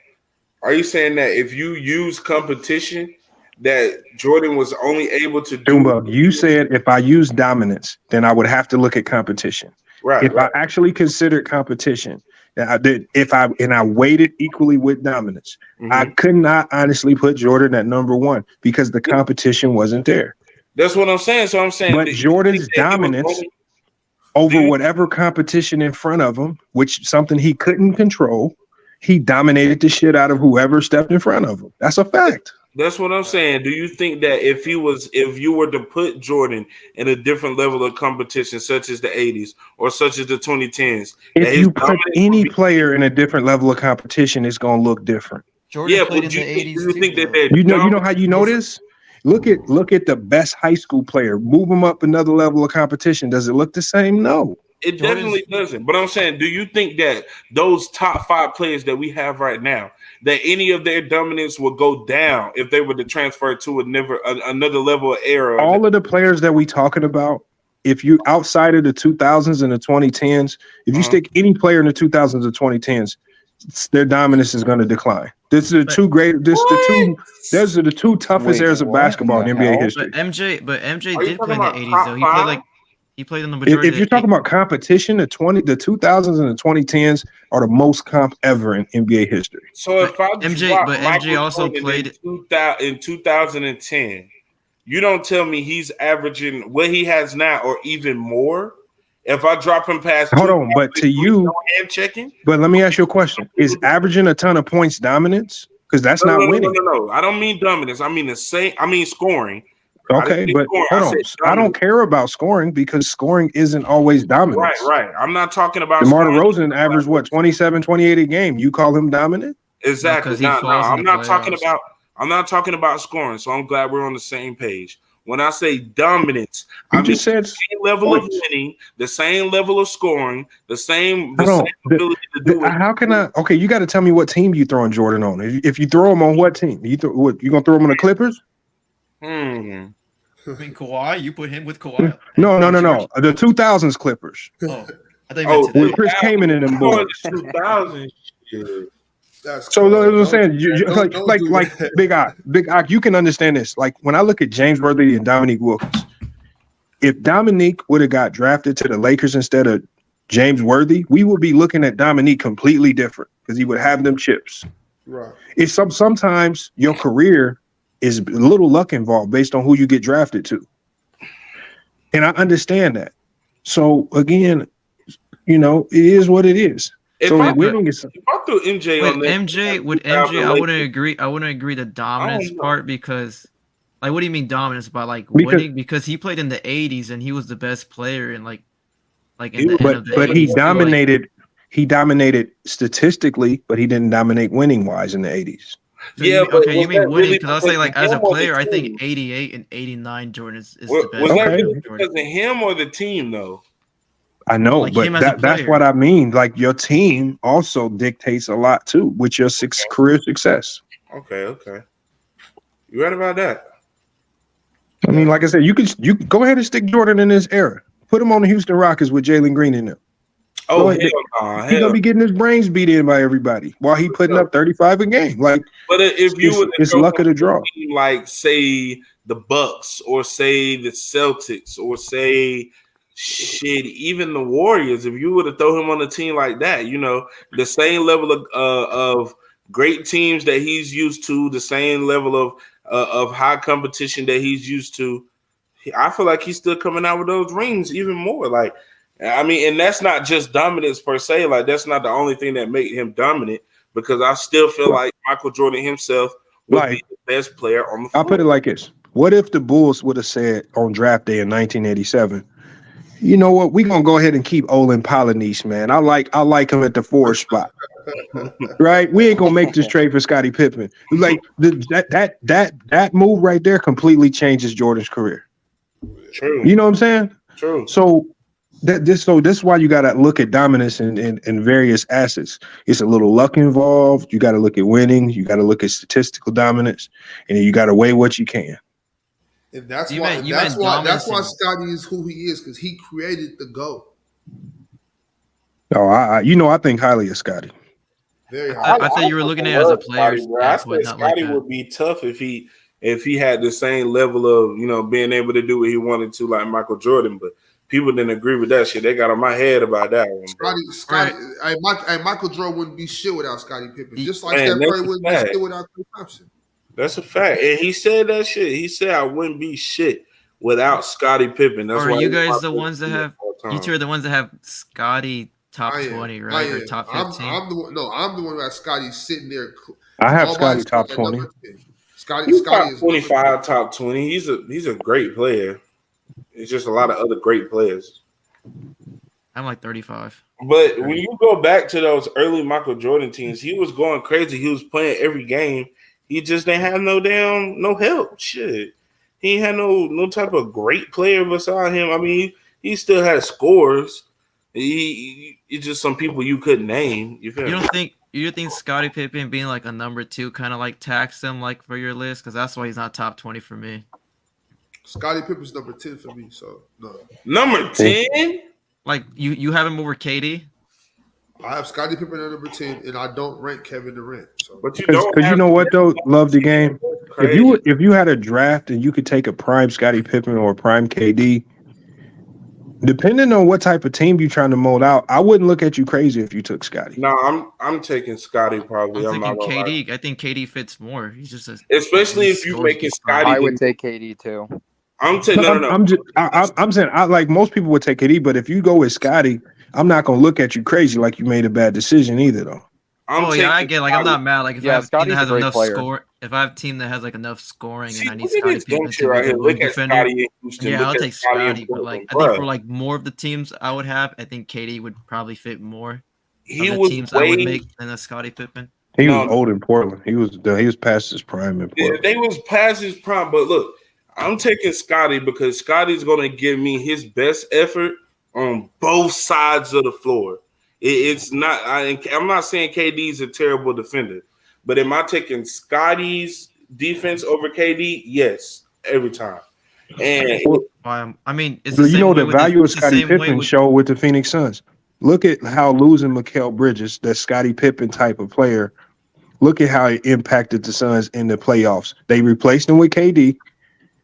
if you use competition, that Jordan was only able to do? You said if I use dominance, then I would have to look at competition. Right. If I actually considered competition, I weighted equally with dominance, I could not honestly put Jordan at number 1 because the competition wasn't there. That's what I'm saying. So I'm saying, but Jordan's dominance over whatever competition in front of him, which something he couldn't control, he dominated the shit out of whoever stepped in front of him. That's a fact. That's what I'm saying. Do you think that if you were to put Jordan in a different level of competition, such as the 80s or such as the 2010s, if you put any player in a different level of competition, it's going to look different. Jordan played in the 80s. Do you think too, that you know how you know this? Look at the best high school player. Move them up another level of competition. Does it look the same? No. It definitely doesn't. But I'm saying, do you think that those top 5 players that we have right now, that any of their dominance will go down if they were to transfer to another level of era? All of the players that we talking about, if you outside of the 2000s and the 2010s, if you stick any player in the 2000s or 2010s, their dominance is going to decline. Those are the two toughest eras of basketball in NBA history. But MJ did play in the 80s though. He played in the majority. If you're talking about competition, the 2000s and the 2010s are the most comp ever in NBA history. So if MJ also played in 2010, you don't tell me he's averaging what he has now or even more. If I drop him past, but let me ask you a question: is averaging a ton of points dominance? Because that's not winning. No. I don't mean dominance. I mean scoring. Okay, but hold on. I don't care about scoring because scoring isn't always dominance. Right. I'm not talking about DeMar DeRozan averaged 27, 28 a game. You call him dominant? Exactly. No, I'm not talking about scoring. So I'm glad we're on the same page. When I say dominance, I mean said the same level of winning, the same level of scoring, the same ability to do it. How can I? Okay, you got to tell me what team you throwing Jordan on. If you throw him on what team? You gonna throw him on the Clippers? I mean, Kawhi, you put him with Kawhi. No. The 2000s Clippers. Oh, I think with Chris Kaman and them boys. 2000s. So that's what I'm saying. Like Big Ock, you can understand this. Like when I look at James Worthy and Dominique Wilkins, if Dominique would have got drafted to the Lakers instead of James Worthy, we would be looking at Dominique completely different because he would have them chips. Right. It's sometimes your career is a little luck involved based on who you get drafted to. And I understand that. So again, it is what it is. If I threw MJ on MJ, I wouldn't agree. I wouldn't agree the dominance part because, like, what do you mean dominance by winning? Because he played in the 80s and he was the best player in end of the 80s. But he dominated. He dominated statistically, but he didn't dominate winning wise in the 80s. So you mean winning? Because I'll say, as a player, I think 88 and 89 Jordan is the best. Was that really because of him or the team, though? I know, but that's what I mean. Like your team also dictates a lot too with your career success. Okay. You right about that? I mean, like I said, you go ahead and stick Jordan in this era. Put him on the Houston Rockets with Jalen Green in them. Oh Go hell ahead. no, He gonna hell. be getting his brains beat in by everybody while he putting No. up 35 a game. Like But if you were to it's throw luck of the him on draw. a team like say the Bucks or say the Celtics or say shit, even the Warriors, if you were to throw him on a team like that, you know, the same level of great teams that he's used to, the same level of high competition that he's used to, I feel like he's still coming out with those rings even more. Like, I mean, and that's not just dominance per se. Like, that's not the only thing that made him dominant. Because I still feel like Michael Jordan himself would be Like, the best player on the I'll put floor. it like this. What if the Bulls would have said on draft day in 1987, you know what, we're gonna go ahead and keep Olin Polynice, man. I like him at the 4 spot. Right? We ain't gonna make this trade for Scottie Pippen. Like that move right there completely changes Jordan's career. True. You know what I'm saying? True. So this is why you gotta look at dominance in various assets. It's a little luck involved. You gotta look at winning, you gotta look at statistical dominance, and you gotta weigh what you can. And that's You why meant dominance Scotty is who he is, because he created the GOAT. No, I think highly of Scotty. Very high. I thought you were looking at it as a player I standpoint, said not like Scotty a. would be tough if he had the same level of, you know, being able to do what he wanted to like Michael Jordan, but people didn't agree with that shit. They got on my head about that one. Scotty, Michael Jordan wouldn't be shit without Scottie Pippen. Just like Man, Steph Curry wouldn't be shit without Klay Thompson. That's a fact. And he said that shit. He said I wouldn't be shit without Scottie Pippen. That's Or why are you he's guys my the ones that favorite have? of all time. You two are the ones that have Scotty top I am. 20, right, or top 15? I'm the one. No, I'm the one who has Scotty sitting there. I have all by Scotty top himself at 20. number 10. Scotty He's is top number 25, top 20. He's a great player. It's just a lot of other great players. I'm like 35. But when you go back to those early Michael Jordan teams, he was going crazy. He was playing every game. He just didn't have no help. Shit. He ain't had no type of great player beside him. I mean, he still had scores. It's just some people you couldn't name. You feel me? You don't think Scottie Pippen being like a number 2 kind of like taxed him like for your list? Because that's why he's not top 20 for me. Scottie Pippen's number 10 for me. So no. Number 10? Like you have him over KD? I have Scottie Pippen at number 10, and I don't rank Kevin Durant. So. But you don't. Because you know what though, love the game. If you had a draft and you could take a prime Scottie Pippen or a prime KD, depending on what type of team you're trying to mold out, I wouldn't look at you crazy if you took Scottie. No, I'm taking Scottie probably. I'm thinking KD. I think KD fits more. He's just especially if you're making Scottie. I would take KD too. I'm taking I'm saying I like most people would take KD, but if you go with Scottie, I'm not gonna look at you crazy like you made a bad decision either though. I get like I'm not mad. Like if I have a team that has enough player. score, if I have a team that has like enough scoring and I need look at Scottie Pippen this to right be here. a Look at defender, Scottie in Houston. yeah, Look I'll at take Scottie in Scottie. But like I Brooklyn, think for like more of the teams I would have, I think KD would probably fit more he of the was teams I would make than a Scottie Pippen. He was old in Portland. He was past his prime in Portland. They was past his prime, but look, I'm taking Scottie because Scottie's going to give me his best effort on both sides of the floor. It's not. I'm not saying KD's a terrible defender, but am I taking Scottie's defense over KD? Yes, every time. And I mean, it's the you know the way value of it's the Scottie same way Pippen with- show with the Phoenix Suns. Look at how losing Mikal Bridges, that Scottie Pippen type of player, look at how it impacted the Suns in the playoffs. They replaced him with KD,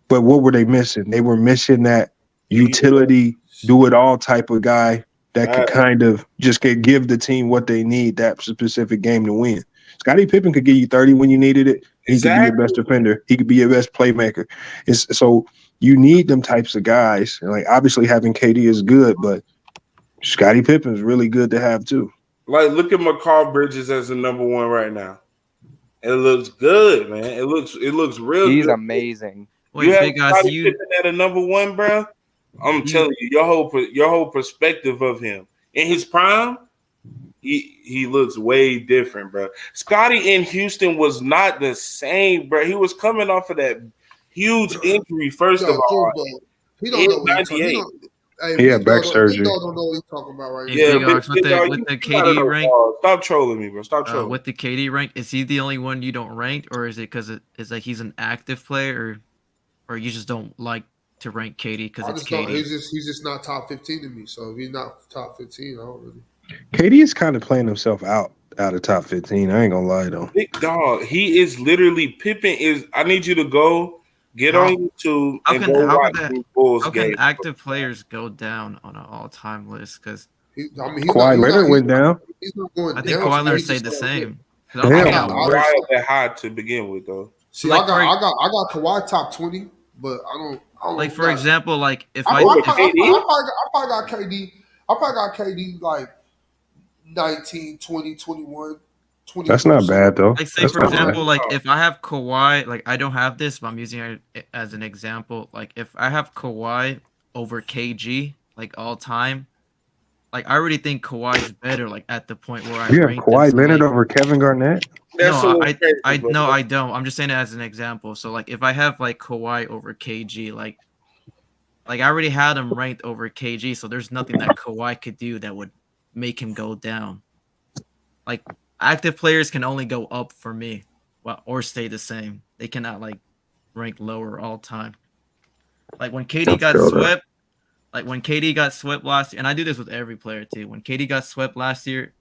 but what were they missing? They were missing that utility, do-it-all type of guy that could kind of just give the team what they need that specific game to win. Scottie Pippen could give you 30 when you needed it. He could be your best defender. He could be your best playmaker. So you need them types of guys. Like obviously having KD is good, but Scottie Pippen is really good to have too. like, look at Mikal Bridges as the number 1 right now. It looks good, man. It looks real good. He's amazing. You have Scottie Pippen at a number 1, bro. I'm telling you, your whole perspective of him in his prime, he looks way different, bro. Scottie in Houston was not the same, bro. He was coming off of that huge injury. First of all, he don't know what he's talking about. He had back surgery. He don't know what he's talking about right now. Yeah, with the KD rank. Stop trolling me, bro. Stop trolling. With the KD rank, is he the only one you don't rank, or is it because it's like he's an active player, or you just don't like to rank KD because it's KD? He's just not top 15 to me. So if he's not top 15, I don't really. KD is kind of playing himself out of top 15. I ain't gonna lie though. Big dog. He is literally Pippen is. I need you to go get How- on YouTube How and can go how watch could that some Bulls how can games. active players go down on an all-time list? Because He's Kawhi Leonard went down. He's not going I think down. Kawhi To me, Leonard he's stayed just the not good. same. 'Cause I Hell think I he got got, Kawhi I, worse. that high to begin with, though. see, Like I got Kawhi top 20, but I don't like know. for example, like if I, I Over I, if probably, KD? I probably got KD. I probably got KD like 19, 20, 21, That's 22, not something. bad though. like say That's for not bad. example, like if I have Kawhi, like I don't have this, but I'm using it as an example. Like if I have Kawhi over KG, like all time, like I already think Kawhi's better, like at the point where I You have ranked them. Kawhi So Leonard like over Kevin Garnett. That's a no, little crazy, no, but I don't. I'm just saying it as an example. So like if I have like Kawhi over KG, like I already had him ranked over KG, so there's nothing that Kawhi could do that would make him go down. Like active players can only go up for me, well, or stay the same. They cannot like rank lower all time. Like when KD I got feel that. swept, like when KD got swept last year, and I do this with every player too. When KD got swept last year,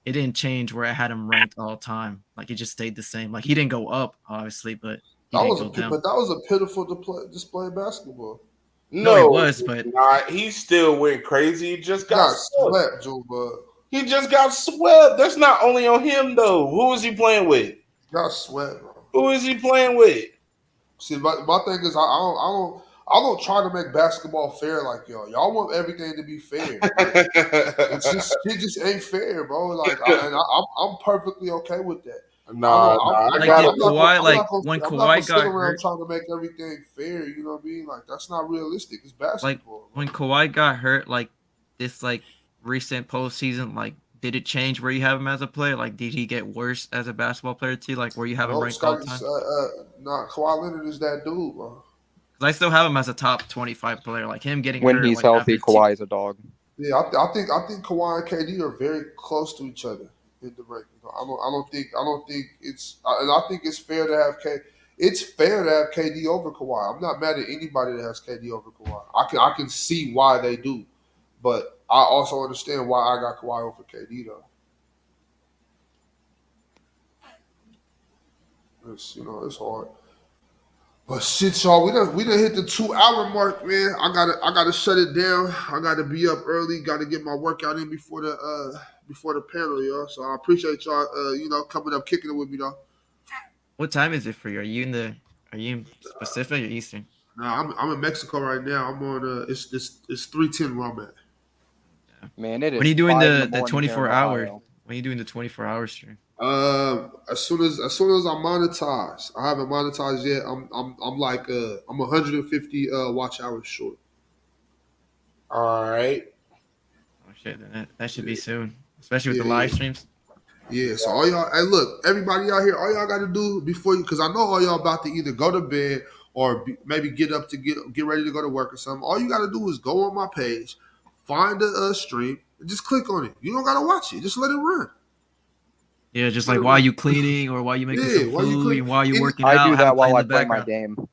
it didn't change where I had him ranked all time. Like it just stayed the same. Like he didn't go up, obviously, but he didn't go down. But that was a pitiful display of basketball. No, it no, was, but not. He still went crazy. He just He got got swept. swept, Joe Bud. He just got swept. That's not only on him though. Who is he playing with? Got swept, bro. Who is he playing with? See, my thing is, I don't try to make basketball fair like y'all. Y'all want everything to be fair. Like, it just ain't fair, bro. Like, I'm perfectly okay with that. nah, I like gotta. if Kawhi, like when I'm not gonna Kawhi sit got around hurt, trying to make everything fair. You know what I mean? Like, that's not realistic. It's like basketball, bro. when Kawhi got hurt, like this like recent postseason, like did it change where you have him as a player? Like did he get worse as a basketball player too? Like where you have him No, ranked all Scotty, time? nah, Kawhi Leonard is that dude, bro. Because I still have him as a top 25 player. Like him getting When hurt, he's like healthy, after two, Kawhi is a dog. Yeah, I think Kawhi and KD are very close to each other in the ranking. I don't think it's and I think it's fair to have It's fair to have KD over Kawhi. I'm not mad at anybody that has KD over Kawhi. I can see why they do, but I also understand why I got Kawhi over KD though. It's hard. But shit, y'all, we done hit the 2 hour mark, man. I gotta shut it down. I gotta be up early. Got to get my workout in before the panel, y'all. So I appreciate y'all, coming up, kicking it with me, though. what time is it for you? Are you in Pacific or Eastern? Nah, I'm in Mexico right now. I'm on it's 3:10 where I'm at. Man, it When are is you doing 5 in the the morning here in 24 hour? Ohio. When are you doing the 24-hour stream? As soon as I monetize, I haven't monetized yet. I'm like I'm 150 watch hours short. All right. Oh shit, then that should be soon, especially with Yeah, the yeah. live streams. Yeah, so all y'all, hey, look, everybody out here, all y'all got to do before you, because I know all y'all about to either go to bed or maybe get up to get ready to go to work or something. All you got to do is go on my page, find a stream, and just click on it. You don't got to watch it. Just let it run. Yeah, just Let like it while run. you cleaning or while you making Yeah, some while you food click, and while you're any, working I out, do have that it playing while in I the play my background. game.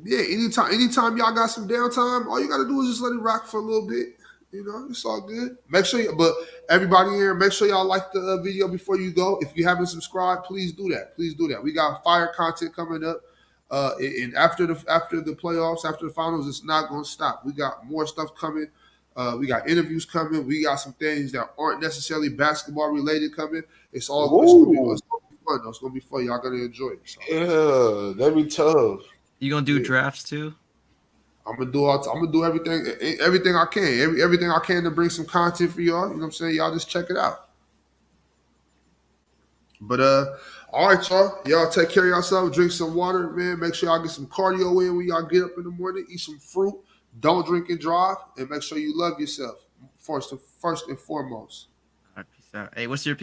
yeah, anytime y'all got some downtime, all you got to do is just let it rock for a little bit. It's all good. Make sure, but everybody here, make sure y'all like the video before you go. If you haven't subscribed, please do that. Please do that. We got fire content coming up, and after the playoffs, after the finals, it's not going to stop. We got more stuff coming. We got interviews coming. We got some things that aren't necessarily basketball related coming. It's going to be Ooh. fun. Though. It's going to be fun. Y'all going to enjoy it. So, Yeah, that'd be tough. You gonna do yeah. drafts too? I'm gonna do everything I can, everything I can to bring some content for y'all. You know what I'm saying? Y'all just check it out. But all right, y'all. Y'all take care of yourself. Drink some water, man. Make sure y'all get some cardio in when y'all get up in the morning. Eat some fruit. Don't drink and drive, and make sure you love yourself first and foremost. All right, peace out. Hey, what's your